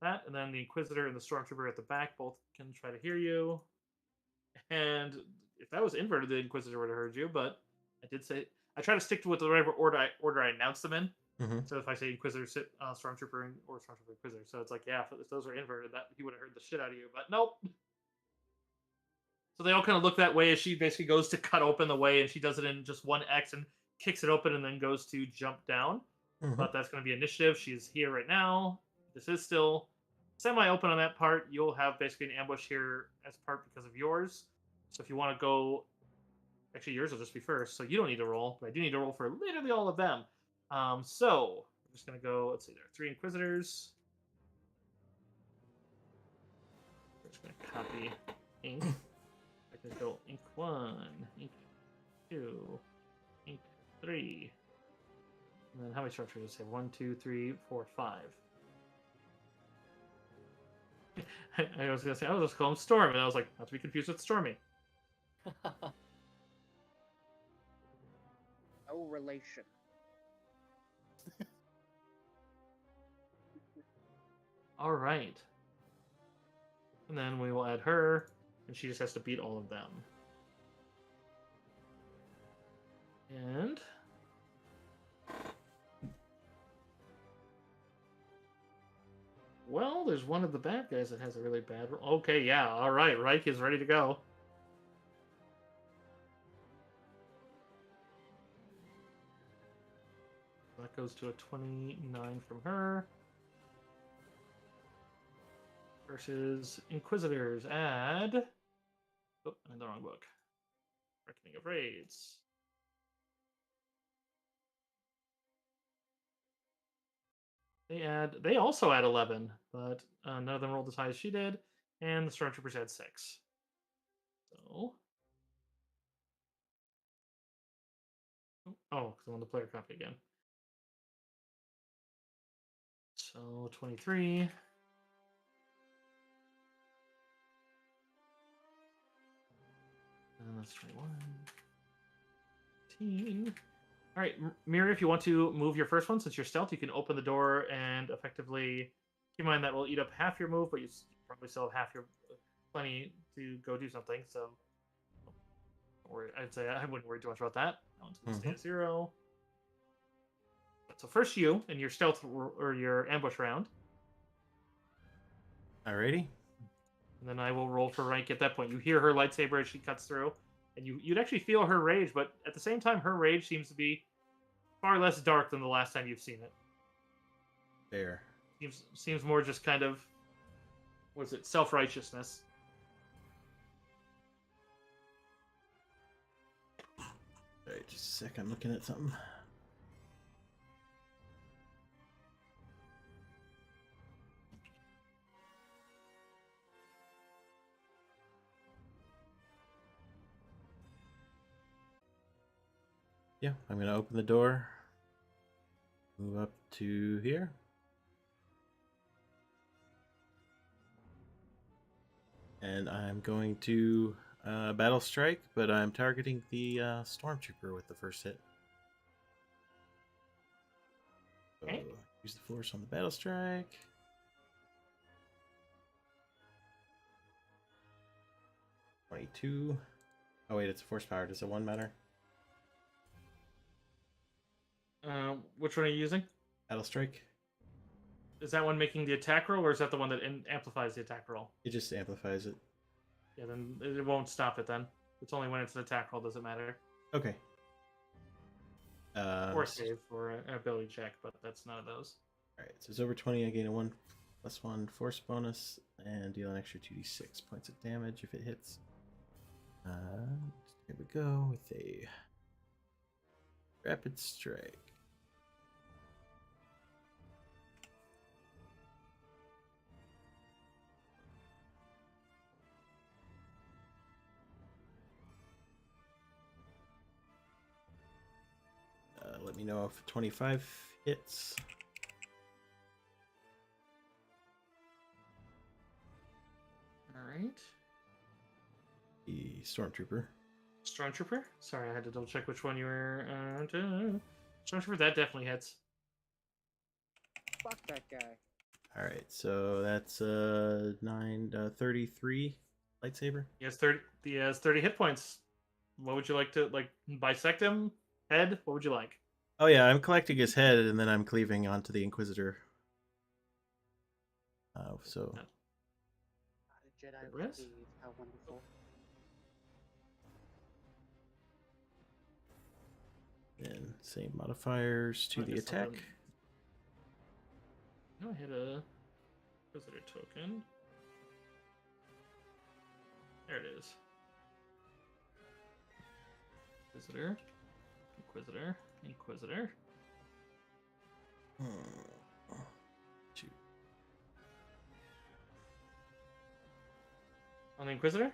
that. And then the Inquisitor and the Stormtrooper at the back both can try to hear you. And if that was inverted, the Inquisitor would have heard you. But I did say I try to stick to with the right order I announced them in. Mm-hmm. So if I say Inquisitor, Stormtrooper, or Stormtrooper Inquisitor, so it's like, yeah, if those are inverted, that he would have heard the shit out of you. But nope. So they all kind of look that way as she basically goes to cut open the way, and she does it in just one X and kicks it open and then goes to jump down. Mhm. But that's going to be initiative. She's here right now. This is still semi-open on that part. You'll have basically an ambush here as part because of yours. So if you want to go... Actually, yours will just be first, so you don't need to roll. But I do need to roll for literally all of them. So I'm just going to go... Let's see, there are 3 Inquisitors. We're just going to copy ink. I can go ink 1, ink 2, ink 3. And then how many structures does it say? 1, 2, 3, 4, 5. I was gonna say, oh, let's call him Storm, and I was like, not to be confused with Stormy. No relation. All right. And then we will add her, and she just has to beat all of them. And well, there's one of the bad guys that has a really bad. Okay, yeah, all right. Reich is ready to go. That goes to a 29 from her. Versus Inquisitors. Add. Oh, I'm in the wrong book. Reckoning of Raids. They also add 11, but none of them rolled as high as she did, and the Stormtroopers had 6. So, because I'm on the player copy again. So 23. And that's 21. 18. All right, Miri, if you want to move your first one, since you're stealth, you can open the door and effectively keep in mind that will eat up half your move, but you probably still have half your plenty to go do something. So, or I'd say I wouldn't worry too much about that. That one's gonna stay at 0. So first you in your stealth or your ambush round, Alrighty. and then I will roll for rank at that point. You hear her lightsaber as she cuts through, and you'd actually feel her rage, but at the same time, her rage seems to be far less dark than the last time you've seen it. There. Seems more just kind of, what is it, self-righteousness. Alright, just a sec. I'm looking at something. Yeah, I'm gonna open the door. Move up to here. And I'm going to battle strike, but I'm targeting the stormtrooper with the first hit. So Okay. use the force on the battle strike. $22. Oh wait, it's a force power. Does it one matter? Which one are you using? Battle strike. Is that one making the attack roll, or is that the one that amplifies the attack roll? It just amplifies it. Yeah, then it won't stop it then. It's only when it's an attack roll does it matter. Okay. Or save for an ability check, but that's none of those. Alright, so it's over 20. I gain a 1+1 force bonus and deal an extra 2d6 points of damage if it hits. Here we go with a rapid strike. Let me know if 25 hits. All right. The stormtrooper. Stormtrooper? Sorry, I had to double check which one you were. Stormtrooper, that definitely hits. Fuck that guy. All right, so that's 33 lightsaber. He has 30. He has 30 hit points. What would you like to bisect him? Head? What would you like? Oh yeah, I'm collecting his head and then I'm cleaving onto the Inquisitor. So A Jedi There is? believe. How wonderful. then same modifiers to I the guess I'll attack. No, I hit a visitor token. There it is. Visitor. Inquisitor. Inquisitor. Shoot. On the Inquisitor?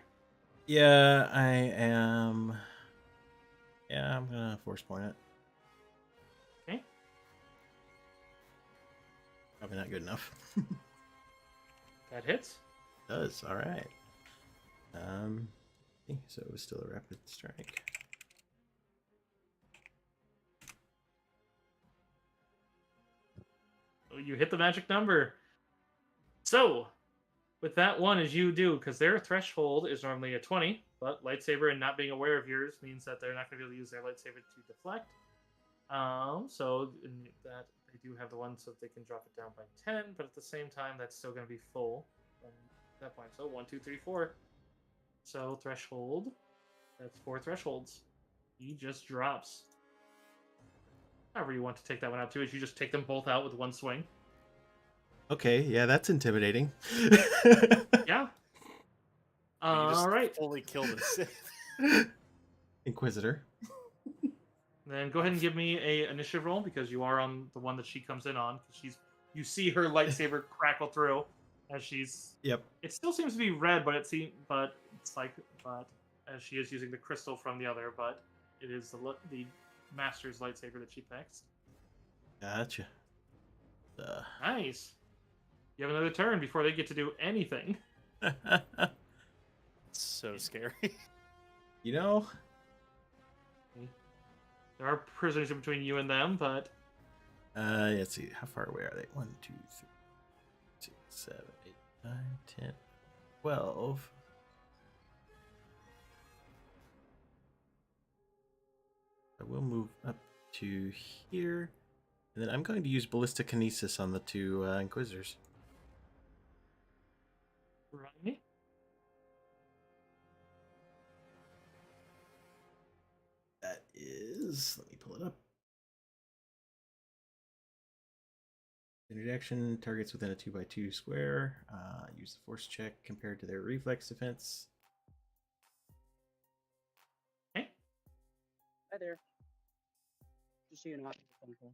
Yeah, I am. Yeah, I'm gonna force point it. Okay. Probably not good enough. That hits. Does all right. Okay, so it was still a rapid strike. Oh, you hit the magic number. So, with that one, as you do, because their threshold is normally a 20, but lightsaber and not being aware of yours means that they're not going to be able to use their lightsaber to deflect. So in that they do have the one so they can drop it down by 10, but at the same time, that's still going to be full at that point. So 1, 2, 3, 4. So threshold. That's 4 thresholds. He just drops. However you want to take that one out too, is you just take them both out with one swing. Okay, yeah, that's intimidating. Yeah. You just All right. fully kill the Sith. Inquisitor. Then go ahead and give me a initiative roll because you are on the one that she comes in on. You see her lightsaber crackle through as she's. Yep. It still seems to be red, but as she is using the crystal from the other, but it is the master's lightsaber that she picks. Gotcha. Nice. You have another turn before they get to do anything. So scary. You know, There are prisoners in between you and them, but let's see, how far away are they? 1, 2, 3, 6, 7, 8, 9, 10, 12. I will move up to here, and then I'm going to use ballistic kinesis on the two Inquisitors. right. That is, let me pull it up. Interjection targets within a 2x2 square. Use the force check compared to their reflex defense. Okay. Hi there. Just so you know, I'm a phone call.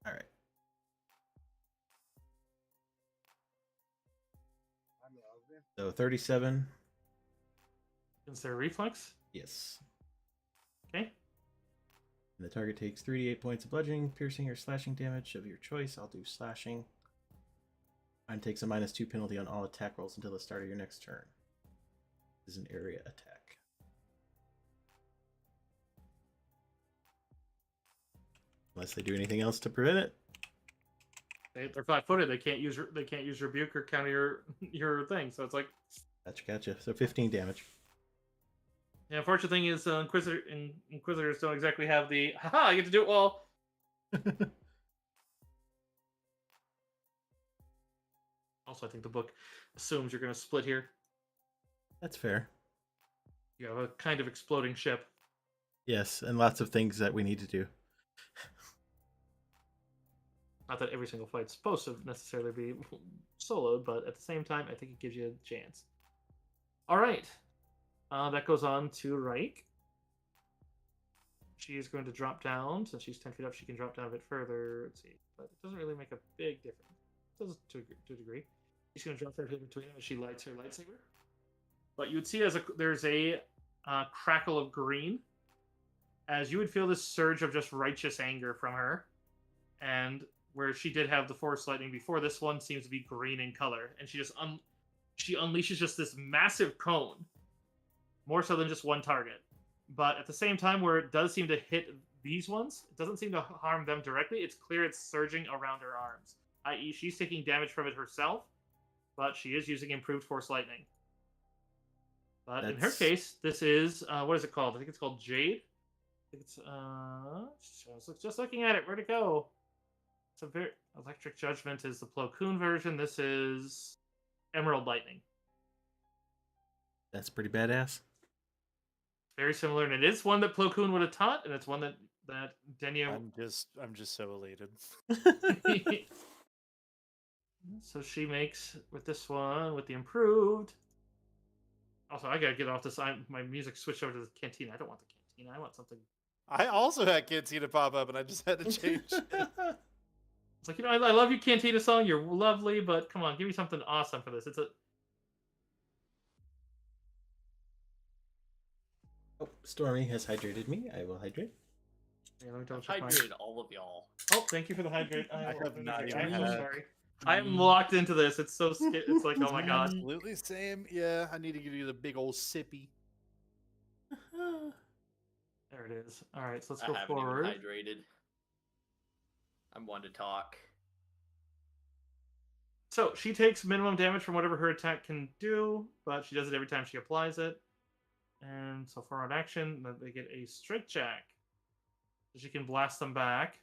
All right. So 37. Is there a reflex? Yes. Okay. And the target takes 3d8 points of bludgeoning, piercing, or slashing damage of your choice. I'll do slashing. And takes a -2 penalty on all attack rolls until the start of your next turn. This is an area attack. Unless they do anything else to prevent it. They're flat-footed. They can't use rebuke or counter your thing. So it's like, Gotcha. So 15 damage. the unfortunate thing is Inquisitors don't exactly have the haha. I get to do it well. Also, I think the book assumes you're going to split here. That's fair. You have a kind of exploding ship. Yes, and lots of things that we need to do. Not that every single fight's supposed to necessarily be soloed, but at the same time, I think it gives you a chance. All right. That goes on to Reich. She is going to drop down. Since she's 10 feet up, she can drop down a bit further. Let's see. But it doesn't really make a big difference. It does to a degree. She's going to drop down between them as she lights her lightsaber. But you would see there's a crackle of green. As you would feel this surge of just righteous anger from her. And where she did have the Force Lightning before, this one seems to be green in color. And she just she unleashes just this massive cone. More so than just one target. But at the same time, where it does seem to hit these ones, it doesn't seem to harm them directly. It's clear it's surging around her arms. I.e., she's taking damage from it herself, but she is using improved Force Lightning. But in her case, this is, what is it called? I think it's called Jade. I think it's, just looking at it, where'd it go? It's a very, Electric Judgment is the Plo Koon version. This is Emerald Lightning. That's pretty badass. Very similar, and it is one that Plo Koon would have taught, and it's one that Denyo. I'm just so elated. So she makes with this one with the improved. Also, I gotta get off this. My music switched over to the cantina. I don't want the cantina. I want something. I also had Cantina pop up, and I just had to change it. It's like, I love your Cantina song. You're lovely, but come on, give me something awesome for this. It's a. Oh, Stormy has hydrated me. I will hydrate. Yeah, let me double I check mine. hydrated all of y'all. Oh, thank you for the hydrate. I have not I'm even so had- sorry. I am locked into this. It's so it's like, oh my god. Absolutely same. Yeah, I need to give you the big old sippy. There it is. All right, so let's I go haven't forward. even hydrated. I'm one to talk. So she takes minimum damage from whatever her attack can do, but she does it every time she applies it. And so for an action, they get a straight jack. So she can blast them back.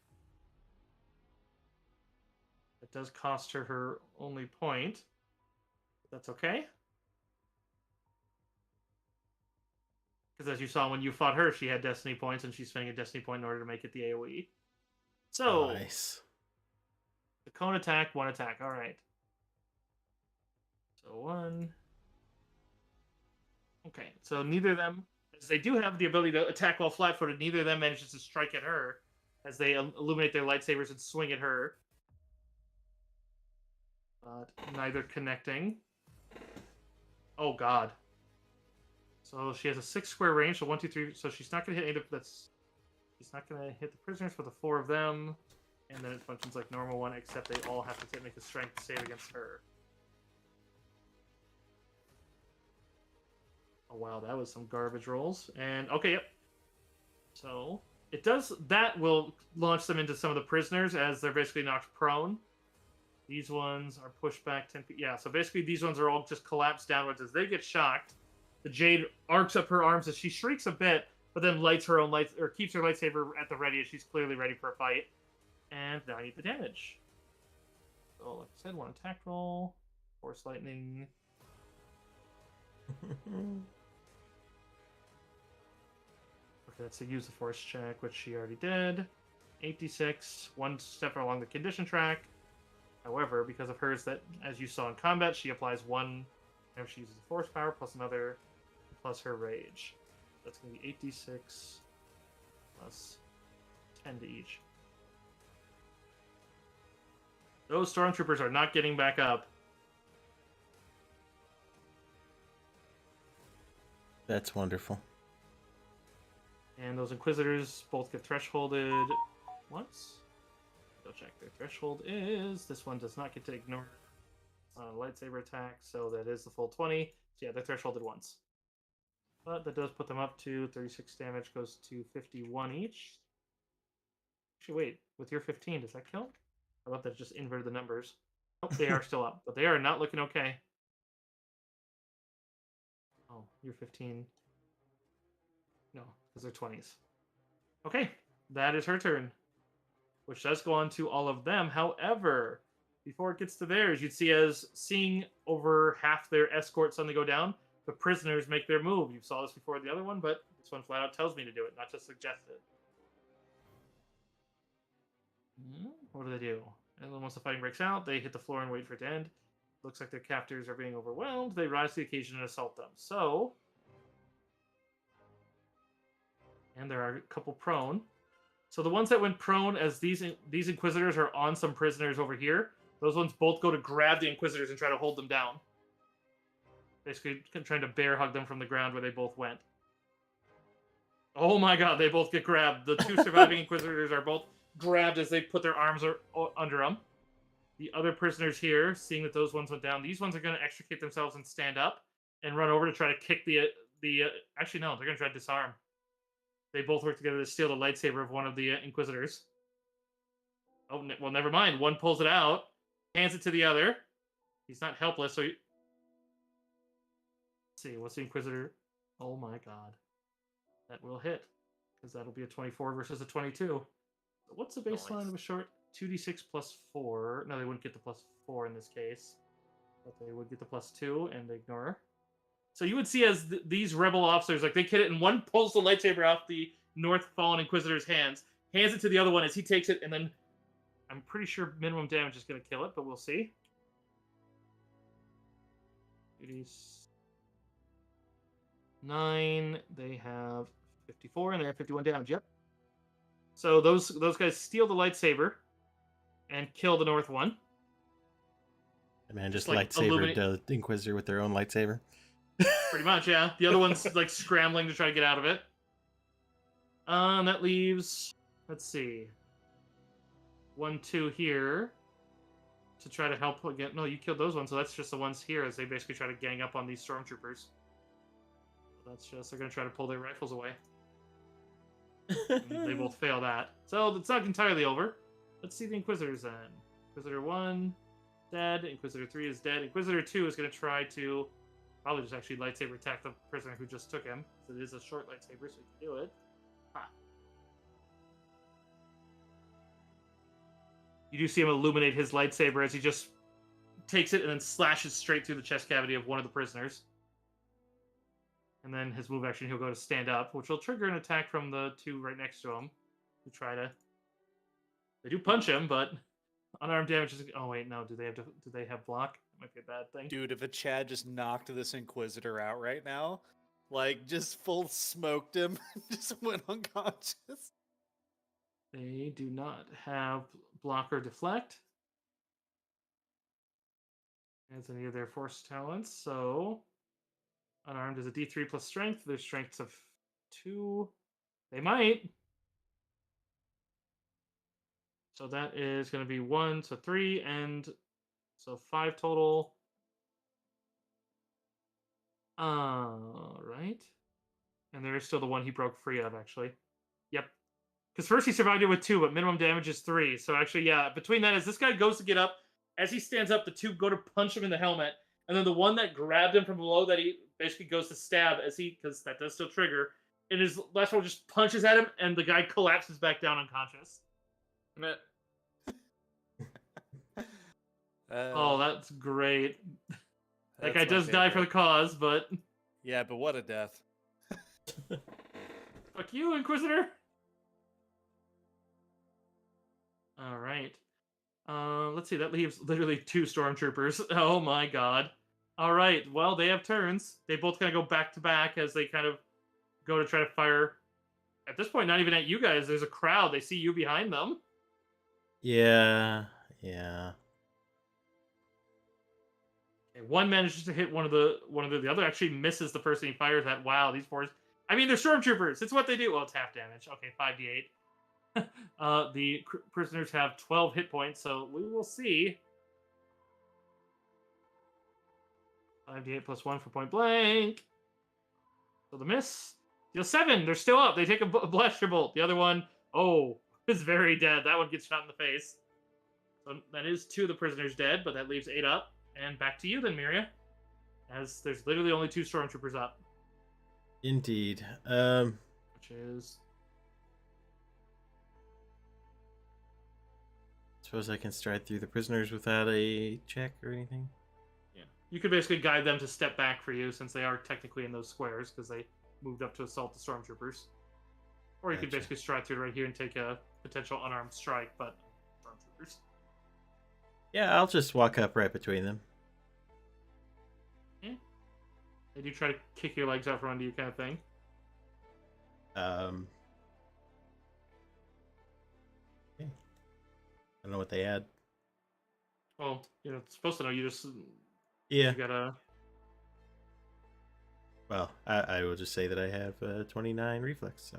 It does cost her only point. That's okay. Because as you saw when you fought her, she had destiny points, and she's spending a destiny point in order to make it the AoE. So, Nice. the cone attack, one attack. All right. So one. Okay, so neither of them, as they do have the ability to attack while flat-footed, neither of them manages to strike at her as they illuminate their lightsabers and swing at her. But neither connecting. Oh god. So she has a 6 square range, so 1, 2, 3. So she's not gonna hit any of that's. She's not gonna hit the prisoners for the 4 of them, and then it functions like normal one, except they all have to make a strength save against her. Oh wow, that was some garbage rolls. And okay, yep. So it does that will launch them into some of the prisoners as they're basically knocked prone. These ones are pushed back 10 feet. Yeah, so basically these ones are all just collapsed downwards as they get shocked. The Jade arcs up her arms as she shrieks a bit, but then lights her own lights or keeps her lightsaber at the ready as she's clearly ready for a fight. And now I need the damage. So like I said, one attack roll, Force Lightning. Okay, that's a use the Force check, which she already did. 8d6, one step along the condition track. However, because of hers, that as you saw in combat, she applies one whenever she uses a Force power plus another, plus her rage. That's going to be 8d6 plus 10 to each. Those stormtroopers are not getting back up. That's wonderful. And those Inquisitors both get thresholded once. Go check. Their threshold is... This one does not get to ignore lightsaber attack, so that is the full 20. So yeah, they're thresholded once. But that does put them up to 36 damage, goes to 51 each. Actually, wait, with your 15, does that count? I thought that just inverted the numbers. Oh, they are still up, but they are not looking okay. Oh, you're 15. No, because they're 20s. Okay, that is her turn. Which does go on to all of them. However, before it gets to theirs, you'd see as seeing over half their escort suddenly go down, the prisoners make their move. You saw this before the other one, but this one flat out tells me to do it, not just suggest it. What do they do? And then once the fighting breaks out, they hit the floor and wait for it to end. Looks like their captors are being overwhelmed. They rise to the occasion and assault them. So, and there are a couple prone. So the ones that went prone, as these Inquisitors are on some prisoners over here, those ones both go to grab the Inquisitors and try to hold them down. Basically trying to bear hug them from the ground where they both went. Oh my god, they both get grabbed. The two surviving Inquisitors are both grabbed as they put their arms under them. The other prisoners here, seeing that those ones went down, these ones are going to extricate themselves and stand up and run over to try to kick actually, no, they're going to try to disarm. They both work together to steal the lightsaber of one of the Inquisitors. Oh, well, never mind. One pulls it out, hands it to the other. He's not helpless, so... Let's see, what's the Inquisitor? Oh my god. That will hit, because that'll be a 24 versus a 22. What's the baseline of a short? 2d6 plus 4. No, they wouldn't get the plus 4 in this case. But they would get the plus 2 and ignore. So you would see as these rebel officers, like they get it, and one pulls the lightsaber off the North Fallen Inquisitor's hands, hands it to the other one as he takes it, and then I'm pretty sure minimum damage is going to kill it, but we'll see. 9, they have 54, and they have 51 damage, yep. So those guys steal the lightsaber and kill the North one. The man just like lightsabered the Inquisitor with their own lightsaber. Pretty much, yeah. The other one's like scrambling to try to get out of it. That leaves, let's see, 1, 2 here to try to help again. No, you killed those ones, so that's just the ones here as they basically try to gang up on these stormtroopers. That's just, they're going to try to pull their rifles away. They both fail that. So it's not entirely over. Let's see the Inquisitors then. Inquisitor 1, dead. Inquisitor 3 is dead. Inquisitor 2 is going to try to probably just actually lightsaber attack the prisoner who just took him. So it is a short lightsaber, so he can do it. Ha. You do see him illuminate his lightsaber as he just takes it and then slashes straight through the chest cavity of one of the prisoners. And then his move action, he'll go to stand up, which will trigger an attack from the two right next to him. Who try to... They do punch him, but unarmed damage is... Oh wait, no. Do they have block? That might be a bad thing. Dude, if a Chad just knocked this Inquisitor out right now, like just full smoked him, just went unconscious. They do not have block or deflect as any of their force talents, so unarmed is a D3 plus strength. Their strength's of 2. They might. So that is going to be 1, so 3, and so 5 total. Right. And there is still the one he broke free of, actually. Yep. Because first he survived it with 2, but minimum damage is 3. So actually, yeah, between that, as this guy goes to get up, as he stands up, the two go to punch him in the helmet. And then the one that grabbed him from below that he basically goes to stab as he, because that does still trigger, and his last one just punches at him, and the guy collapses back down unconscious. Oh, that's great. That guy does die for the cause, but... Yeah, but what a death. Fuck you, Inquisitor! Alright. Let's see, that leaves literally 2 stormtroopers. Oh my god. Alright, well, they have turns. They both kind of go back to back as they kind of go to try to fire. At this point, not even at you guys. There's a crowd. They see you behind them. Yeah. Okay, one manages to hit one of the other actually misses the person he fires at. Wow, these I mean, they're stormtroopers. It's what they do. Well, it's half damage. Okay, 5d8. The prisoners have 12 hit points, so we will see. 5d8 plus 1 for point blank. So the miss. Deal 7. They're still up. They take a blaster bolt. The other one, is very dead. That one gets shot in the face. So that is 2 of the prisoners dead, but that leaves 8 up. And back to you then, Miria. As there's literally only 2 stormtroopers up. Indeed. Which is... Suppose I can stride through the prisoners without a check or anything? Yeah. You could basically guide them to step back for you, since they are technically in those squares, because they moved up to assault the stormtroopers. Or you could Gotcha. basically stride through right here and take a potential unarmed strike, but stormtroopers. Yeah, I'll just walk up right between them. They do try to kick your legs out from under you, kind of thing. Yeah. I don't know what they add. Well, it's supposed to know. You just Yeah. you gotta. Well, I will just say that I have 29 reflex, so.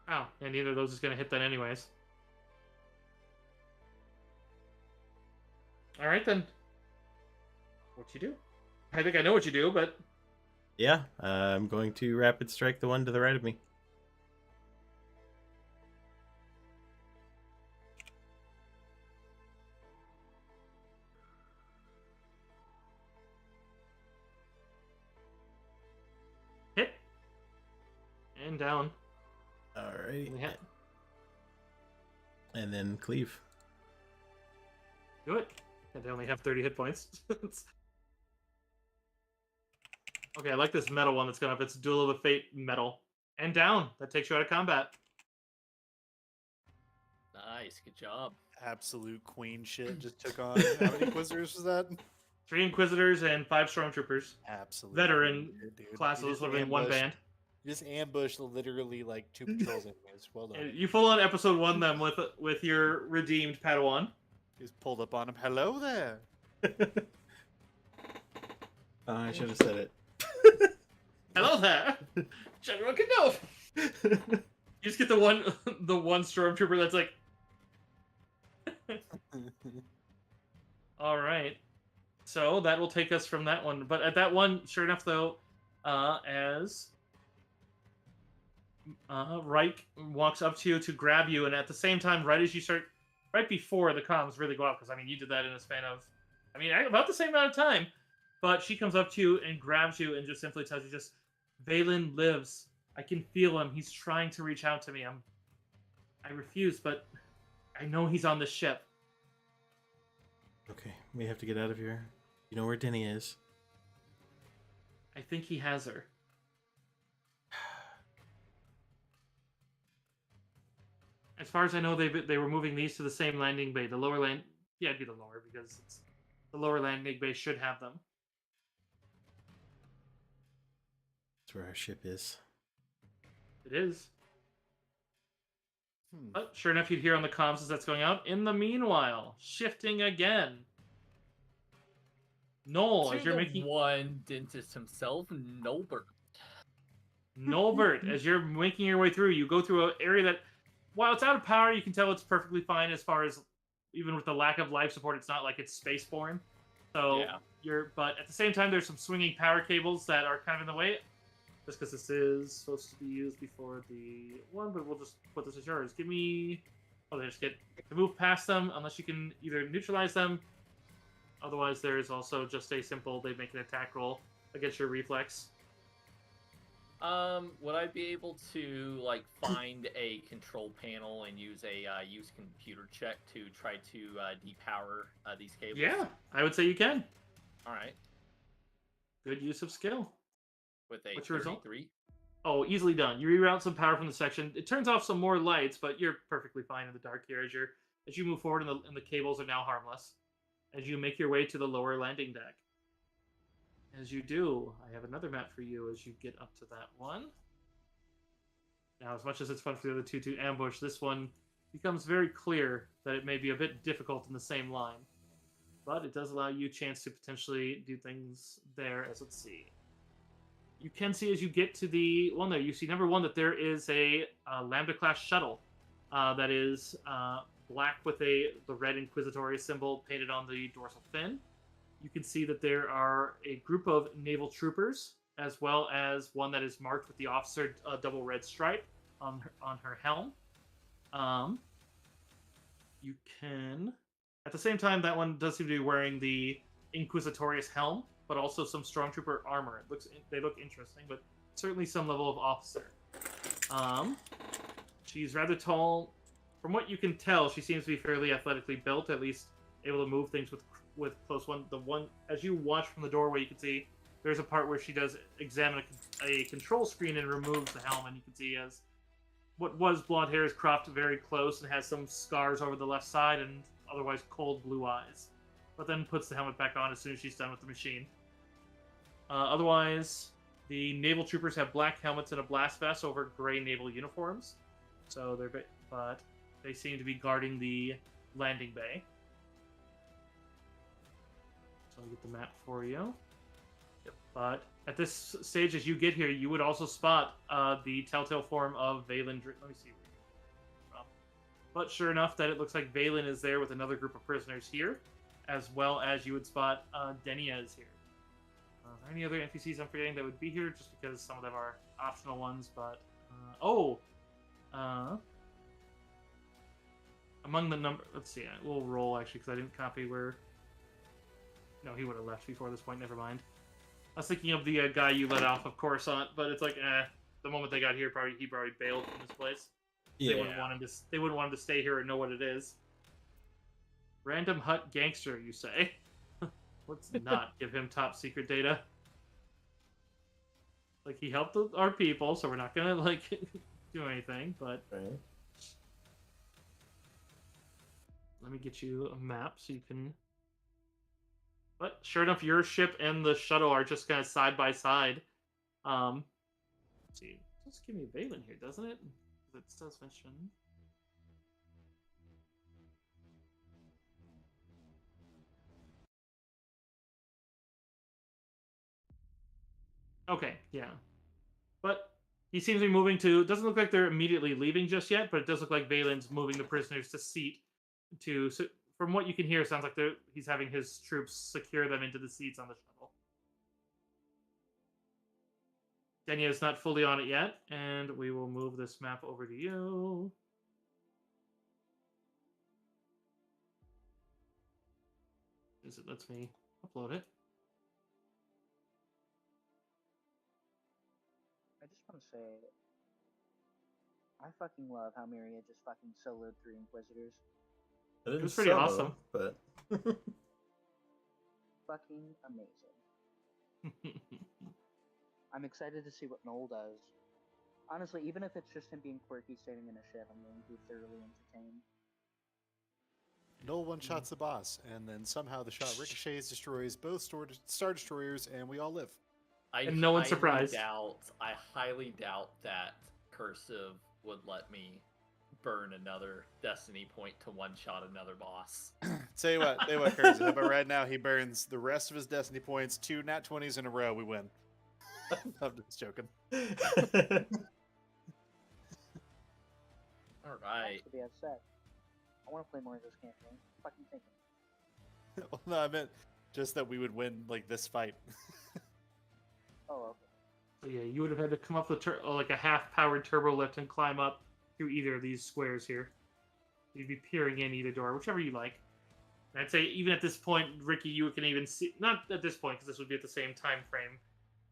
Oh, and neither of those is gonna hit that anyways. All right then. What you do? I think I know what you do, but Yeah, I'm going to rapid strike the one to the right of me. hit and down. Alright. Only hit. And then cleave. Do it. And they only have 30 hit points. Okay, I like this metal one that's going up. It's Duel of the Fate metal. And down. That takes you out of combat. Nice, good job. Absolute queen shit. Just took on how many Inquisitors was that? 3 Inquisitors and 5 Stormtroopers. Absolute Veteran queen shit, dude. Classes You just living in one ambushed- band. You just ambushed literally like 2 patrols anyways. Well done. You full on episode 1 them with your redeemed Padawan. Just pulled up on him. Hello there. I should have said it. Hello there, General Kenobi. You just get the one Stormtrooper that's like, all right. So that will take us from that one. But at that one, sure enough, though, as Reich walks up to you to grab you, and at the same time, right as you start, right before the comms really go out, because I mean, you did that in a span of, about the same amount of time. But she comes up to you and grabs you and just simply tells you, just, Valen lives. I can feel him. He's trying to reach out to me. I refuse, but I know he's on the ship. Okay, we have to get out of here. You know where Denny is. I think he has her. As far as I know, they were moving these to the same landing bay. The lower land... Yeah, it'd be the lower, because the lower landing bay should have them. That's where our ship is. It is. But sure enough, you'd hear on the comms as that's going out. In the meanwhile, shifting again. Noel, To as you're the making... one dentist himself, Nobert. Noelbert, as you're making your way through, you go through an area that, while it's out of power, you can tell it's perfectly fine as far as, even with the lack of life support, it's not like it's spaceborne. So Yeah. but at the same time, there's some swinging power cables that are kind of in the way. Just because this is supposed to be used before the one, but we'll just put this as yours. Give me... Oh, they just get to move past them, unless you can either neutralize them. Otherwise, there is also just a simple, they make an attack roll against your reflex. Would I be able to find a control panel and use a use computer check to try to depower these cables? Yeah, I would say you can. All right. Good use of skill. With a What's your result? 33. Oh, easily done. You reroute some power from the section. It turns off some more lights, but you're perfectly fine in the dark here as you move forward, and the cables are now harmless. As you make your way to the lower landing deck. As you do, I have another map for you as you get up to that one. Now, as much as it's fun for the other two to ambush, this one becomes very clear that it may be a bit difficult in the same line. But it does allow you a chance to potentially do things there, as let's see. you can see as you get to the one there, you see number one that there is a Lambda class shuttle that is black with the red Inquisitorius symbol painted on the dorsal fin. You can see that there are a group of naval troopers, as well as one that is marked with the officer double red stripe on her helm. You can, at the same time, that one does seem to be wearing the Inquisitorius helm, but also some stormtrooper armor. They look interesting, but certainly some level of officer. She's rather tall. From what you can tell, she seems to be fairly athletically built, at least able to move things with close one. The one, as you watch from the doorway, you can see there's a part where she does examine a control screen and removes the helm, and you can see as what was blonde hair is cropped very close and has some scars over the left side and otherwise cold blue eyes. But then puts the helmet back on as soon as she's done with the machine. Otherwise, the naval troopers have black helmets and a blast vest over gray naval uniforms. So but they seem to be guarding the landing bay. So I'll get the map for you. Yep. But at this stage, as you get here, you would also spot the telltale form of Valen. Let me see where you're from. But sure enough, that it looks like Valen is there with another group of prisoners here, as well as you would spot Denia is here. Are there any other NPCs I'm forgetting that would be here? Just because some of them are optional ones, but... among the number... Let's see, we'll roll, actually, because I didn't copy where... No, he would have left before this point, never mind. I was thinking of the guy you let off of Coruscant, but it's like, the moment they got here, he probably bailed from this place. Yeah. They wouldn't want him to stay here and know what it is. Random hut gangster, you say? Let's not give him top secret data. Like, he helped our people, so we're not gonna, like, do anything, but... Right. Let me get you a map so you can... But sure enough, your ship and the shuttle are just kind of side by side. Let's see. Just give me Valen here, doesn't it? It does mention... Okay, yeah. But he seems to be moving to... It doesn't look like they're immediately leaving just yet, but it does look like Valen's moving the prisoners to seat to... So from what you can hear, it sounds like he's having his troops secure them into the seats on the shuttle. Denia is not fully on it yet, and we will move this map over to you. It lets me upload it. I just want to say, I fucking love how Myria just fucking soloed 3 Inquisitors. It was pretty awesome. But Fucking amazing. I'm excited to see what Noel does. Honestly, even if it's just him being quirky standing in a ship, I'm going to be thoroughly entertained. Noel one-shots the boss, and then somehow the shot ricochets, destroys both Star Destroyers, and we all live. And no one's surprised. I highly doubt that Cursive would let me burn another Destiny point to one-shot another boss. Tell you what, Cursive, how about right now he burns the rest of his Destiny points, 2 nat 20s in a row, we win. I'm just joking. Alright. To be upset. I want to play more of this campaign. Fucking thinking. Well, no, I meant just that we would win, like, this fight. Oh, okay. So yeah, you would have had to come up with like a half-powered turbo lift and climb up through either of these squares here. You'd be peering in either door, whichever you like. And I'd say even at this point, Ricky, you can even see... Not at this point, because this would be at the same time frame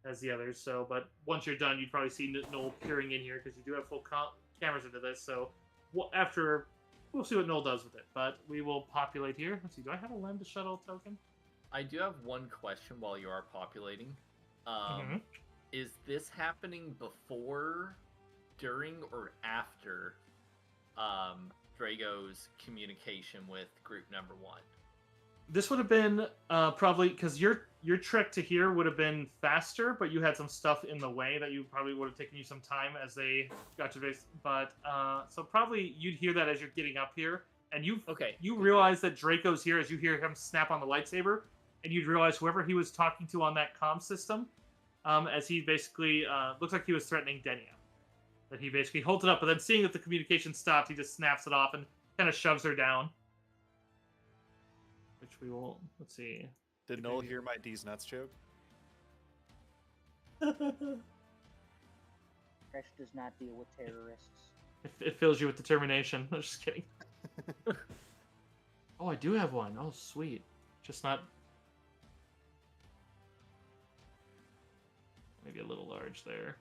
as the others. So, but once you're done, you'd probably see Noel peering in here, because you do have full cameras into this. So after... We'll see what Noel does with it. But we will populate here. Let's see, do I have a Lambda Shuttle token? I do have one question while you are populating. Is this happening before, during, or after Drago's communication with group number 1? This would have been probably because your trek to here would have been faster, but you had some stuff in the way that you probably would have taken you some time as they got to base. But so probably you'd hear that as you're getting up here, and you realize that Draco's here as you hear him snap on the lightsaber, and you'd realize whoever he was talking to on that comm system as he basically looks like he was threatening Denia. That he basically holds it up, but then seeing that the communication stopped, he just snaps it off and kind of shoves her down. Which we will, let's see. Did Noel hear my D's nuts joke? Fresh does not deal with terrorists. It fills you with determination. I'm just kidding. Oh, I do have one. Oh, sweet. Just not... Maybe a little large there.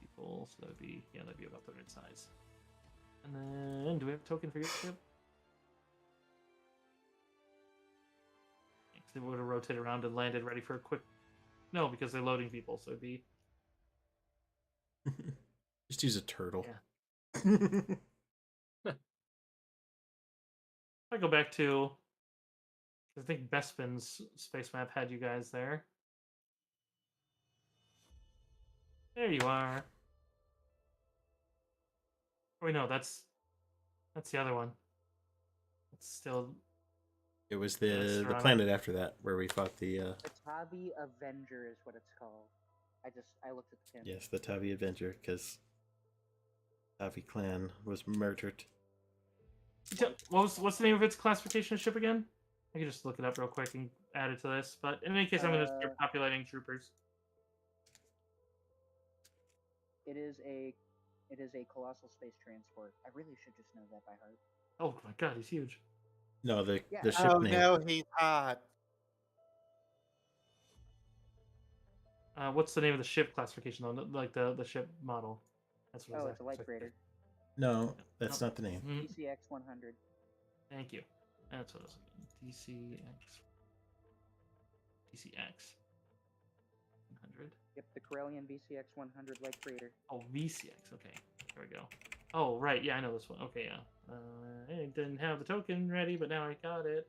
People, so that'd be about the right size. And then, do we have a token for your ship? They would have rotated around and landed ready for a quick... No, because they're loading people, so it'd be... Just use a turtle. Yeah. If I go back to... I think Bespin's space map had you guys there. There you are. Oh, wait, no, that's the other one. It's still... It was Yeah, the surrounding. planet after that where we fought the The Tabi Avenger is what it's called. I looked at the pin. yes, the Tavi Avenger, because Tavi clan was murdered. What's the name of its classification ship again? I can just look it up real quick and add it to this. But in any case, I'm going to start populating troopers. It is a colossal space transport. I really should just know that by heart. Oh my god, he's huge. No, the Yeah. the ship Oh name. no, he's hot. What's the name of the ship classification though? Like the ship model. That's what I Oh, was it's a light asking. freighter. No, that's not the name. Mhm. DCX 100. Thank you. That's what I was looking. DCX 100. Yep, the Corellian VCX 100 light freighter. Oh, VCX. Okay, there we go. Oh, right. Yeah, I know this one. Okay, yeah. I didn't have the token ready, but now I got it.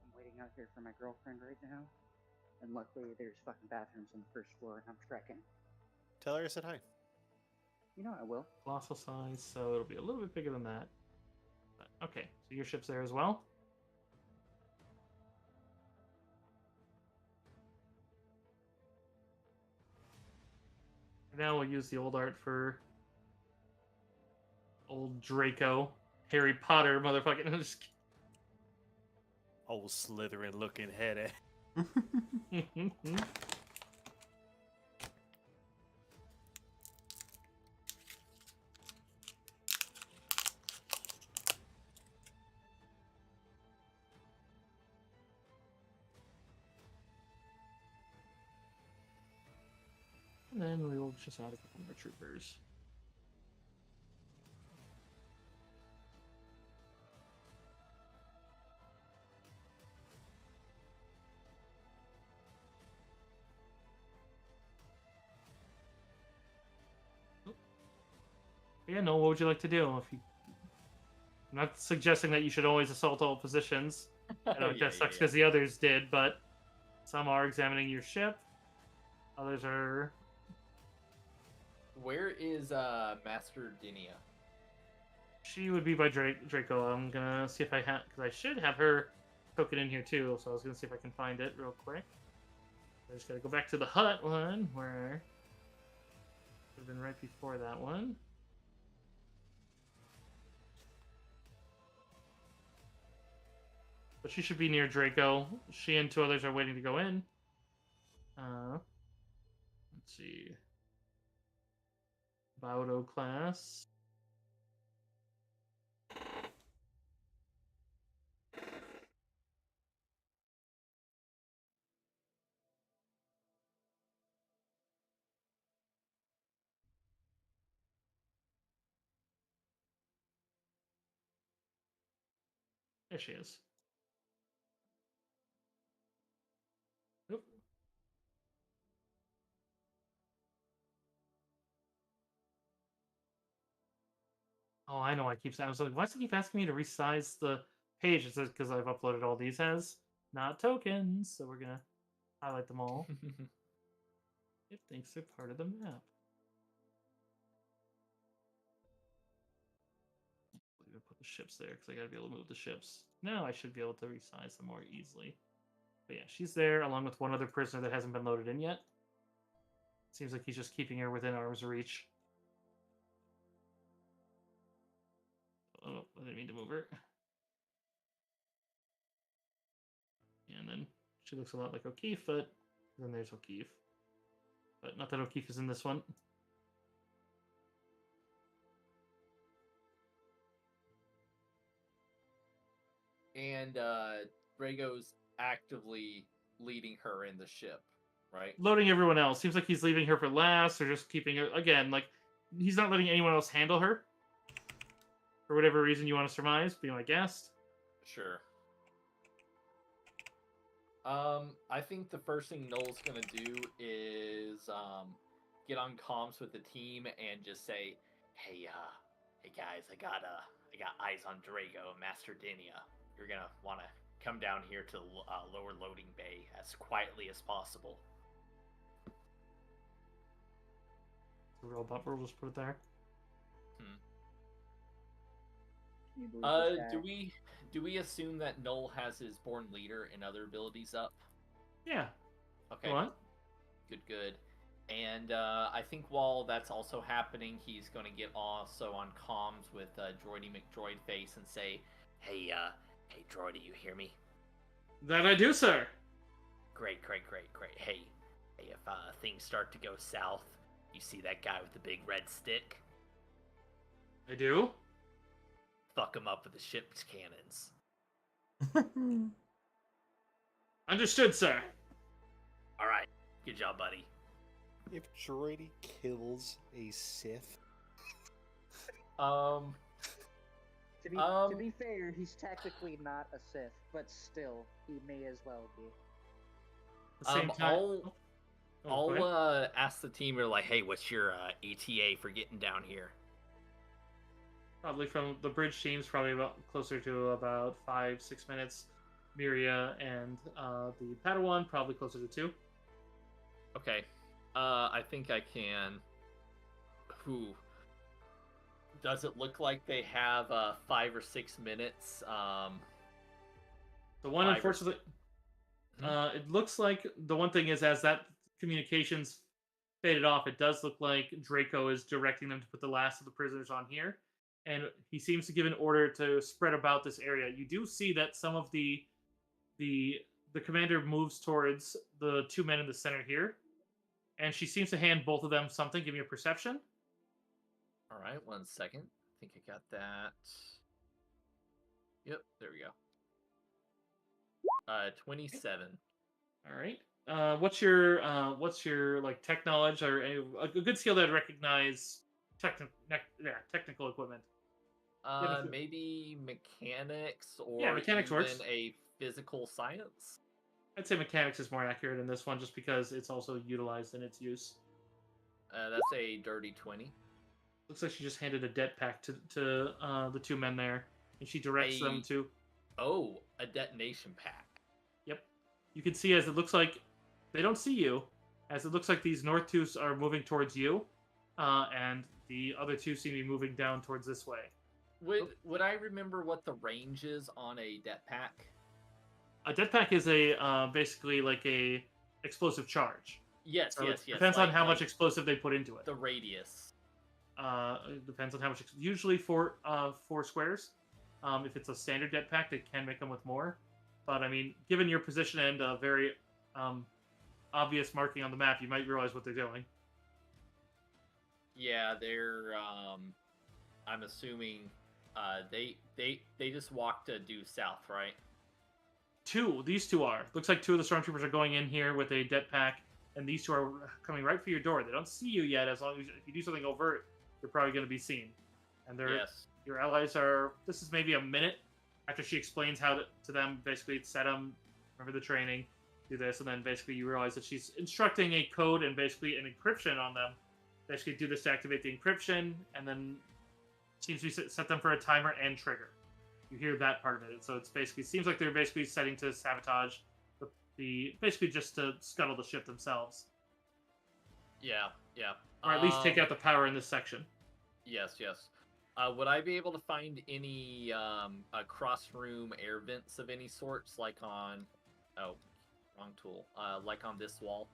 I'm waiting out here for my girlfriend right now. And luckily, there's fucking bathrooms on the first floor, and I'm trekking. Tell her I said hi. You know I will. Colossal size, so it'll be a little bit bigger than that. But, okay, so your ship's there as well. Now we'll use the old art for old Draco, Harry Potter, motherfucking. Just Old Slytherin looking head. kidding. And then we will just add a couple more troopers. Yeah, no, what would you like to do? I'm not suggesting that you should always assault all positions. I know that sucks because the others did, but some are examining your ship. Others are... Where is Master Dinia? She would be by Draco. I'm gonna see if I have... Because I should have her token in here too, so I was gonna see if I can find it real quick. I just gotta go back to the hut one, where... Would have been right before that one. But she should be near Draco. She and two others are waiting to go in. Let's see. Baudo class. There she is. Oop. Oh, I know. I was like, why does it keep asking me to resize the page? It says because I've uploaded all these as not tokens. So we're gonna highlight them all. It thinks they're part of the map. Put the ships there because I gotta be able to move the ships. Now I should be able to resize them more easily. But yeah, she's there along with one other prisoner that hasn't been loaded in yet. Seems like he's just keeping her within arm's reach. Oh, I didn't mean to move her. And then she looks a lot like O'Keefe, but then there's O'Keefe. But not that O'Keefe is in this one. And Drago's actively leading her in the ship, right? Loading everyone else. Seems like he's leaving her for last, or just keeping her again. Like he's not letting anyone else handle her. For whatever reason you want to surmise, be my guest. Sure. I think the first thing Noel's gonna do is get on comms with the team and just say, "Hey, hey guys, I got eyes on Drago, Master Dinia. You're gonna want to come down here to the lower loading bay as quietly as possible." The real bumper, we'll just put it there. Can you believe this guy? Do we assume that Noel has his Born Leader and other abilities up? Yeah. Okay. Go on. Good. And I think while that's also happening, he's going to get also on comms with Droidy McDroidface and say, "Hey, hey, Droidy, you hear me? That I do, sir. Great. Hey, if things start to go south, you see that guy with the big red stick? I do. Fuck him up with the ship's cannons." Understood, sir. All right. Good job, buddy. If Droidy kills a Sith, To be fair, he's technically not a Sith, but still, he may as well be. At the same time, go ahead. I'll ask the team. You're like, "Hey, what's your ETA for getting down here?" Probably from the bridge teams, probably about closer to about 5-6 minutes. Miria and the Padawan probably closer to 2. Okay. I think I can. Who? Does it look like they have 5 or 6 minutes? The one, unfortunately, it looks like the one thing is as that communications faded off, it does look like Draco is directing them to put the last of the prisoners on here, and he seems to give an order to spread about this area. You do see that some of the commander moves towards the 2 men in the center here, and she seems to hand both of them something. Give me a perception. All right, 1 second. I think I got that. Yep, there we go. 27. All right. What's your like tech knowledge or a good skill that would recognize technical equipment? Maybe mechanics or Yeah, mechanics even works. a physical science. I'd say mechanics is more accurate in this one, just because it's also utilized in its use. That's a dirty 20. Looks like she just handed a det pack to the 2 men there, and she directs them to. Oh, a detonation pack. Yep. You can see as it looks like they don't see you, as it looks like these North 2s are moving towards you, and the other 2 seem to be moving down towards this way. Would I remember what the range is on a det pack? A det pack is a basically like a explosive charge. Yes, So yes. it depends on how much explosive they put into it. The radius. It depends on how much. Usually 4 squares. If it's a standard det pack, they can make them with more. But I mean, given your position and a very obvious marking on the map, you might realize what they're doing. Yeah, they're. I'm assuming they just walked due south, right? These two are. Looks like 2 of the stormtroopers are going in here with a det pack, and these 2 are coming right for your door. They don't see you yet. As long as if you do something overt, you're probably going to be seen. And they're your allies are. This is maybe a minute after she explains how to them. Basically, set them. Remember the training. Do this, and then basically you realize that she's instructing a code and basically an encryption on them. Basically, do this to activate the encryption, and then seems to be set them for a timer and trigger. You hear that part of it, so it's basically seems like they're basically setting to sabotage the basically just to scuttle the ship themselves. Yeah. Or at least take out the power in this section. Yes. Would I be able to find any cross-room air vents of any sorts, like on... Oh, wrong tool. Like on this wall?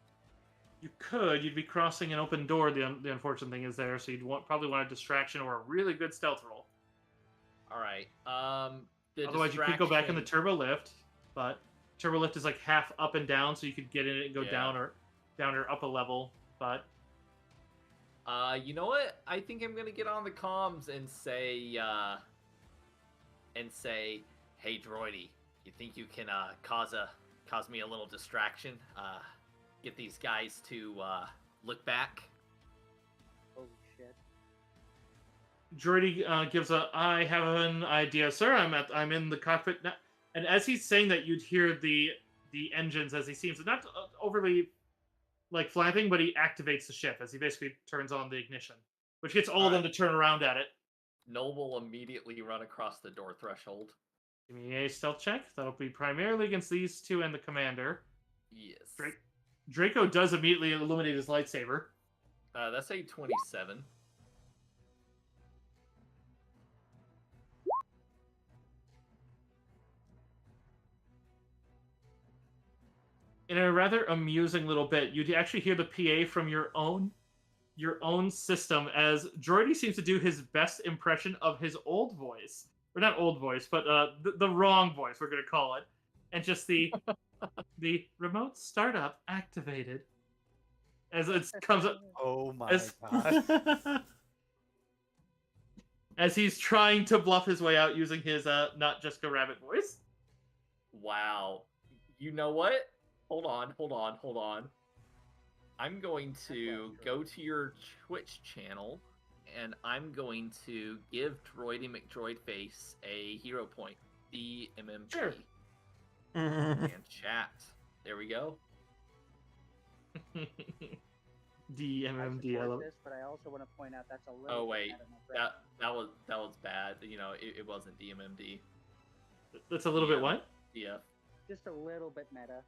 You could. You'd be crossing an open door. The unfortunate thing is there, so you'd probably want a distraction or a really good stealth roll. All right. Otherwise, you could go back in the turbo lift, but turbo lift is like half up and down, so you could get in it and go down or up a level. But you know what? I think I'm gonna get on the comms and say, hey, droidy, you think you can cause me a little distraction? Get these guys to look back. Holy shit. Droidy gives I have an idea, sir. I'm in the cockpit now. And as he's saying that, you'd hear the engines as he seems not overly like flapping, but he activates the ship as he basically turns on the ignition, which gets all of them to turn around at it. Noel will immediately run across the door threshold. Give me a stealth check. That'll be primarily against these two and the commander. Yes. Draco does immediately illuminate his lightsaber. That's a 27. In a rather amusing little bit, you'd actually hear the PA from your own system as Droidy seems to do his best impression of his old voice. Or not old voice, but the wrong voice, we're going to call it. And just the remote startup activated. As it comes up. Oh my god. As he's trying to bluff his way out using his not Jessica Rabbit voice. Wow. You know what? Hold on. I'm going to go to your Twitch channel, and I'm going to give Droidy McDroidface a hero point. DMMP. Sure. And chat. There we go. DMMD. I love it. This, but I also want to point out that's a little. Oh wait, that was bad. You know, it wasn't DMMD. That's a little bit what? Yeah. Just a little bit meta.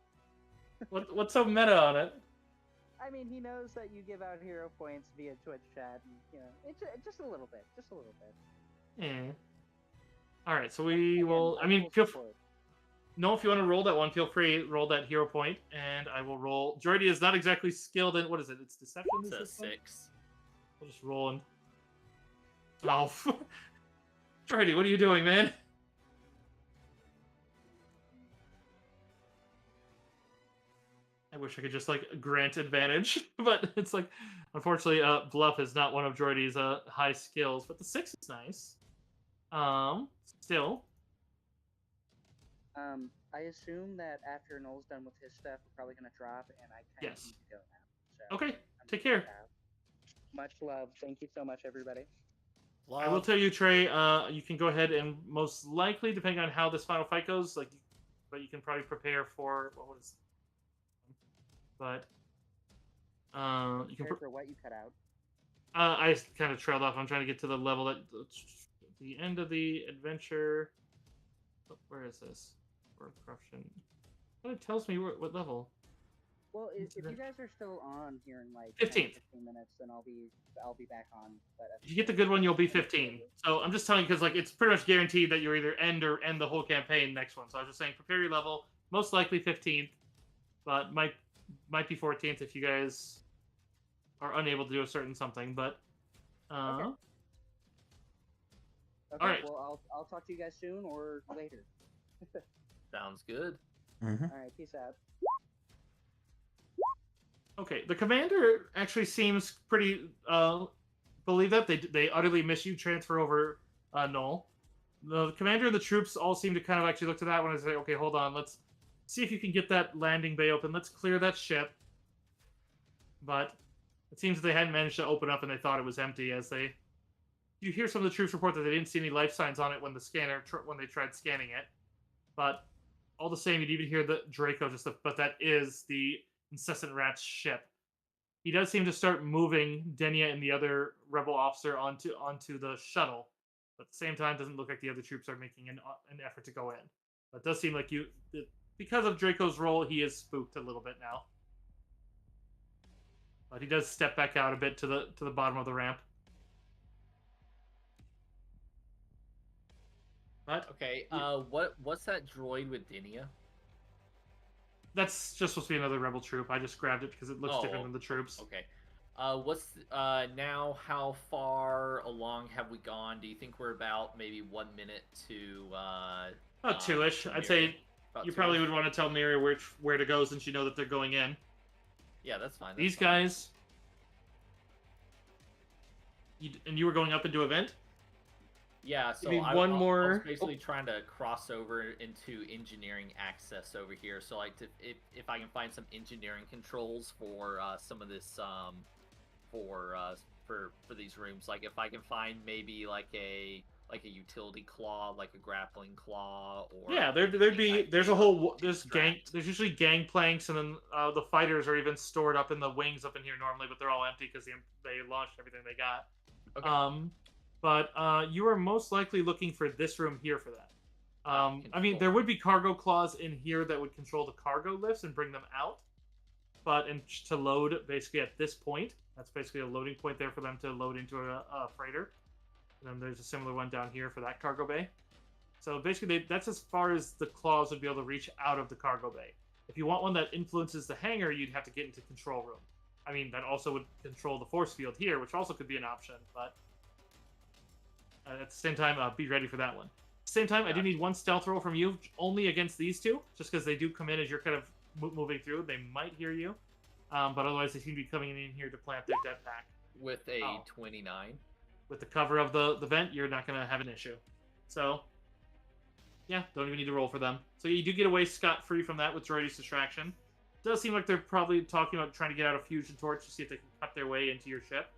What's so meta on it? I mean, he knows that you give out hero points via Twitch chat, and you know, it's just a little bit, Yeah. All right, so we will. I mean, feel free. No, if you want to roll that one, feel free. Roll that hero point, and I will roll. Droidy is not exactly skilled in what is it? It's deception. It's a 6. We'll just roll and. Oh, Droidy, what are you doing, man? I wish I could just like grant advantage, but it's like, unfortunately, bluff is not one of Droidy's high skills. But the 6 is nice. Still. I assume that after Noel's done with his stuff, we're probably gonna drop, and I kind of need to go now. So Okay, take care. Much love. Thank you so much, everybody. Love. I will tell you, Trey. You can go ahead and most likely, depending on how this final fight goes, like, but you can probably prepare for what was. But you can for what you cut out. I kind of trailed off. I'm trying to get to the level that the end of the adventure. Where is this? Word corruption. Well, it tells me what level. Well, if you guys are still on here in like 15 minutes, then I'll be back on. But if you get the good one, you'll be 15. So I'm just telling you because like it's pretty much guaranteed that you're either end the whole campaign next one. So I was just saying prepare your level. Most likely 15th, but might be 14th if you guys are unable to do a certain something. But Okay, all right. Well, I'll talk to you guys soon or later. Sounds good. Mm-hmm. All right, peace out. Okay, the commander actually seems pretty believe that they utterly miss you. Transfer over Noel. The commander and the troops all seem to kind of actually look to that one and say, okay, hold on, let's see if you can get that landing bay open. Let's clear that ship. But it seems they hadn't managed to open up and they thought it was empty as they... You hear some of the troops report that they didn't see any life signs on it when when they tried scanning it. But all the same, you'd even hear the Draco but that is the Incessant Rat's ship. He does seem to start moving Denia and the other rebel officer onto the shuttle. But at the same time, it doesn't look like the other troops are making an effort to go in. But it does seem like because of Draco's role, he is spooked a little bit now. But he does step back out a bit to the bottom of the ramp. But Okay. What's that droid with Dinia? that's just supposed to be another rebel troop. I just grabbed it because it looks different than the troops. Okay. Now? How far along have we gone? Do you think we're about maybe 1 minute to About two-ish. I'd Miri? say About you probably two-ish? would want to tell Miri where to go since you know that they're going in. Yeah, that's fine. These that's fine. guys. And you were going up into a vent? Yeah, so Maybe I one was more. basically trying to cross over into engineering access over here. So like, if I can find some engineering controls for some of this for these rooms, like if I can find maybe like a utility claw, like a grappling claw, or Yeah, there'd be there's there's usually gangplanks, and then the fighters are even stored up in the wings up in here normally, but they're all empty because they launched everything they got. Okay. But you are most likely looking for this room here for that. I mean, there control. would be cargo claws in here that would control the cargo lifts and bring them out. But to load basically at this point, that's basically a loading point there for them to load into a freighter. And then there's a similar one down here for that cargo bay. So basically, that's as far as the claws would be able to reach out of the cargo bay. If you want one that influences the hangar, you'd have to get into control room. I mean, that also would control the force field here, which also could be an option, but at the same time, be ready for that one. At the same time, I do need one stealth roll from you, only against these two, just because they do come in as you're kind of moving through. They might hear you, but otherwise they seem to be coming in here to plant their jetpack. With a 29. With the cover of the vent, you're not going to have an issue. So, yeah, don't even need to roll for them. So you do get away scot-free from that with Droidy's distraction. It does seem like they're probably talking about trying to get out a fusion torch to see if they can cut their way into your ship.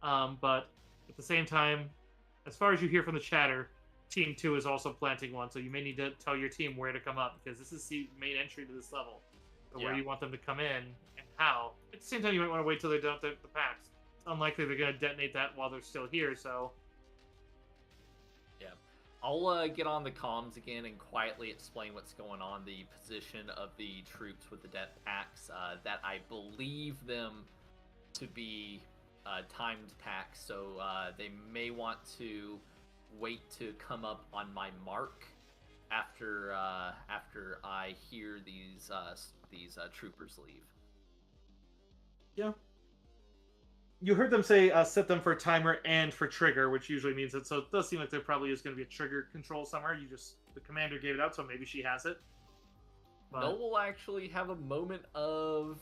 But at the same time, as far as you hear from the chatter, Team 2 is also planting one, so you may need to tell your team where to come up, because this is the main entry to this level. So where you want them to come in, and how. At the same time, you might want to wait till they're done with the packs. It's unlikely they're going to detonate that while they're still here, so... Yeah. I'll get on the comms again and quietly explain what's going on, the position of the troops with the jetpacks, that I believe them to be timed packs, so they may want to wait to come up on my mark after I hear these troopers leave. Yeah. You heard them say set them for timer and for trigger, which usually means that. So it does seem like there probably is going to be a trigger control somewhere. The commander gave it out, so maybe she has it. But... Noel will actually have a moment of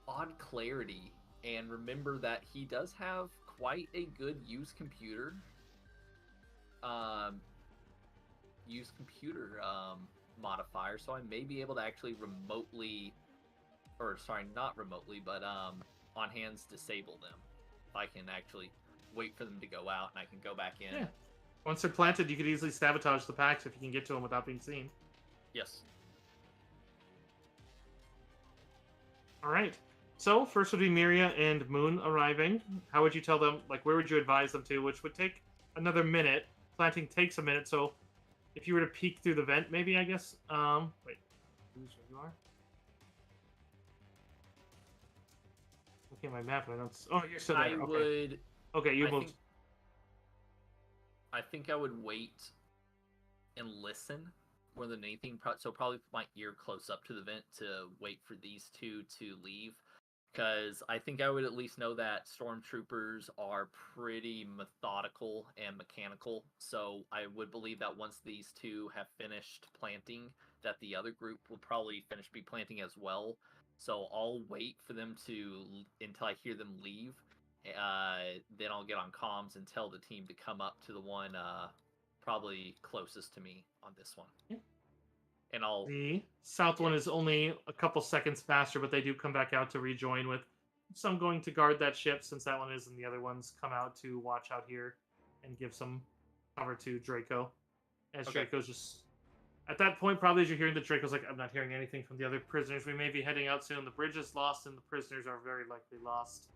odd clarity and remember that he does have quite a good use computer modifier, so I may be able to actually remotely, or sorry, not remotely, but on hands disable them. If I can actually wait for them to go out and I can go back in. Yeah. Once they're planted, you could easily sabotage the packs if you can get to them without being seen. Yes. All right. So first would be Miria and Moon arriving. How would you tell them? Like, where would you advise them to? Which would take another minute. Planting takes a minute, so if you were to peek through the vent, maybe I guess. Wait, where you are? Looking at my map, I don't. Oh, you're still there. I would. Okay, you moved. I think I would wait and listen more than anything. So probably put my ear close up to the vent to wait for these two to leave. Because I think I would at least know that stormtroopers are pretty methodical and mechanical. So I would believe that once these two have finished planting, that the other group will probably be planting as well. So I'll wait for them until I hear them leave. Then I'll get on comms and tell the team to come up to the one probably closest to me on this one. Yeah. And the south one is only a couple seconds faster, but they do come back out to rejoin with some going to guard that ship since that one is, and the other ones come out to watch out here and give some cover to Draco. As Draco's just at that point, probably as you're hearing the Draco's like, I'm not hearing anything from the other prisoners. We may be heading out soon. The bridge is lost and the prisoners are very likely lost.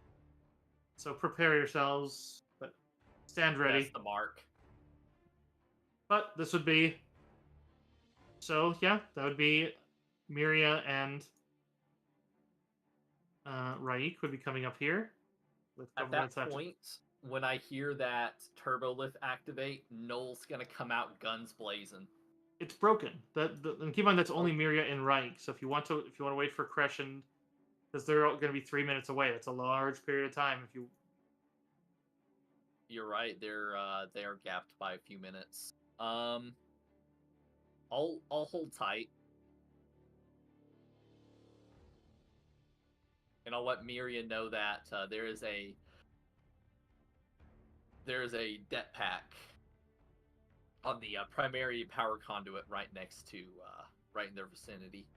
So prepare yourselves, but stand ready. That's the mark. But this would be... So, yeah, that would be Miria and Raik would be coming up here. With At that point, when I hear that turbo lift activate, Noel's gonna come out guns blazing. It's broken. And keep in mind that's only Miria and Reich. So if you want to wait for Crescent, because they're going to be 3 minutes away, it's a large period of time. If you You're right. They are gapped by a few minutes. I'll hold tight, and I'll let Miria know that there is a det pack on the primary power conduit right next to right in their vicinity.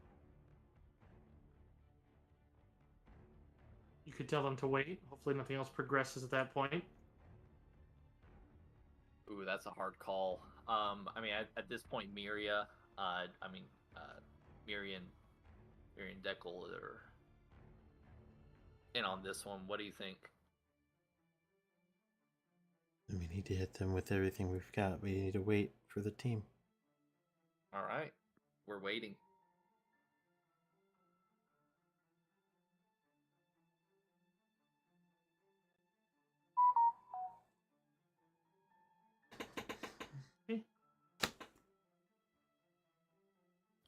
you could tell them to wait. Hopefully nothing else progresses at that point. Ooh, that's a hard call. I mean, at this point, Miria, Mirian Deckel are in on this one. What do you think? We need to hit them with everything we've got. We need to wait for the team. All right, we're waiting.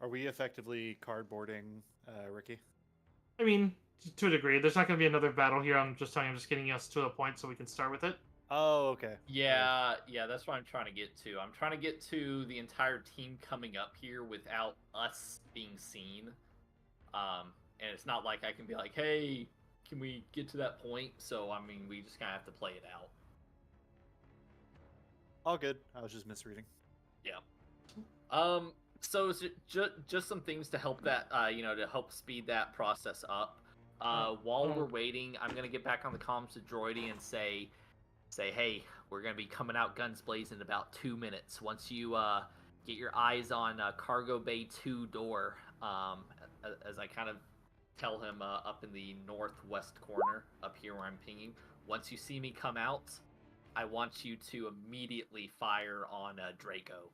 Are we effectively cardboarding Ricky? I mean, to a degree. There's not going to be another battle here. I'm just getting us to a point so we can start with it. Oh, okay. Yeah, that's what I'm trying to get to. I'm trying to get to the entire team coming up here without us being seen. And it's not like I can be like, hey, can we get to that point? So, I mean, we just kind of have to play it out. All good. I was just misreading. Yeah. So just some things to help that, to help speed that process up. While we're waiting, I'm gonna get back on the comms to Droidy and say, hey, we're gonna be coming out guns blazing in about 2 minutes. Once you get your eyes on Cargo Bay 2 door, as I kind of tell him up in the northwest corner, up here where I'm pinging. Once you see me come out, I want you to immediately fire on Draco.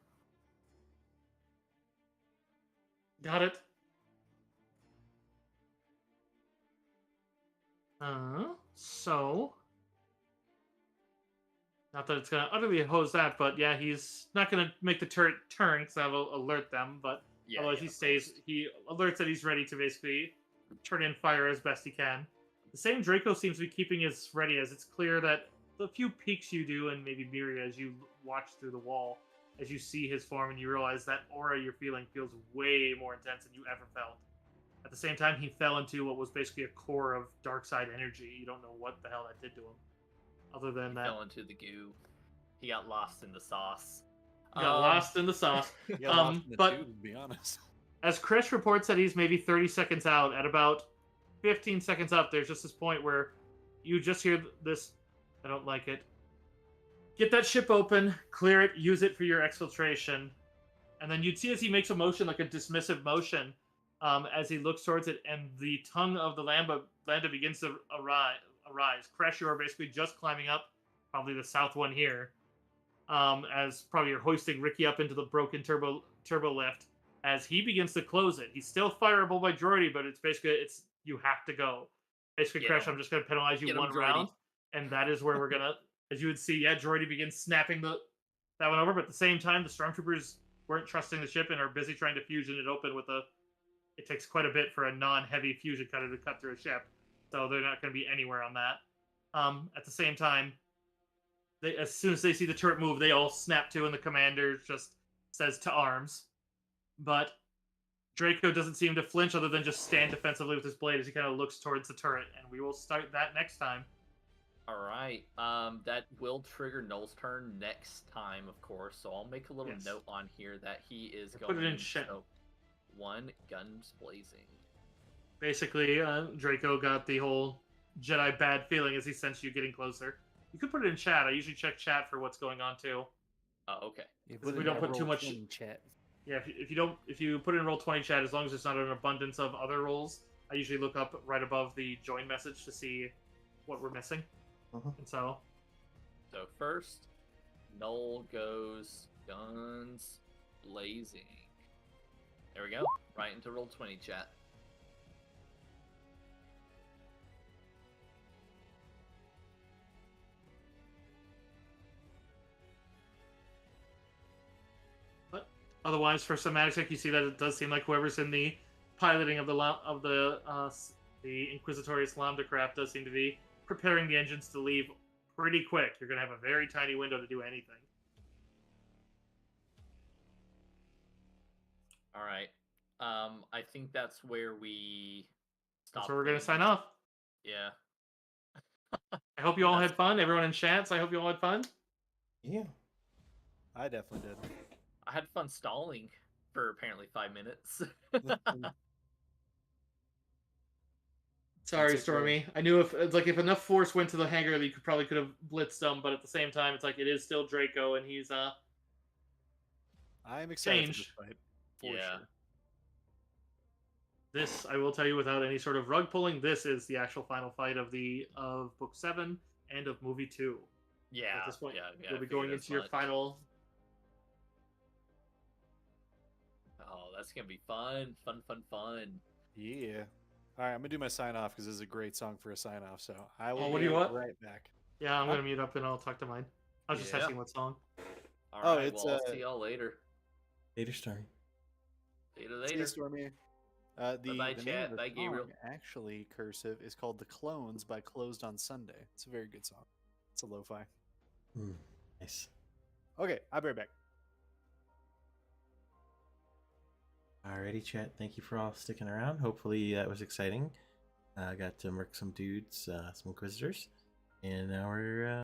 Got it. So not that it's gonna utterly hose that, but yeah, he's not gonna make the turret turn because that'll alert them. But otherwise, he alerts that he's ready to basically turn in fire as best he can. The same Draco seems to be keeping as ready, as it's clear that the few peeks you do, and maybe Miria as you watch through the wall, as you see his form and you realize that aura you're feeling feels way more intense than you ever felt. At the same time, he fell into what was basically a core of dark side energy. You don't know what the hell that did to him. Other than that, fell into the goo. He got lost in the sauce. Got lost in the sauce. Lost in the but tube, to be honest. As Chris reports that he's maybe 30 seconds out, at about 15 seconds up, there's just this point where you just hear this, I don't like it. Get that ship open, clear it, use it for your exfiltration. And then you'd see as he makes a motion, like a dismissive motion, as he looks towards it, and the tongue of the Lambda begins to arise. Crash, you are basically just climbing up, probably the south one here, as probably you're hoisting Ricky up into the broken turbo lift. As he begins to close it, he's still fireable by Droidy, but it's you have to go. Basically, Crash, I'm just going to penalize you one round, and that is where we're going to, as you would see, yeah, Droidy begins snapping that one over, but at the same time, the Stormtroopers weren't trusting the ship and are busy trying to fusion it open with it takes quite a bit for a non-heavy fusion cutter to cut through a ship, so they're not going to be anywhere on that. At the same time, as soon as they see the turret move, they all snap to, and the commander just says to arms. But Draco doesn't seem to flinch other than just stand defensively with his blade as he kind of looks towards the turret, and we will start that next time. All right. That will trigger Noel's turn next time, of course. So I'll make a little note on here that he is going. Put it in chat. So, 1 guns blazing. Basically, Draco got the whole Jedi bad feeling as he sensed you getting closer. You could put it in chat. I usually check chat for what's going on too. Oh, okay. We don't put too much in chat. Yeah, if you put in Roll20 chat, as long as there's not an abundance of other rolls, I usually look up right above the join message to see what we're missing. And so first, Noel goes guns blazing. There we go. Right into Roll20 chat. Otherwise, for Somatic, you see that it does seem like whoever's in the piloting of the Inquisitorius Lambda craft does seem to be preparing the engines to leave pretty quick. You're going to have a very tiny window to do anything. All right. I think that's where we stop. That's where we're going to playing. sign off. Yeah. I hope you all had fun. Everyone in chats, I hope you all had fun. Yeah. I definitely did. I had fun stalling for apparently 5 minutes. Sorry, That's okay. Stormy. I knew if enough force went to the hangar, you could have blitzed them, but at the same time, it's like it is still Draco, and he's I'm excited for this Change. fight. For Yeah. sure. This, I will tell you without any sort of rug pulling, this is the actual final fight of Book 7 and of Movie 2. Yeah. At this point, yeah, you'll I be going figured as into your much. final. Oh, that's gonna be fun. Fun. Yeah. All right, I'm gonna do my sign off because this is a great song for a sign off. So I will Oh, what be do you want? right back. Yeah, I'm gonna mute up and I'll talk to mine. I was just Yeah. asking what song. All Oh, right. it's, Well, I'll see y'all later. Later, Stormy. Later. See you, Stormy. The Bye-bye, name chat. of the Bye, Gabriel. song, actually, cursive, is called "The Clones" by Closed on Sunday. It's a very good song. It's a lo-fi. Nice. Okay, I'll be right back. Alrighty, chat. Thank you for all sticking around. Hopefully that was exciting. I got to murk some dudes, some Inquisitors, and now we're